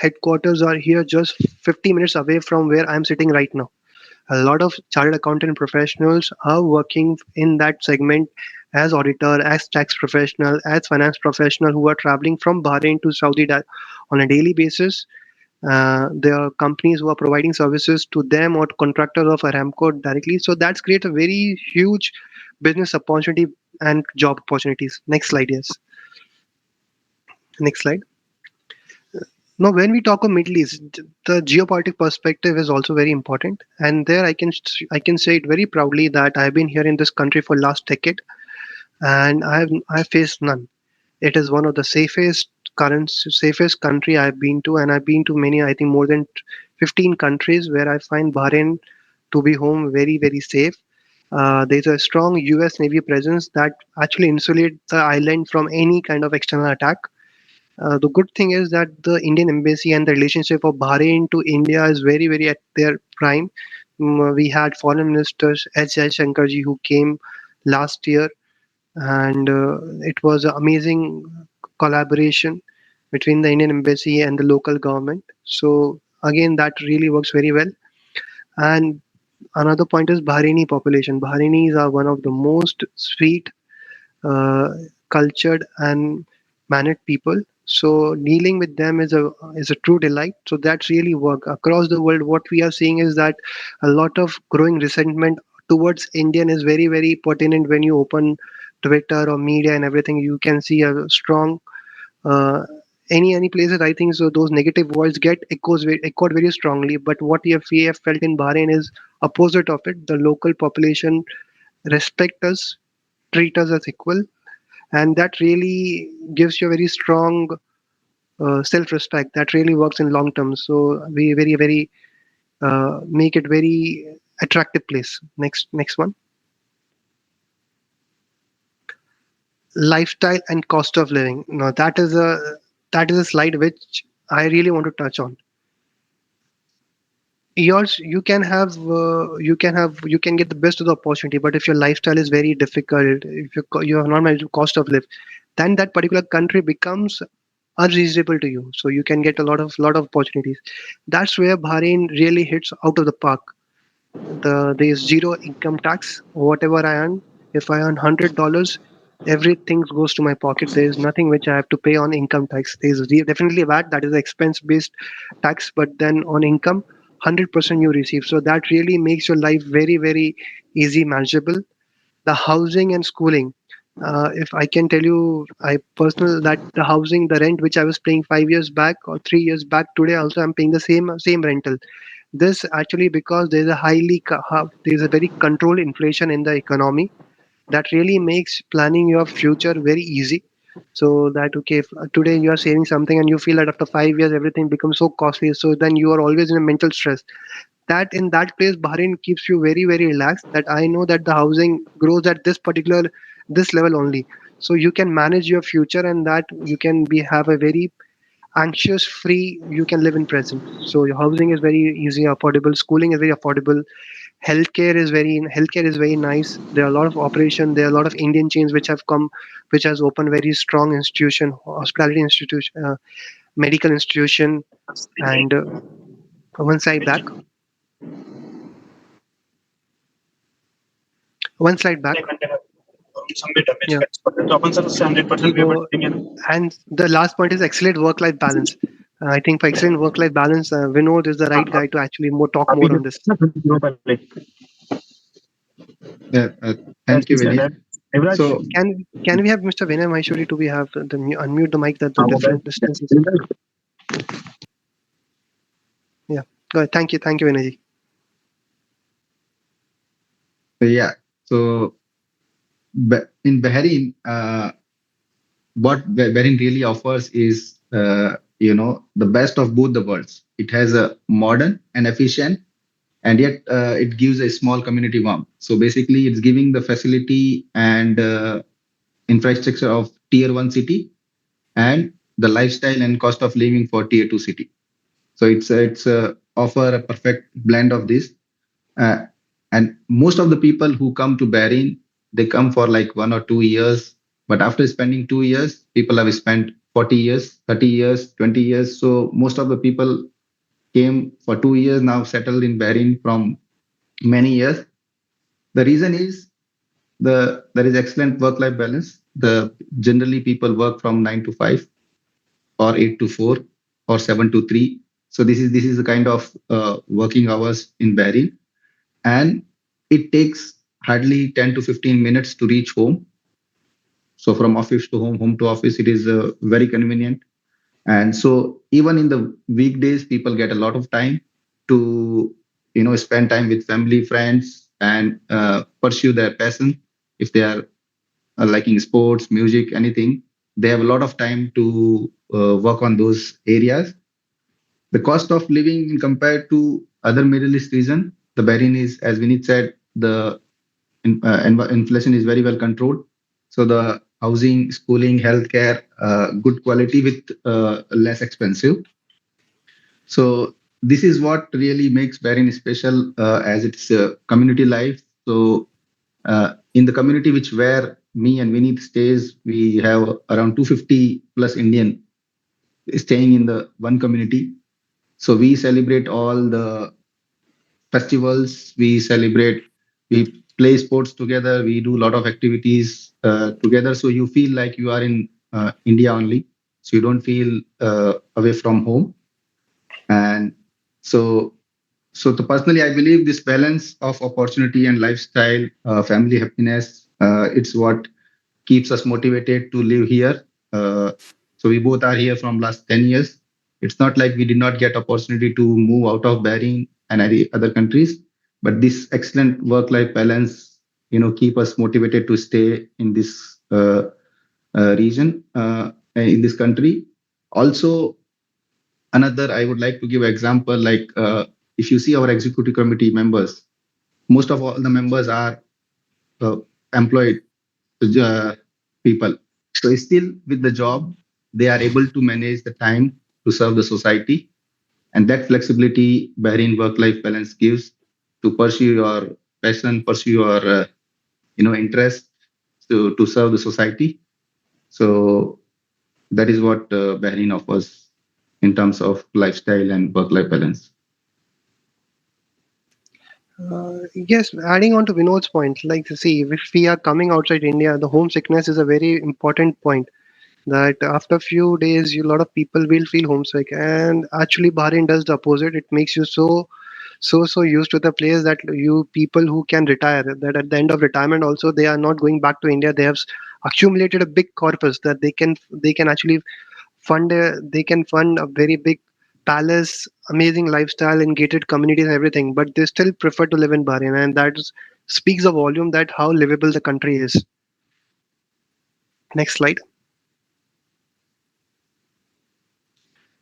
headquarters are here just 50 minutes away from where I'm sitting right now. A lot of chartered accountant professionals are working in that segment as auditor, as tax professional, as finance professional, who are traveling from Bahrain to Saudi on a daily basis. There are companies who are providing services to them or contractors of Aramco directly. So that's create a very huge business opportunity and job opportunities. Next slide, yes. Next slide. Now, when we talk of Middle East, the geopolitical perspective is also very important, and there I can say it very proudly that I've been here in this country for last decade, and I faced none. It is one of the safest country I've been to, and I've been to many, I think more than 15 countries, where I find Bahrain to be home very very safe. There's a strong U.S. Navy presence that actually insulate the island from any kind of external attack. The good thing is that the Indian embassy and the relationship of Bahrain to India is very, very at their prime. We had foreign ministers H. Shankarji who came last year, and it was an amazing collaboration between the Indian embassy and the local government. So again, that really works very well. And another point is Bahraini population. Bahrainis are one of the most sweet, uh, cultured and mannered people. So dealing with them is a true delight. So that's really work across the world. What we are seeing is that a lot of growing resentment towards Indian is very very pertinent. When you open Twitter or media and everything, you can see a strong uh, any places. I think so. Those negative words get echoed very strongly. But what we have felt in Bahrain is opposite of it. The local population respect us, treat us as equal, and that really gives you a very strong self-respect that really works in long term. So we very very make it very attractive place. Next one. Lifestyle and cost of living. Now that is a slide which I really want to touch on. Yours, you can get the best of the opportunity, but if your lifestyle is very difficult, if you are not managed to cost of live, then that particular country becomes unreasonable to you. So you can get a lot of opportunities. That's where Bahrain really hits out of the park. There is zero income tax. Whatever I earn, if I earn $100, everything goes to my pocket. There is nothing which I have to pay on income tax. There is definitely VAT, that is expense based tax, but then on income, 100% you receive. So that really makes your life very very easy, manageable. The housing and schooling. If I can tell you, I personal that the housing, the rent which I was paying 5 years back or 3 years back, today also I'm paying the same rental. This actually because there's a very controlled inflation in the economy that really makes planning your future very easy. So that okay, if today you are saving something and you feel that after 5 years everything becomes so costly, so then you are always in a mental stress. That in that place, Bahrain keeps you very very relaxed. That I know that the housing grows at this level only, so you can manage your future, and that you can be have a very anxious free, you can live in present. So your housing is very easy, affordable, schooling is very affordable, healthcare is very nice. There are a lot of operation, there are a lot of Indian chains which have come, which has opened very strong institution, hospitality institution, medical institution, and One slide back. One slide back. Yeah. So, and the last point is excellent work-life balance. I think for excellent work-life balance, Vinod is the right guy to actually talk more on this. Yeah, thank you, Vinny. So, Can we have Mr. Vinay Maheshwari to we have the unmute the mic that the different distances? Yeah. Go ahead. Thank you, Vinay. yeah, so in Bahrain, what Bahrain really offers is, the best of both the worlds. It has a modern and efficient, and yet it gives a small community warmth. So basically, it's giving the facility and infrastructure of tier one city and the lifestyle and cost of living for tier two city. So it's offer a perfect blend of this. Uh, and most of the people who come to Bahrain, they come for like 1 or 2 years. But after spending 2 years, people have spent 40 years, 30 years, 20 years. So most of the people came for 2 years, now settled in Bahrain from many years. The reason is there is excellent work-life balance. The generally people work from 9 to 5 or 8 to 4 or 7 to 3. So this is the kind of working hours in Bahrain, and it takes hardly 10 to 15 minutes to reach home. So from office to home, home to office, it is very convenient. And so even in the weekdays, people get a lot of time to spend time with family, friends, and pursue their passion. If they are liking sports, music, anything, they have a lot of time to work on those areas. The cost of living compared to other Middle East region, the Bahrain is, as Vinit said, the inflation is very well controlled. So the housing, schooling, healthcare, good quality with less expensive. So this is what really makes Bahrain special, as it's a community life. So in the community which where me and Vinith stays, we have around 250 plus Indian staying in the one community. So we celebrate all the festivals, we celebrate, we play sports together, we do a lot of activities together. So you feel like you are in India only. So you don't feel away from home. And so, personally, I believe this balance of opportunity and lifestyle, family happiness, it's what keeps us motivated to live here. Uh, so we both are here from last 10 years. It's not like we did not get opportunity to move out of Bahrain and any other countries, but this excellent work-life balance, keep us motivated to stay in this region, in this country. Also, another I would like to give example, like if you see our executive committee members, most of all the members are uh, employed uh, people. So still with the job, they are able to manage the time to serve the society, and that flexibility Bahrain work-life balance gives to pursue your passion, pursue your interest to serve the society. So that is what Bahrain offers in terms of lifestyle and work-life balance. Yes, adding on to Vinod's point, like see, if we are coming outside India, the homesickness is a very important point. That after a few days, a lot of people will feel homesick, and actually, Bahrain does the opposite. It makes you so used to the place that you people who can retire, that at the end of retirement also they are not going back to India. They have accumulated a big corpus that they can actually they can fund a very big palace, amazing lifestyle in gated communities and everything, but they still prefer to live in Bahrain, and speaks a volume that how livable the country is. Next slide.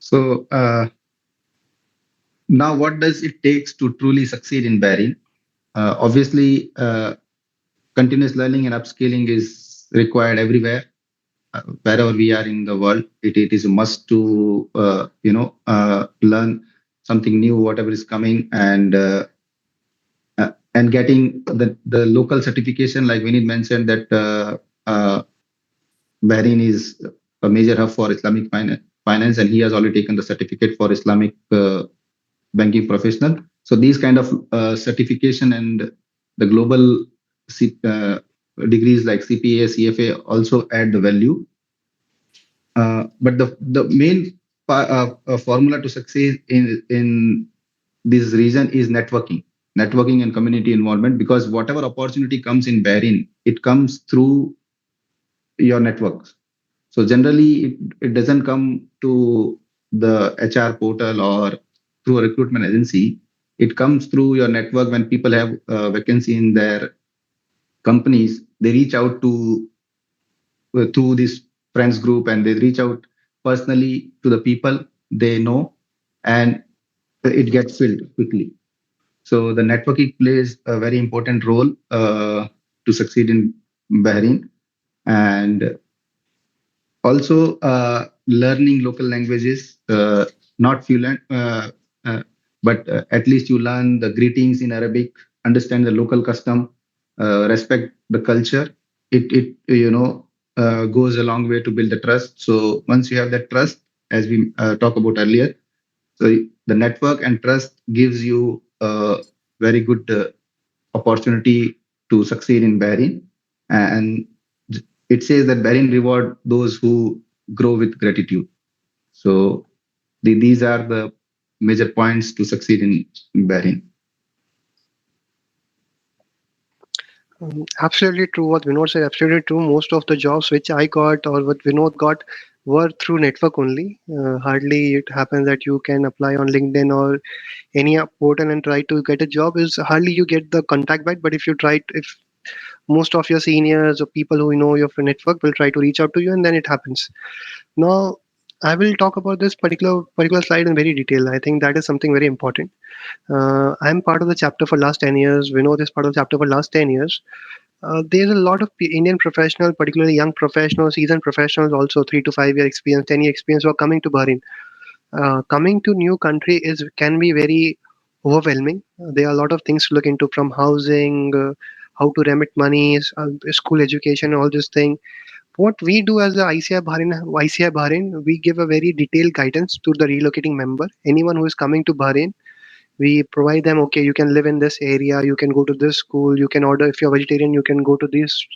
So now, what does it takes to truly succeed in Bahrain? Obviously, continuous learning and upskilling is required everywhere, wherever we are in the world. It is a must to learn something new, whatever is coming, and getting the local certification. Like Vinit mentioned that Bahrain is a major hub for Islamic finance, and he has already taken the certificate for Islamic banking professional. So these kind of certification and the global degrees like CPA, CFA also add the value. But the main formula to succeed in this region is networking and community involvement, because whatever opportunity comes in Bahrain, it comes through your networks. So generally, it doesn't come to the HR portal or through a recruitment agency. It comes through your network. When people have a vacancy in their companies, they reach out to this friends group, and they reach out personally to the people they know, and it gets filled quickly. So the networking plays a very important role to succeed in Bahrain. And also learning local languages, not fluent, but at least you learn the greetings in Arabic, understand the local custom, respect the culture. It goes a long way to build the trust. So once you have that trust, as we talked about earlier, so the network and trust gives you a very good opportunity to succeed in Bahrain. And it says that Bahrain reward those who grow with gratitude. So these are the major points to succeed in Bahrain. Absolutely true. What Vinod said, absolutely true. Most of the jobs which I got or what Vinod got were through network only. Hardly it happens that you can apply on LinkedIn or any portal and try to get a job. Is hardly you get the contact back. But if you try, if most of your seniors or people who know your network will try to reach out to you, and then it happens. Now, I will talk about this particular slide in very detail. I think that is something very important. I'm part of the chapter for last 10 years. Vinod is part of the chapter for last 10 years. There's a lot of Indian professionals, particularly young professionals, seasoned professionals, also 3 to 5 year experience, 10-year experience, who are coming to Bahrain. Coming to new country is can be very overwhelming. There are a lot of things to look into, from housing, how to remit monies, school education, all this thing. What we do as the ICI Bahrain, we give a very detailed guidance to the relocating member. Anyone who is coming to Bahrain, we provide them, okay, you can live in this area, you can go to this school, you can order, if you're vegetarian, you can go to these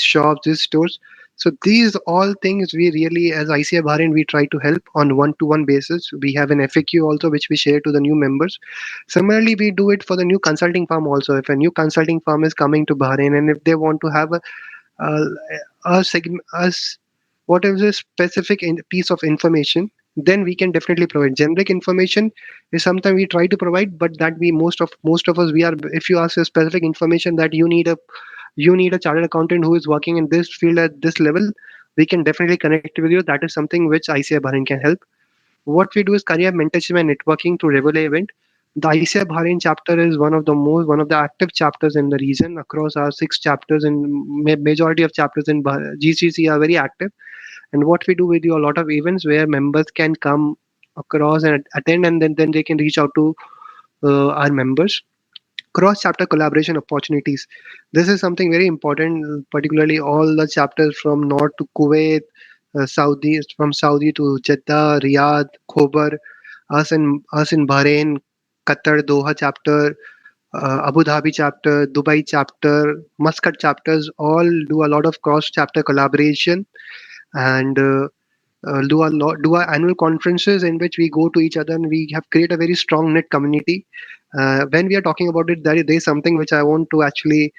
shops, these stores. So these all things we really, as ICI Bahrain, we try to help on one-to-one basis. We have an FAQ also which we share to the new members. Similarly, we do it for the new consulting firm also. If a new consulting firm is coming to Bahrain and if they want to have uh, a segment, us what is a specific piece of information, then we can definitely provide. Generic information is something we try to provide, but that we most of us, we are, if you ask a specific information that you need a chartered accountant who is working in this field at this level, we can definitely connect with you. That is something which ICI Bahrain can help. What we do is career mentorship and networking through regular event. The ICI Bahrain chapter is one of the active chapters in the region. Across our 6 chapters, and majority of chapters in GCC are very active. And what we do a lot of events where members can come across and attend, and then they can reach out to our members. Cross chapter collaboration opportunities, this is something very important, particularly all the chapters from north to Kuwait, Saudi, from Saudi to Jeddah, Riyadh, Khobar, us in Bahrain, Qatar, Doha chapter, Abu Dhabi chapter, Dubai chapter, Muscat chapters all do a lot of cross chapter collaboration. And do our annual conferences in which we go to each other, and we have create a very strong knit community. When we are talking about it, there is something which I want to actually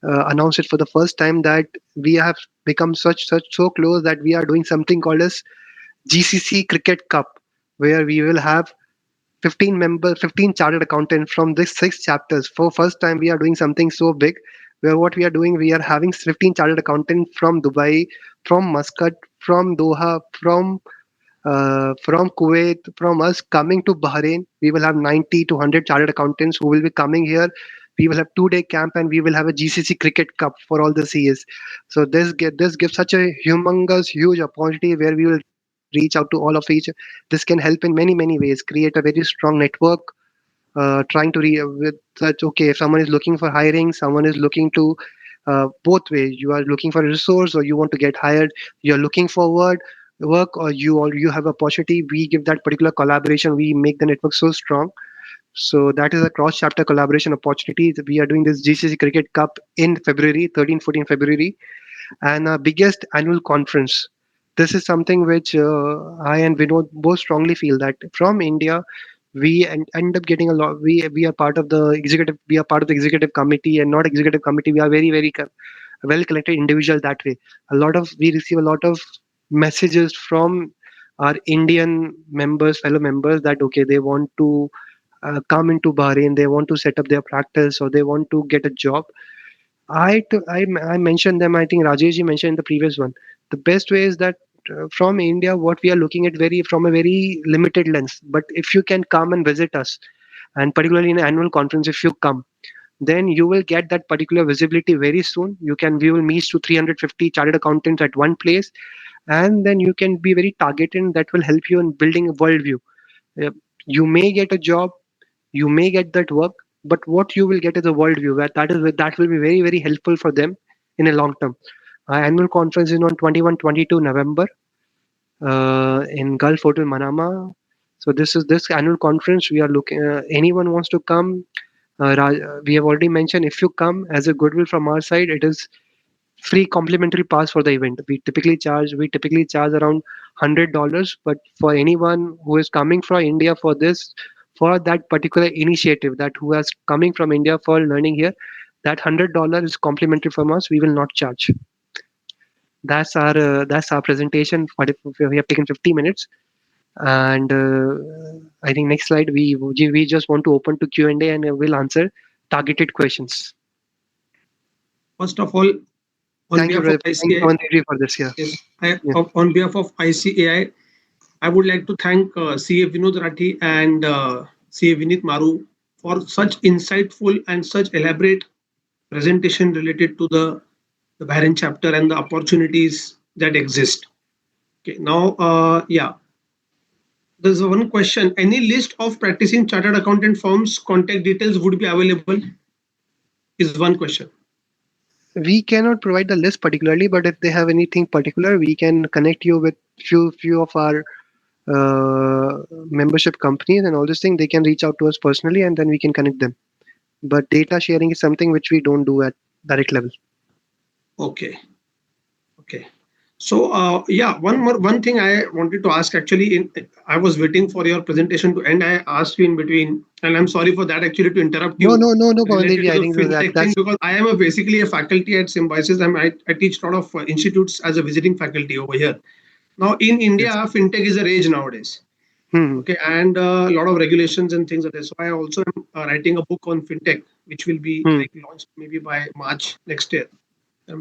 announce it for the first time, that we have become such so close that we are doing something called as GCC Cricket Cup, where we will have 15 chartered accountants from these 6 chapters. For first time, we are doing something so big, where what we are doing, we are having 15 chartered accountants from Dubai, from Muscat, from Doha, from Kuwait, from us coming to Bahrain. We will have 90 to 100 chartered accountants who will be coming here. We will have 2-day camp, and we will have a GCC Cricket Cup for all the CAs. So this gives such a humongous, huge opportunity where we will reach out to all of each. This can help in many ways. Create a very strong network. Trying to with such, okay, if someone is looking for hiring, someone is looking to both ways. You are looking for a resource or you want to get hired. You're looking forward. work or you have opportunity, we give that particular collaboration, we make the network so strong. So that is a cross chapter collaboration opportunity. We are doing this GCC Cricket Cup in February, 13 14 February, and our biggest annual conference. This is something which I and Vinod both strongly feel that from India, we end up getting a lot. We are part of the executive. We are part of the executive committee and not executive committee. We are very well connected individual that way. We receive a lot of messages from our Indian members, fellow members, that okay, they want to come into Bahrain, they want to set up their practice, or they want to get a job. I mentioned them. I think Rajesh ji mentioned in the previous one. The best way is that from India, what we are looking at very from a very limited lens. But if you can come and visit us, and particularly in an annual conference, if you come, then you will get that particular visibility very soon. We will meet to 350 chartered accountants at one place, and then you can be very targeted. That will help you in building a worldview. Uh, you may get a job, you may get that work, but what you will get is a worldview that will be very helpful for them in a long term. Our annual conference is on 21-22 November in Gulf Hotel Manama. So this annual conference. We are looking. Anyone wants to come? We have already mentioned, if you come as a goodwill from our side, it is free complimentary pass for the event. We typically charge around $100, but for anyone who is coming from India for this, for that particular initiative, that who is coming from India for learning here, that $100 is complimentary from us. We will not charge. That's our presentation. We have taken 50 minutes, and I think next slide we just want to open to Q&A, and we'll answer targeted questions. First of all, on Thank you, behalf of thank you, ICAI, Raman, for this. Yeah. yes, Yeah. on behalf of ICAI, I would like to thank CA Vinod Rathi and CA Vinit Maru for such insightful and such elaborate presentation related to the Bahrain chapter and the opportunities that exist. Okay, now, there's one question. Any list of practicing chartered accountant firms' contact details would be available? Is one question. We cannot provide the list particularly, but if they have anything particular, we can connect you with few of our membership companies and all this thing. They can reach out to us personally, and then we can connect them. But data sharing is something which we don't do at direct level. Okay. Okay. So one thing I wanted to ask actually, I was waiting for your presentation to end. I asked you in between, and I'm sorry for that actually to interrupt you. No, Related Pawandev, to I the think fintech thing, that's because I am basically a faculty at Symbiosis. I teach a lot of institutes as a visiting faculty over here. Now in India, yes. fintech is a rage nowadays. Hmm. Okay, and a lot of regulations and things are there. So I also am writing a book on fintech, which will be Hmm. like launched maybe by March next year,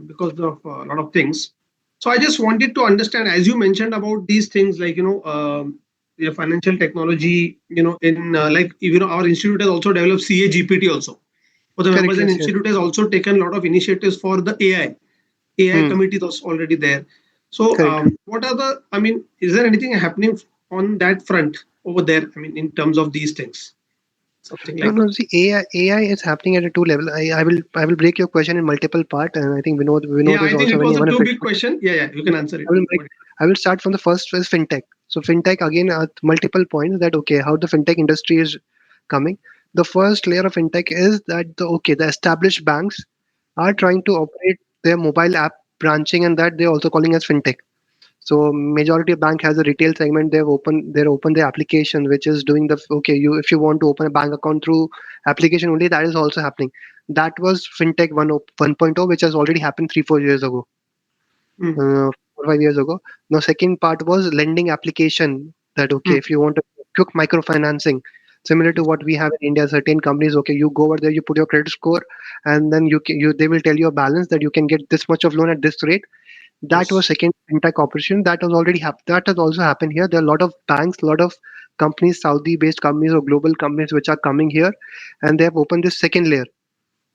because of a lot of things. So I just wanted to understand, as you mentioned about these things, like the financial technology, in like our institute has also developed CA GPT also for the Correct. members, and Yes. institute has also taken a lot of initiatives for the AI. AI Hmm. committee is already there. So, Correct. what are the? I mean, is there anything happening on that front over there? I mean, in terms of these things, something No, like no. See, AI is happening at a two level. I will break your question in multiple part, and I think yeah. Vinod I is think also it when was a one of too it. big question. Yeah, yeah. You can answer it. I will break. I will start from the first is fintech. So fintech again, multiple points that okay, how the fintech industry is coming. The first layer of fintech is that the established banks are trying to operate their mobile app branching, and that they're also calling as fintech. So majority of bank has a retail segment. They're open their application, which is doing the okay. If you want to open a bank account through application only, that is also happening. That was fintech 1.0, which has already happened 3-4 years ago, Mm, 4-5 years ago. Now, second part was lending application. That okay, mm, if you want a quick microfinancing, similar to what we have in India, certain companies, okay, you go over there, you put your credit score, and then they will tell you a balance that you can get this much of loan at this rate. That was yes. second fintech operation. That was already that has also happened here. There are a lot of banks, a lot of companies, Saudi-based companies or global companies which are coming here, and they have opened this second layer,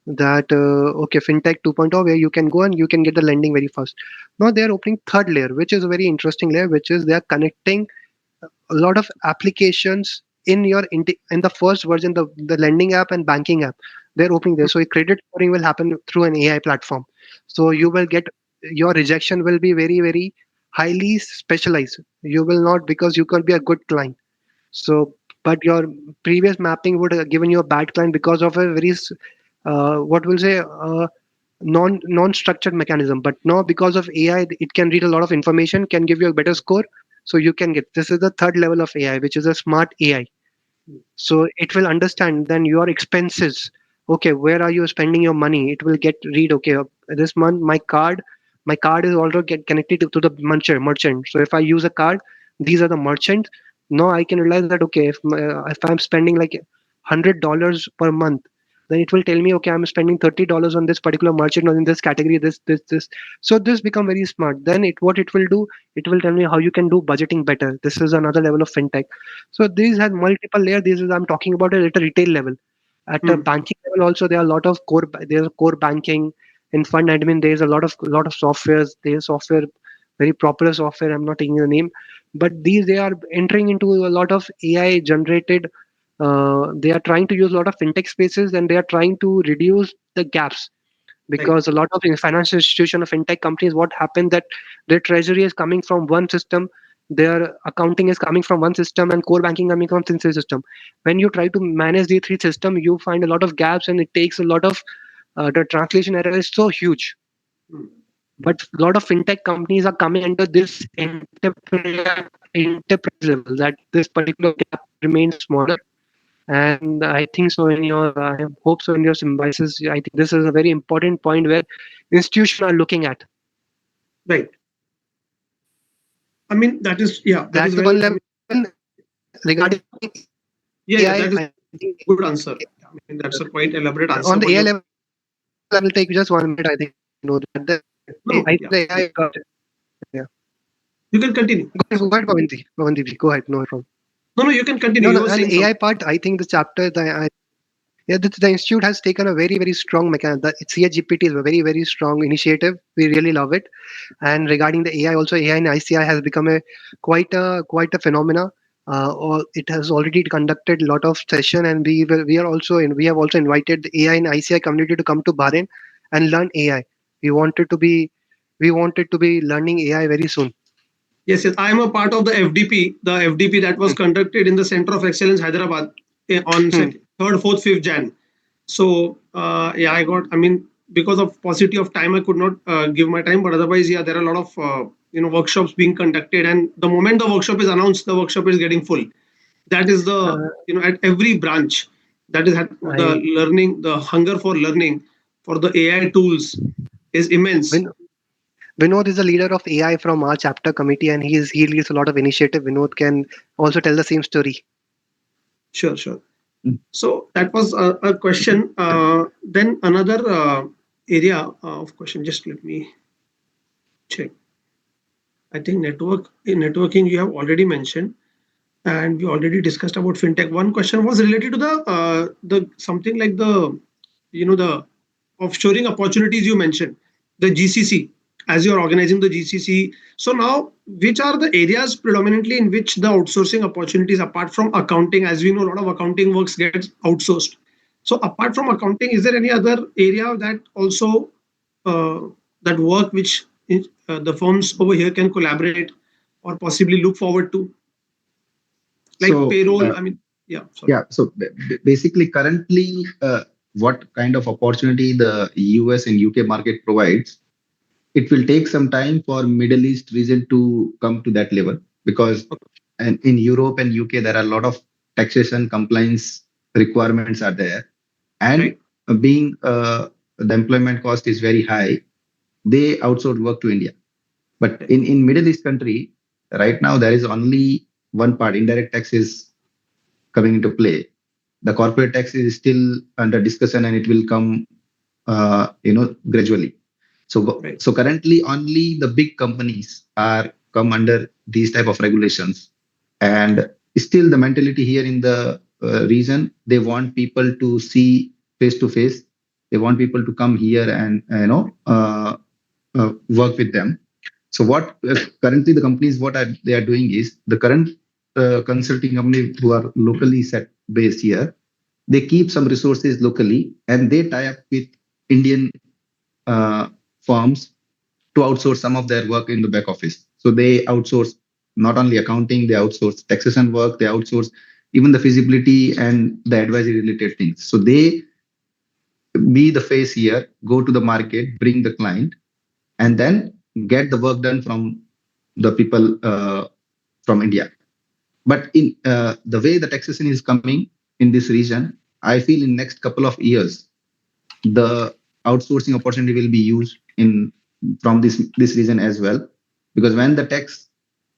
that okay, fintech 2.0, where you can go and you can get the lending very fast. Now they are opening third layer, which is a very interesting layer, which is they are connecting a lot of applications in the first version, the lending app and banking app. They're opening there, so credit scoring will happen through an AI platform. So you will get, your rejection will be very highly specialized. You will not, because you can be a good client. So, but your previous mapping would have given you a bad client because of a very what will say non-structured mechanism. But now because of AI, it can read a lot of information, can give you a better score. So you can get, this is the third level of AI, which is a smart AI. So it will understand then your expenses. Okay, where are you spending your money? It will get read, okay, this month my card is already get connected to the merchant. So if I use a card, these are the merchants. Now I can realize that, okay, if I'm spending like $100 per month, then it will tell me, okay, I'm spending $30 on this particular merchant or in this category, this. So this become very smart. Then what it will do, it will tell me how you can do budgeting better. This is another level of fintech. So these have multiple layers. This is, I'm talking about it at a retail level. At a banking level, also there are a lot of there's core banking. In fund admin, there's a lot of softwares. There's software, very popular software. I'm not taking the name, but these, they are entering into a lot of AI generated. They are trying to use a lot of fintech spaces, and they are trying to reduce the gaps, Right. because a lot of financial institution of fintech companies, what happened that their treasury is coming from one system, their accounting is coming from one system, and core banking coming from the system. When you try to manage the three system, you find a lot of gaps, and it takes a lot of the translation error is so huge. Mm. But a lot of fintech companies are coming under this enterprise level, that this particular gap remains smaller. And I think so in your, I hope so in your symbiosis, I think this is a very important point where institutions are looking at. Right. I mean, that is, yeah, that is That's the well. one level regarding Yeah, yeah, AI. that is I think good answer. I mean, that's a quite elaborate answer. on But the AI level, I will take just 1 minute. I think know that no, I yeah, the AI got it. Yeah. you can continue. Go ahead, Pavanji. Pavanji, go ahead. No problem. No, no, you can continue. No, You no, were and saying AI something. part, I think the chapter, yeah, the institute has taken a very, very strong mechanism. The CHGPT is a very, very strong initiative. We really love it. And regarding the AI, also AI and ICI has become a quite a phenomena. Or it has already conducted a lot of session, and we have also invited the AI and ICI community to come to Bahrain and learn AI. We wanted to be we wanted to be learning AI very soon. Yes, yes. I am a part of the FDP that was Hmm. conducted in the Center of Excellence, Hyderabad, on Hmm. 3rd, 4th, 5th Jan. So, yeah, I mean, because of paucity of time, I could not give my time. But otherwise, yeah, there are a lot of, workshops being conducted. And the moment the workshop is announced, the workshop is getting full. That is the, Uh, at every branch, that is I the learning, the hunger for learning for the AI tools is immense. Vin- Vinod is the leader of AI from our chapter committee, and he leads a lot of initiative. Vinod can also tell the same story. Sure, sure. So that was a question. Then another area of question. Just let me check. I think networking you have already mentioned, and we already discussed about fintech. One question was related to the something like the offshoring opportunities you mentioned, the GCC, as you're organizing the GCC. So now, which are the areas predominantly in which the outsourcing opportunities, apart from accounting, as we know, a lot of accounting works gets outsourced. So apart from accounting, is there any other area that also uh, that work which the firms over here can collaborate or possibly look forward to, like So, payroll? I mean, yeah, sorry. yeah, so basically, currently, what kind of opportunity the US and UK market provides, it will take some time for Middle East region to come to that level, because and in Europe and UK there are a lot of taxation compliance requirements are there, and Right, being the employment cost is very high, they outsource work to India. But right, in Middle East country, right now there is only one part, indirect tax is coming into play. The corporate tax is still under discussion, and it will come, gradually. right, So currently only the big companies are come under these type of regulations, and still the mentality here in the region, they want people to see face to face. They want people to come here and work with them. So what currently the companies they are doing is, the current consulting company who are locally set based here, they keep some resources locally and they tie up with Indian uh, firms to outsource some of their work in the back office. So they outsource not only accounting, they outsource taxation work, they outsource even the feasibility and the advisory related things. So they be the face here, go to the market, bring the client, and then get the work done from the people from India. But in the way the taxation is coming in this region, I feel in next couple of years, the outsourcing opportunity will be used in from this region as well, because when the tax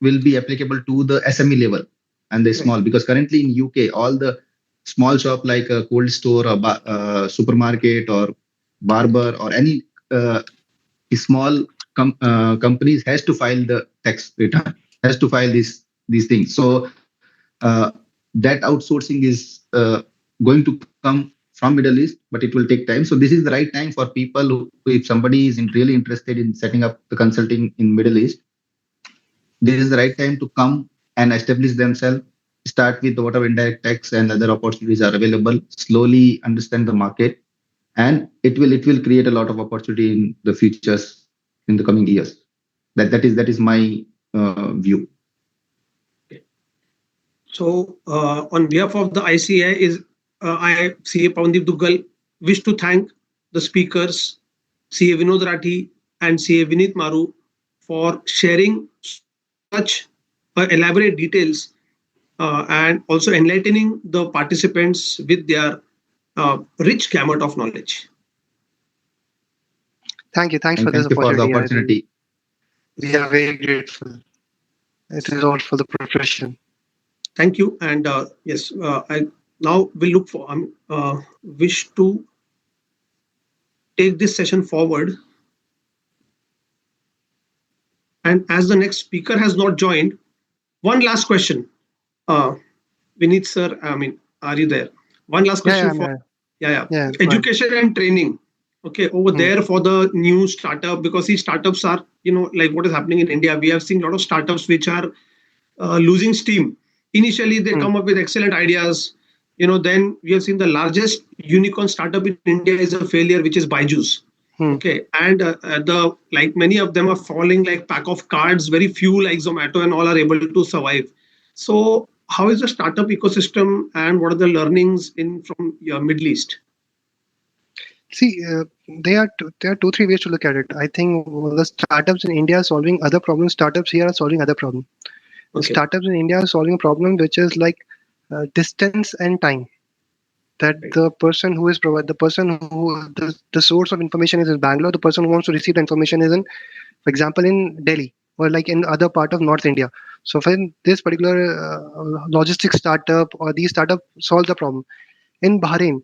will be applicable to the SME level and the small, because currently in UK all the small shop like a cold store or supermarket or barber or any uh, small companies has to file the tax return, has to file these things. So that outsourcing is going to come from Middle East, but it will take time. So this is the right time for people who, if somebody is really interested in setting up the consulting in Middle East, this is the right time to come and establish themselves, start with whatever indirect tax and other opportunities are available, slowly understand the market, and it will create a lot of opportunity in the futures in the coming years. That is my view. So, on behalf of the ICA, I, CA Pavandip Duggal, wish to thank the speakers, CA Vinod Rathi and CA Vinit Maru, for sharing such elaborate details and also enlightening the participants with their rich gamut of knowledge. Thank you. Thanks And for this thank you for the opportunity. I think opportunity. we are very grateful. It is all for the profession. Thank you. And yes, I now will look for wish to take this session forward. And as the next speaker has not joined, one last question. Uh, Vinit sir, I mean, are you there? One last Yeah, question yeah, for yeah. yeah. Yeah, go ahead. Education and training. Okay, over Hmm. there for the new startup, because these startups are, like what is happening in India. We have seen a lot of startups which are losing steam. Initially, they Hmm. come up with excellent ideas. Then we have seen the largest unicorn startup in India is a failure, which is Byju's. Hmm. Okay, and the like many of them are falling like pack of cards. Very few like Zomato and all are able to survive. So, how is the startup ecosystem, and what are the learnings in from your Middle East? See, there are two, three ways to look at it. I think the startups in India are solving other problems. Startups here are solving other problems. The Okay, startups in India are solving a problem which is like distance and time. That right, the person who is provide the person who the source of information is in Bangalore. The person who wants to receive the information is in, for example, in Delhi or like in other part of North India. So for this particular logistics startup or these startup solve the problem. In Bahrain,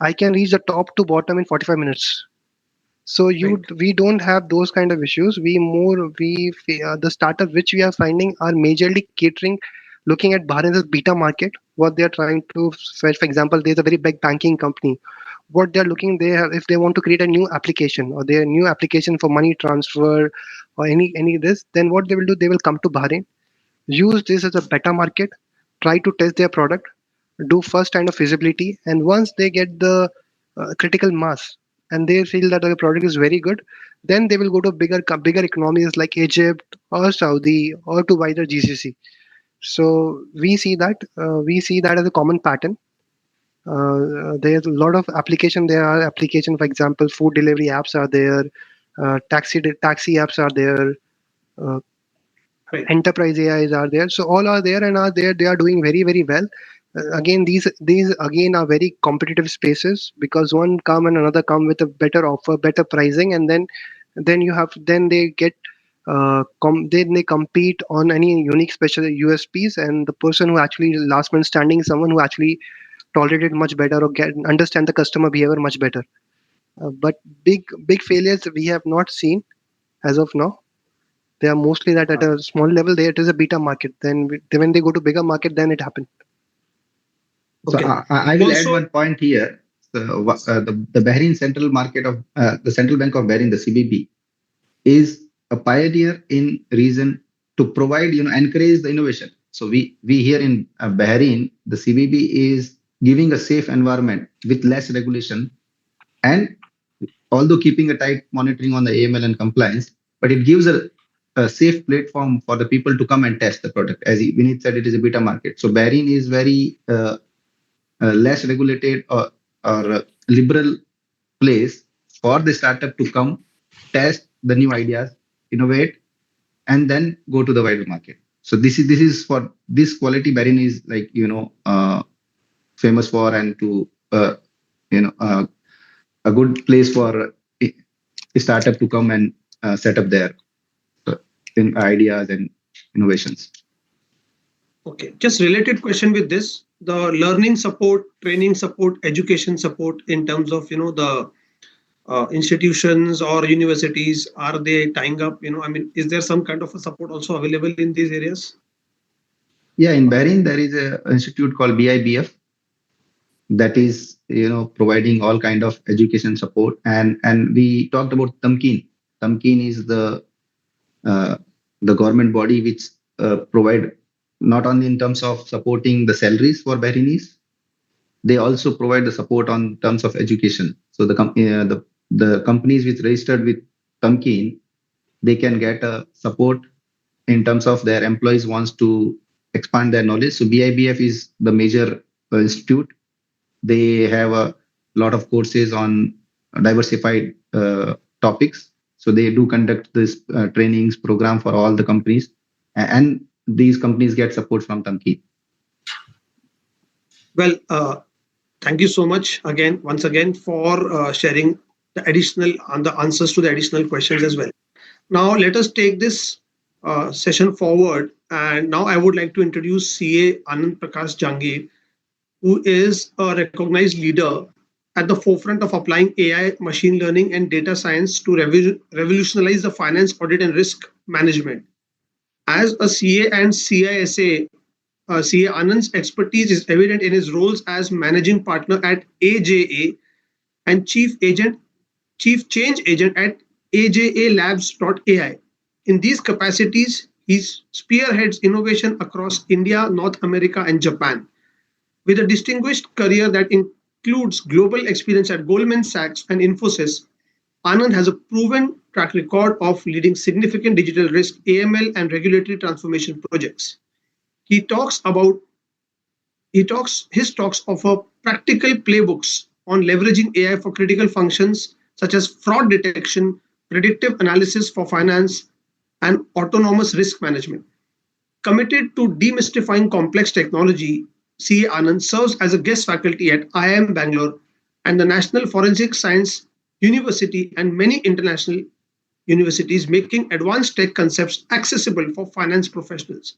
I can reach the top to bottom in 45 minutes. So right, we don't have those kind of issues. The startups which we are finding are majorly catering, looking at Bahrain as beta market. What they are trying to, for example, there's a very big banking company. What they are looking, they have, if they want to create a new application or their new application for money transfer or any this, then what they will do, they will come to Bahrain, use this as a beta market, try to test their product, do first kind of feasibility, and once they get the critical mass and they feel that the product is very good, then they will go to bigger economies like Egypt or Saudi or to wider GCC. So we see that as a common pattern. There's a lot of application. There are application, for example, food delivery apps are there, taxi apps are there, uh, right. enterprise AIs are there. So all are there and are there. They are doing very very well. Again, these again are very competitive spaces because one come and another come with a better offer, better pricing, and then they get then they compete on any unique special USPs, and the person who actually last man standing is someone who actually tolerate it much better or get understand the customer behavior much better. But big failures we have not seen as of now. They are mostly that at a small level. There it is a beta market. When they go to bigger market, then it happens. So Okay. I will add Also, one point here. The Bahrain Central Market of the Central Bank of Bahrain, the CBB, is a pioneer in region to provide, encourage the innovation. So we here in Bahrain, the CBB is giving a safe environment with less regulation, and although keeping a tight monitoring on the AML and compliance, but it gives a a safe platform for the people to come and test the product. As Vineet said, it is a beta market. So Bahrain is very less regulated or liberal place for the startup to come, test the new ideas, innovate, and then go to the wider market. So this is for this quality. Bahrain is like famous for, and to you know a good place for a startup to come and set up their uh, ideas and innovations. Okay, just related question with this: the learning support, training support, education support in terms of the institutions or universities, are they tying up? I mean, is there some kind of a support also available in these areas? Yeah, in Bahrain there is a institute called BIBF that is providing all kind of education support, and we talked about Tamkeen. Tamkeen is uh, the government body which provide not only in terms of supporting the salaries for Bahrainis, they also provide the support on terms of education. So the companies which registered with Tamkeen, they can get a support in terms of their employees wants to expand their knowledge. So BIBF is the major institute. They have a lot of courses on diversified topics. So they do conduct this trainings program for all the companies, and these companies get support from Tamki. Well, thank you so much again, once again, for sharing the additional and the answers to the additional questions as well. Now, let us take this session forward. And now I would like to introduce CA Anand Prakash Jangir, who is a recognized leader at the forefront of applying AI, machine learning, and data science to revolutionize the finance, audit, and risk management. As a CA and CISA, CA Anand's expertise is evident in his roles as managing partner at AJA and chief change agent at AJA In these capacities, he spearheads innovation across India, North America, and Japan. With a distinguished career that includes global experience at Goldman Sachs and Infosys, Anand has a proven track record of leading significant digital risk, AML, and regulatory transformation projects. He talks about his talks offer practical playbooks on leveraging AI for critical functions such as fraud detection, predictive analysis for finance, and autonomous risk management. Committed to demystifying complex technology, CA Anand serves as a guest faculty at IIM Bangalore and the National Forensic Science University and many international universities, making advanced tech concepts accessible for finance professionals.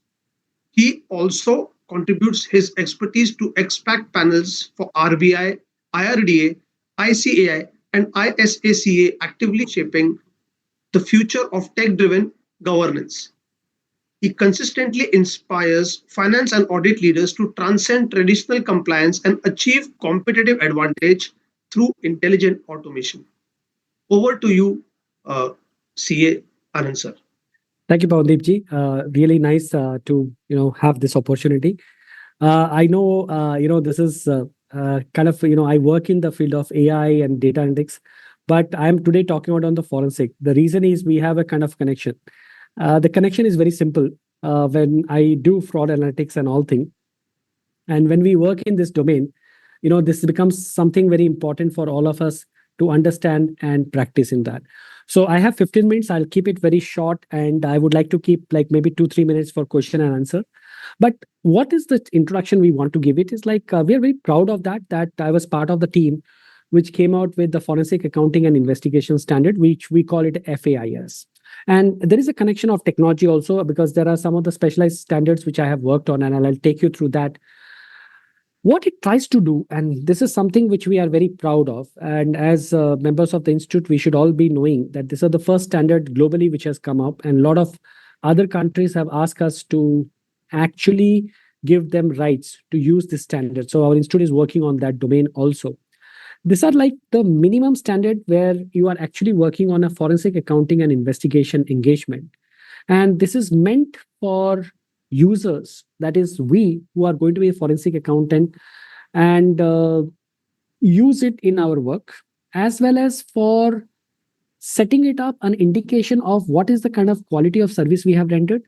He also contributes his expertise to expert panels for RBI, IRDA, ICAI, and ISACA, actively shaping the future of tech driven governance. He consistently inspires finance and audit leaders to transcend traditional compliance and achieve competitive advantage through intelligent automation. Over to you, uh, CA Anand sir. Thank you, Bhavdeep ji. Really nice to have this opportunity. I know this is kind of I work in the field of AI and data analytics, but I am today talking about on the forensic. The reason is we have a kind of connection. The connection is very simple. When I do fraud analytics and all thing, and when we work in this domain, this becomes something very important for all of us to understand and practice in that. So I have 15 minutes. I'll keep it very short, and I would like to keep like maybe 2-3 minutes for question and answer. But what is the introduction we want to give it is like we are very proud of that I was part of the team which came out with the forensic accounting and investigation standard, which we call it FAIS. And there is a connection of technology also, because there are some of the specialized standards which I have worked on, and I'll take you through that. What it tries to do, and this is something which we are very proud of, and as members of the institute, we should all be knowing that this is the first standard globally which has come up, and a lot of other countries have asked us to actually give them rights to use this standard. So our institute is working on that domain also. These are like the minimum standard where you are actually working on a forensic accounting and investigation engagement. And this is meant for users, that is, we who are going to be a forensic accountant and use it in our work, as well as for setting it up an indication of what is the kind of quality of service we have rendered.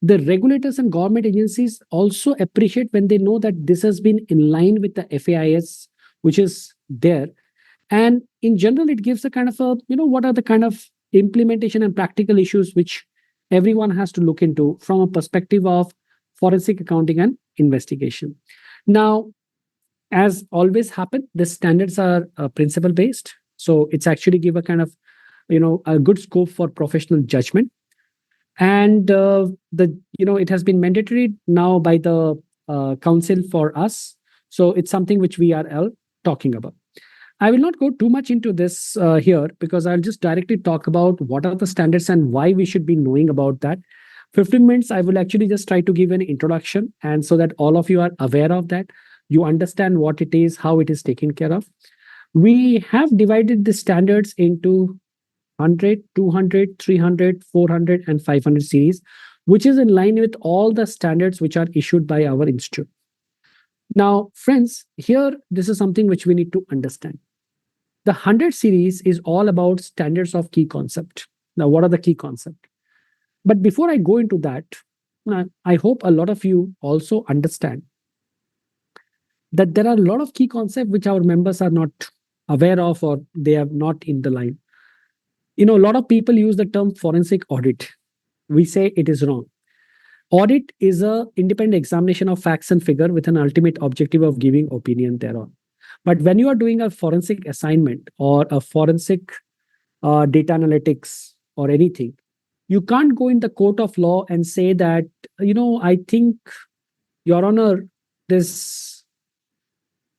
The regulators and government agencies also appreciate when they know that this has been in line with the FAIS, which is there. And in general, it gives a kind of a, what are the kind of implementation and practical issues which everyone has to look into from a perspective of forensic accounting and investigation. Now, as always happen, the standards are principle based. So it's actually give a kind of, a good scope for professional judgment. And it has been mandatory now by the council for us. So it's something which we are talking about. I will not go too much into this here because I'll just directly talk about what are the standards and why we should be knowing about that. 15 minutes, I will actually just try to give an introduction, and so that all of you are aware of that, you understand what it is, how it is taken care of. We have divided the standards into 100, 200, 300, 400, and 500 series, which is in line with all the standards which are issued by our institute. Now, friends, here, this is something which we need to understand. The 100 series is all about standards of key concept. Now, what are the key concept? But before I go into that, I hope a lot of you also understand that there are a lot of key concepts which our members are not aware of, or they are not in the line. A lot of people use the term forensic audit. We say it is wrong. Audit is an independent examination of facts and figure with an ultimate objective of giving opinion thereon. But when you are doing a forensic assignment or a forensic data analytics or anything, you can't go in the court of law and say that, I think, Your Honor, this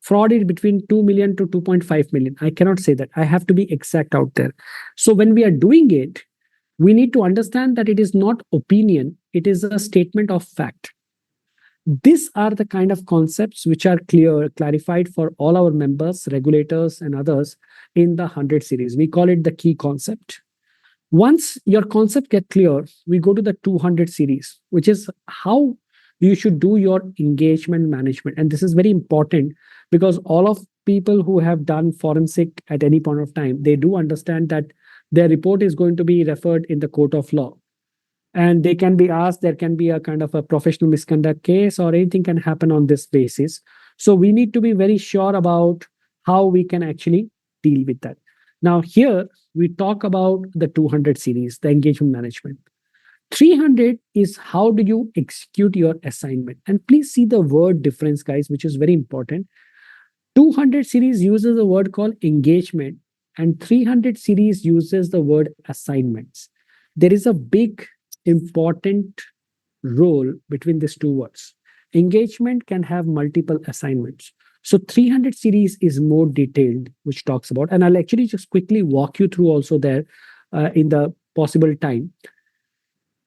fraud is between 2 million to 2.5 million. I cannot say that. I have to be exact out there. So when we are doing it, we need to understand that it is not opinion, it is a statement of fact. These are the kind of concepts which are clarified for all our members, regulators, and others in the 100 series. We call it the key concept. Once your concept get clear, we go to the 200 series, which is how you should do your engagement management. And this is very important because all of people who have done forensic at any point of time, they do understand that their report is going to be referred in the court of law. And they can be asked, there can be a kind of a professional misconduct case or anything can happen on this basis. So we need to be very sure about how we can actually deal with that. Now here we talk about the 200 series, the engagement management. 300 is how do you execute your assignment. And please see the word difference, guys, which is very important. 200 series uses a word called engagement and 300 series uses the word assignments. There is a big important role between these two words. Engagement can have multiple assignments. So 300 series is more detailed, which talks about, and I'll actually just quickly walk you through also there in the possible time.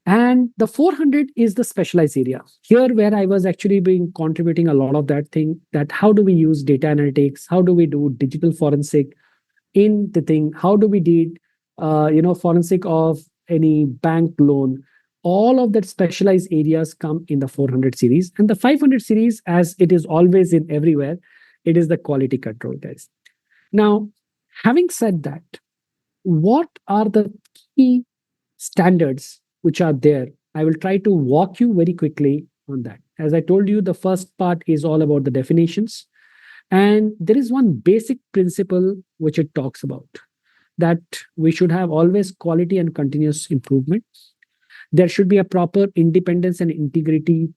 And the 400 is the specialized area. Here where I was actually being contributing a lot of that thing, that how do we use data analytics? How do we do digital forensic in the thing? How do we do, forensic of any bank loan? All of that specialized areas come in the 400 series. And the 500 series, as it is always in everywhere, it is the quality control, guys. Now, having said that, what are the key standards which are there? I will try to walk you very quickly on that. As I told you, the first part is all about the definitions. And there is one basic principle which it talks about, that we should have always quality and continuous improvement. There should be a proper independence and integrity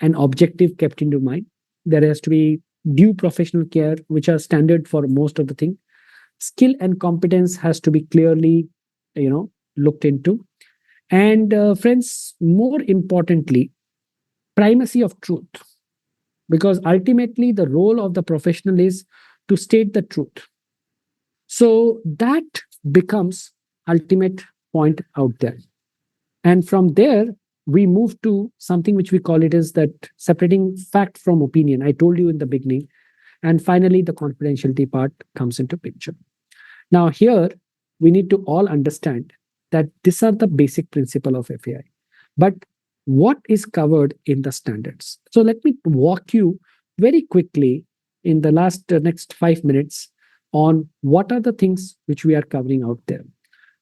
and objective kept into mind. There has to be due professional care, which are standard for most of the thing. Skill and competence has to be clearly, looked into. And friends, more importantly, primacy of truth. Because ultimately, the role of the professional is to state the truth. So that becomes ultimate point out there. And from there, we move to something which we call it as that separating fact from opinion. I told you in the beginning. And finally, the confidentiality part comes into picture. Now here, we need to all understand that these are the basic principle of FAI. But what is covered in the standards? So let me walk you very quickly in the next 5 minutes on what are the things which we are covering out there.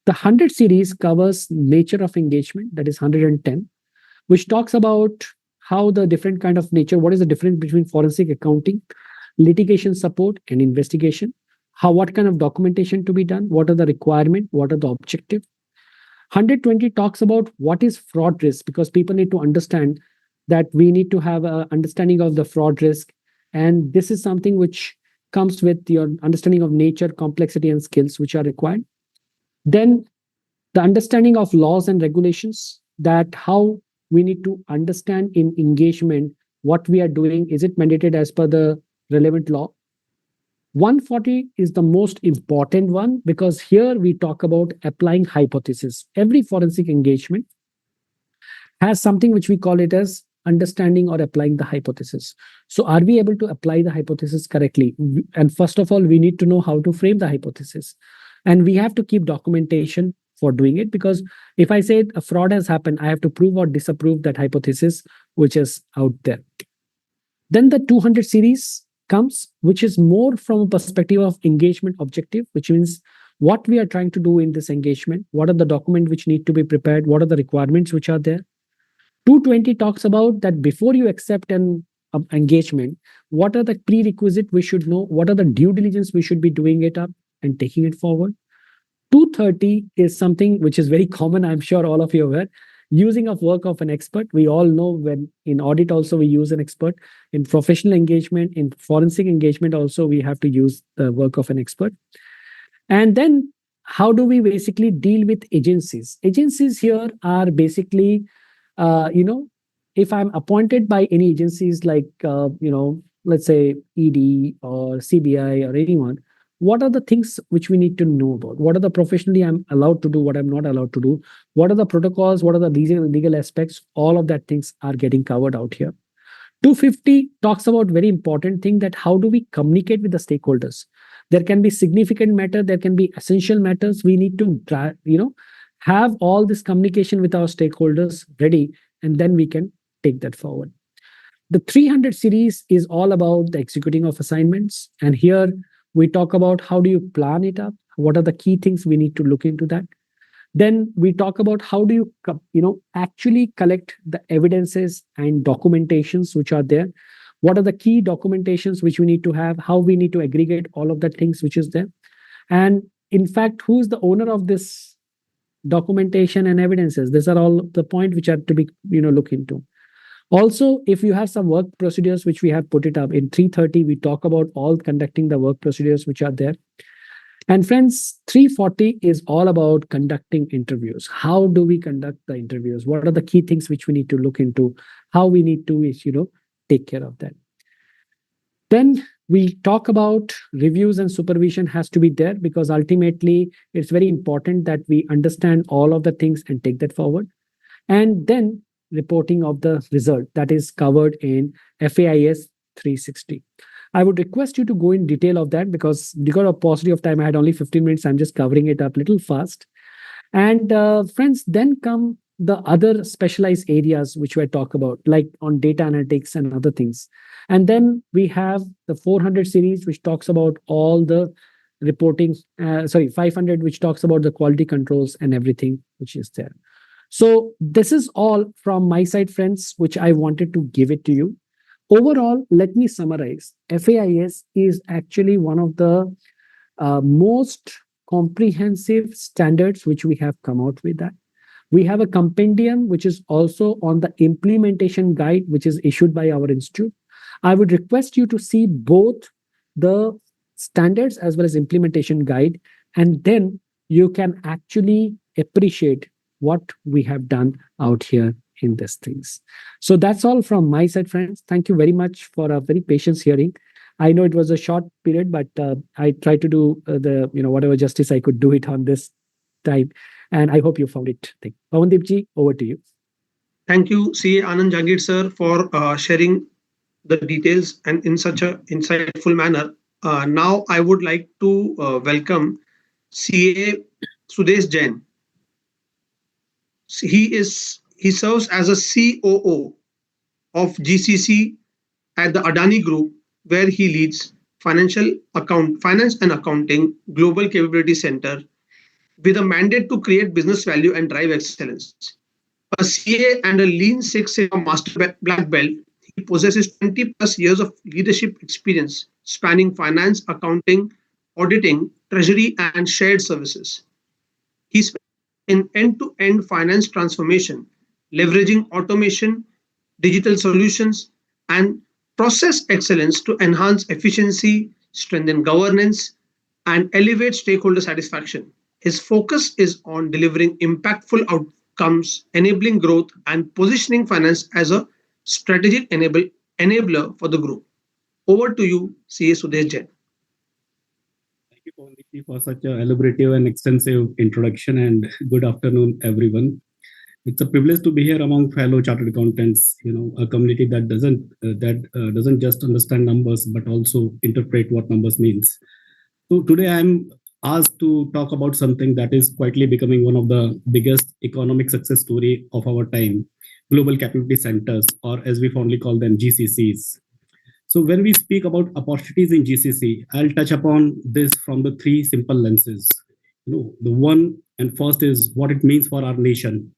The 100 series covers nature of engagement, that is 110, which talks about how the different kind of nature, what is the difference between forensic accounting, litigation support, and investigation, how what kind of documentation to be done, what are the requirement, what are the objective. 120 talks about what is fraud risk, because people need to understand that we need to have a understanding of the fraud risk, and this is something which comes with your understanding of nature, complexity, and skills which are required. Then the understanding of laws and regulations, that how we need to understand in engagement what we are doing, is it mandated as per the relevant law. 140 is the most important one, because here we talk about applying hypothesis. Every forensic engagement has something which we call it as understanding or applying the hypothesis. So are we able to apply the hypothesis correctly? And first of all, we need to know how to frame the hypothesis, and we have to keep documentation for doing it, because if I say a fraud has happened, I have to prove or disapprove that hypothesis which is out there. Then the 200 series comes, which is more from a perspective of engagement objective, which means what we are trying to do in this engagement, what are the documents which need to be prepared, what are the requirements which are there. 220 talks about that before you accept an engagement, what are the prerequisite we should know, what are the due diligence we should be doing it up and taking it forward. 230 is something which is very common, I'm sure all of you are aware, using of work of an expert. We all know when in audit also we use an expert, in professional engagement, in forensic engagement also we have to use the work of an expert. And then how do we basically deal with agencies? Agencies here are basically, if I'm appointed by any agencies like, let's say ED or CBI or anyone, what are the things which we need to know about? What are the professionally I'm allowed to do, what I'm not allowed to do? What are the protocols? What are the legal aspects? All of that things are getting covered out here. 250 talks about very important thing, that how do we communicate with the stakeholders. There can be significant matter, there can be essential matters. We need to have all this communication with our stakeholders ready, and then we can take that forward. The 300 series is all about the executing of assignments, and here we talk about how do you plan it up, what are the key things we need to look into that. Then we talk about how do you actually collect the evidences and documentations which are there. What are the key documentations which we need to have, how we need to aggregate all of that things which is there. And in fact, who is the owner of this documentation and evidences? These are all the point which are to be look into. Also, if you have some work procedures which we have put it up in 330, we talk about all conducting the work procedures which are there. And friends, 340 is all about conducting interviews. How do we conduct the interviews? What are the key things which we need to look into? How we need to take care of that. Then we talk about reviews and supervision has to be there, because ultimately it's very important that we understand all of the things and take that forward. And then reporting of the result, that is covered in FAIS 360. I would request you to go in detail of that, because of paucity of time, I had only 15 minutes. I'm just covering it up a little fast. And friends, then come the other specialized areas which we talk about, like on data analytics and other things. And then we have the 400 series, which talks about all the reporting, 500, which talks about the quality controls and everything which is there. So this is all from my side, friends, which I wanted to give it to you. Overall, let me summarize. FAIS is actually one of the most comprehensive standards which we have come out with that. We have a compendium which is also on the implementation guide, which is issued by our institute. I would request you to see both the standards as well as implementation guide, and then you can actually appreciate what we have done out here in these things. So that's all from my side, friends. Thank you very much for a very patient hearing. I know it was a short period, but I tried to do the whatever justice I could do it on this time, and I hope you found it. Pawandeep ji, over to you. Thank you, CA Anand Jangir sir, for sharing the details and in such a insightful manner. Now I would like to welcome CA Sudesh Jain. He serves as a COO of GCC at the Adani Group, where he leads finance and accounting global capability center. with a mandate to create business value and drive excellence. A CA and a Lean Six Sigma Black Belt, he possesses 20 plus years of leadership experience spanning finance, accounting, auditing, treasury, and shared services. He in end-to-end finance transformation, leveraging automation, digital solutions, and process excellence to enhance efficiency, strengthen governance, and elevate stakeholder satisfaction. His focus is on delivering impactful outcomes, enabling growth, and positioning finance as a strategic enabler for the group. Over to you, CA Sudesh Jain. Thank you, Pawanji, for such a elaborative and extensive introduction, and good afternoon, everyone. It's a privilege to be here among fellow chartered accountants, a community that doesn't just understand numbers, but also interpret what numbers means. So today I'm asked to talk about something that is quietly becoming one of the biggest economic success story of our time, global capability centers, or as we fondly call them, GCCs. So when we speak about opportunities in GCC, I'll touch upon this from the three simple lenses. The one and first is what it means for our nation.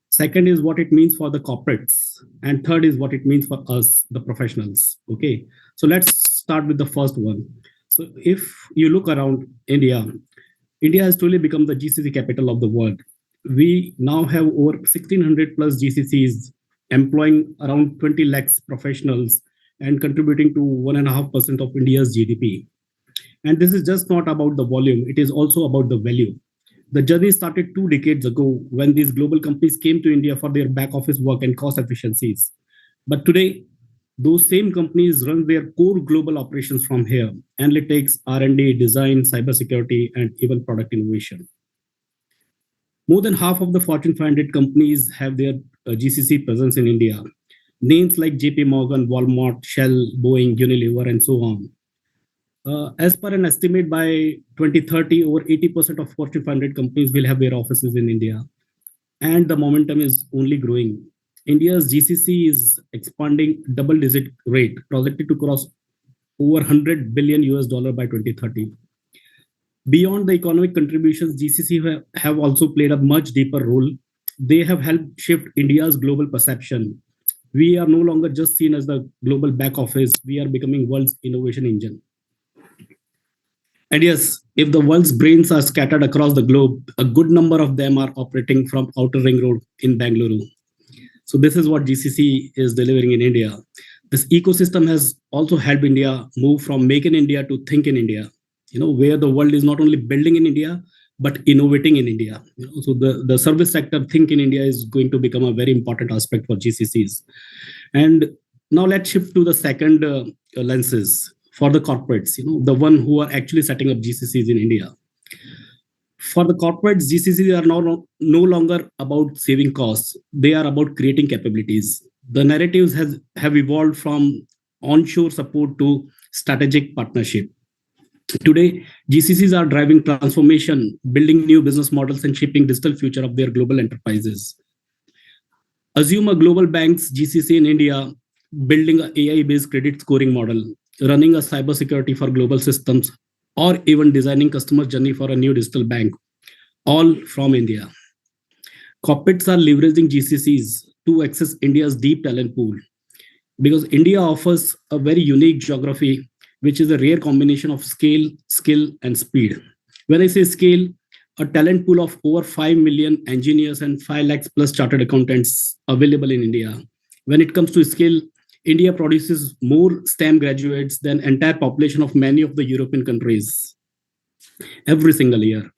Second is what it means for the corporates. And third is what it means for us, the professionals. Okay. So let's start with the first one. So if you look around India, India has truly become the GCC capital of the world. We now have over 1600 plus GCCs employing around 20 lakhs professionals and contributing to 1.5% of India's GDP. And this is just not about the volume, it is also about the value. The journey started 2 decades ago when these global companies came to India for their back office work and cost efficiencies. But today, those same companies run their core global operations from here: analytics, R&D, design, cybersecurity, and even product innovation. More than half of the Fortune 500 companies have their GCC presence in India. Names like JP Morgan, Walmart, Shell, Boeing, Unilever, and so on. As per an estimate, by 2030, over 80% of Fortune 500 companies will have their offices in India. And the momentum is only growing. India's GCC is expanding double-digit rate, projected to cross over 100 billion US dollar by 2030. Beyond the economic contributions, GCC have also played a much deeper role. They have helped shift India's global perception. We are no longer just seen as the global back office, we are becoming world's innovation engine. And yes, if the world's brains are scattered across the globe, a good number of them are operating from Outer Ring Road in Bangalore. So this is what GCC is delivering in India. This ecosystem has also helped India move from make in India to think in India, where the world is not only building in India, but innovating in India. So the service sector think in India is going to become a very important aspect for GCCs. And now let's shift to the second lenses for the corporates, the one who are actually setting up GCCs in India. For the corporates, GCCs are no longer about saving costs. They are about creating capabilities. The narratives have evolved from onshore support to strategic partnership. Today, GCCs are driving transformation, building new business models, and shaping digital future of their global enterprises. Assume a global bank's GCC in India, building an AI-based credit scoring model, running a cybersecurity for global systems, or even designing customer journey for a new digital bank, all from India. Corporates are leveraging GCCs to access India's deep talent pool because India offers a very unique geography, which is a rare combination of scale, skill, and speed. When I say scale, a talent pool of over 5 million engineers and 5 lakhs plus chartered accountants available in India. When it comes to skill, India produces more STEM graduates than entire population of many of the European countries every single year.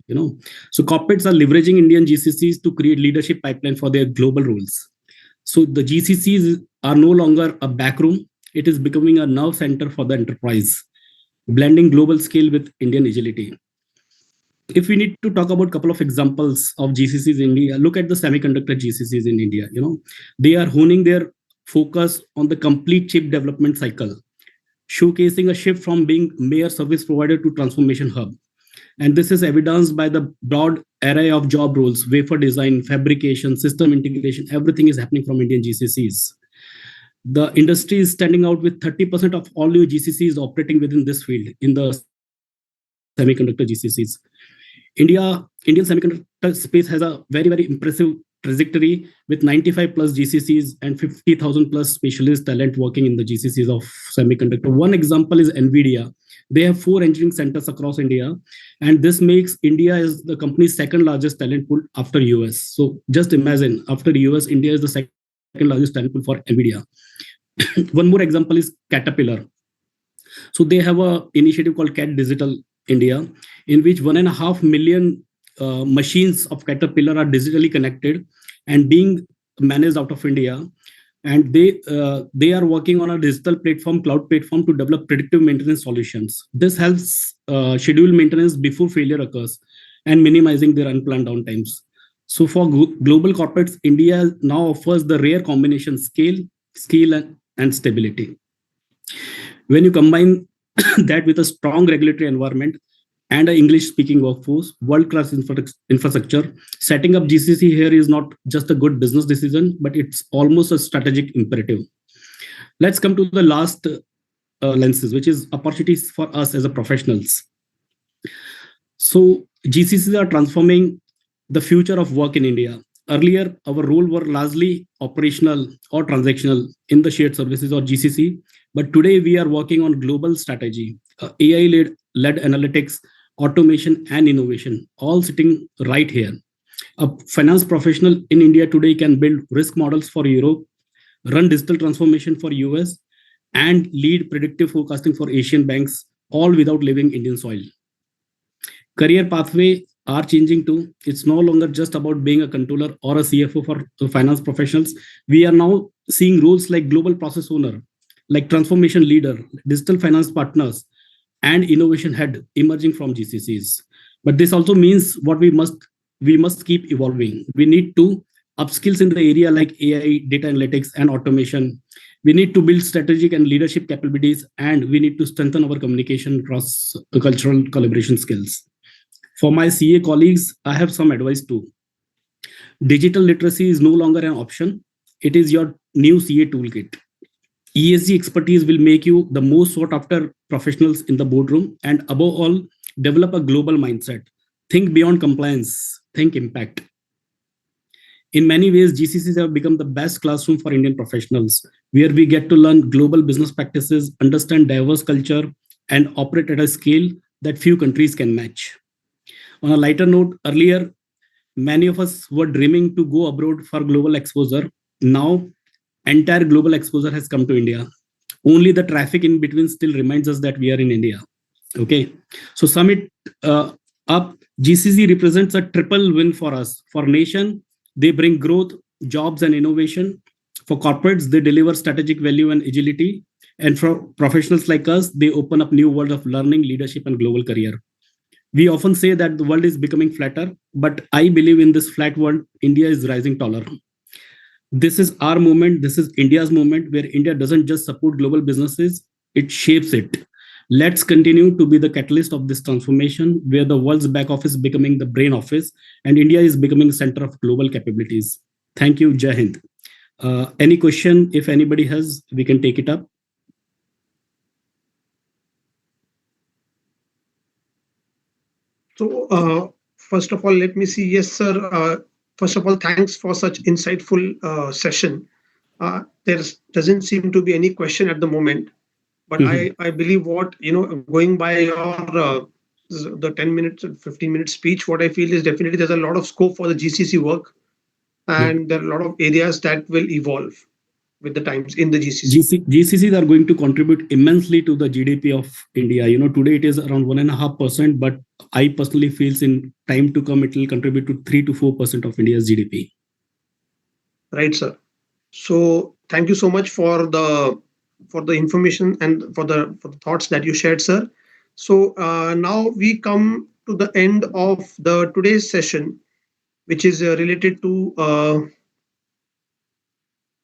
So corporates are leveraging Indian GCCs to create leadership pipeline for their global roles. So the GCCs are no longer a backroom. It is becoming a nerve center for the enterprise, blending global scale with Indian agility. If we need to talk about a couple of examples of GCCs in India, look at the semiconductor GCCs in India. They are honing their focus on the complete chip development cycle, showcasing a shift from being mere service provider to transformation hub. And this is evidenced by the broad array of job roles: wafer design, fabrication, system integration. Everything is happening from Indian GCCs. The industry is standing out with 30% of all new GCCs operating within this field in the semiconductor GCCs. Indian semiconductor space has a very impressive trajectory with 95 plus GCCs and 50,000 plus specialist talent working in the GCCs of semiconductor. One example is NVIDIA. They have 4 engineering centers across India, and this makes India is the company's second largest talent pool after US. So just imagine, after US, India is the second largest talent pool for NVIDIA. One more example is Caterpillar. So they have a initiative called Cat Digital India, in which 1.5 million machines of Caterpillar are digitally connected and being managed out of India. And they are working on a digital platform, cloud platform, to develop predictive maintenance solutions. This helps schedule maintenance before failure occurs and minimizing their unplanned downtimes. So for global corporates, India now offers the rare combination scale, skill, and stability. When you combine that with a strong regulatory environment and an English-speaking workforce, world-class infrastructure, setting up GCC here is not just a good business decision, but it's almost a strategic imperative. Let's come to the last lenses, which is opportunities for us as a professionals. So GCCs are transforming the future of work in India. Earlier, our role were largely operational or transactional in the shared services or GCC, but today we are working on global strategy, AI-led analytics, automation, and innovation, all sitting right here. A finance professional in India today can build risk models for Europe, run digital transformation for US, and lead predictive forecasting for Asian banks, all without leaving Indian soil. Career pathway are changing too. It's no longer just about being a controller or a CFO for finance professionals. We are now seeing roles like global process owner, like transformation leader, digital finance partners, and innovation head emerging from GCCs. But this also means what we must keep evolving. We need to upskills in the area like AI, data analytics, and automation. We need to build strategic and leadership capabilities, and we need to strengthen our communication across cultural collaboration skills. For my CA colleagues, I have some advice too. Digital literacy is no longer an option. It is your new CA toolkit. ESG expertise will make you the most sought after professionals in the boardroom, and above all, develop a global mindset. Think beyond compliance, think impact. In many ways, GCCs have become the best classroom for Indian professionals, where we get to learn global business practices, understand diverse culture, and operate at a scale that few countries can match. On a lighter note, earlier, many of us were dreaming to go abroad for global exposure. Now, entire global exposure has come to India. Only the traffic in between still reminds us that we are in India. Okay, so sum it up. GCC represents a triple win for us. For nation, they bring growth, jobs, and innovation. For corporates, they deliver strategic value and agility. And for professionals like us, they open up new world of learning, leadership, and global career. We often say that the world is becoming flatter, but I believe in this flat world, India is rising taller. This is our moment. This is India's moment, where India doesn't just support global businesses, it shapes it. Let's continue to be the catalyst of this transformation, where the world's back office is becoming the brain office and India is becoming the center of global capabilities. Thank you. Jai Hind. Any question, if anybody has, we can take it up. So, first of all, let me see. Yes, sir. First of all, thanks for such insightful session. There doesn't seem to be any question at the moment, but I believe what, going by your the 10 minutes and 15 minute speech, what I feel is definitely there's a lot of scope for the GCC work, and there are a lot of areas that will evolve with the times in the GCC. GCCs are going to contribute immensely to the GDP of India. Today it is around 1.5%, but I personally feel in time to come it will contribute to 3 to 4% of India's GDP. Right, sir. So thank you so much for the information and for the thoughts that you shared, sir. So now we come to the end of the today's session, which is related to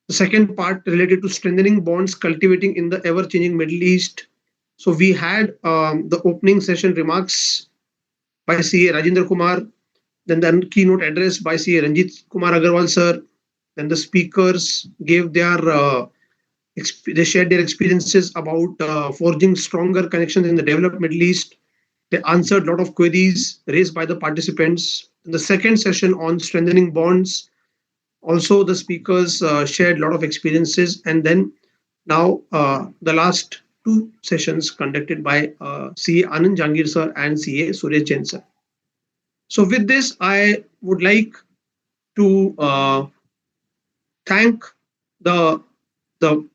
the second part related to strengthening bonds, cultivating in the ever-changing Middle East. So we had the opening session remarks by CA Rajendra Kumar, then the keynote address by CA Ranjit Kumar Agarwal, sir. Then the speakers gave their they shared their experiences about forging stronger connections in the developed Middle East. They answered a lot of queries raised by the participants. In the second session on strengthening bonds, also the speakers shared a lot of experiences. And then now the last two sessions conducted by CA Anand Jangir sir and CA Suresh Jain sir. So with this, I would like to thank the the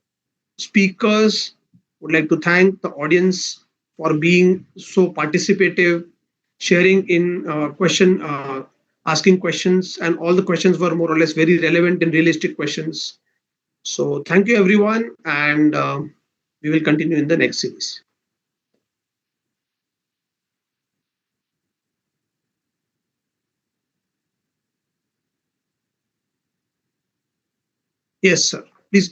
speakers, would like to thank the audience for being so participative, sharing in asking questions, and all the questions were more or less very relevant and realistic questions. So thank you everyone, and we will continue in the next series. Yes, sir. Please.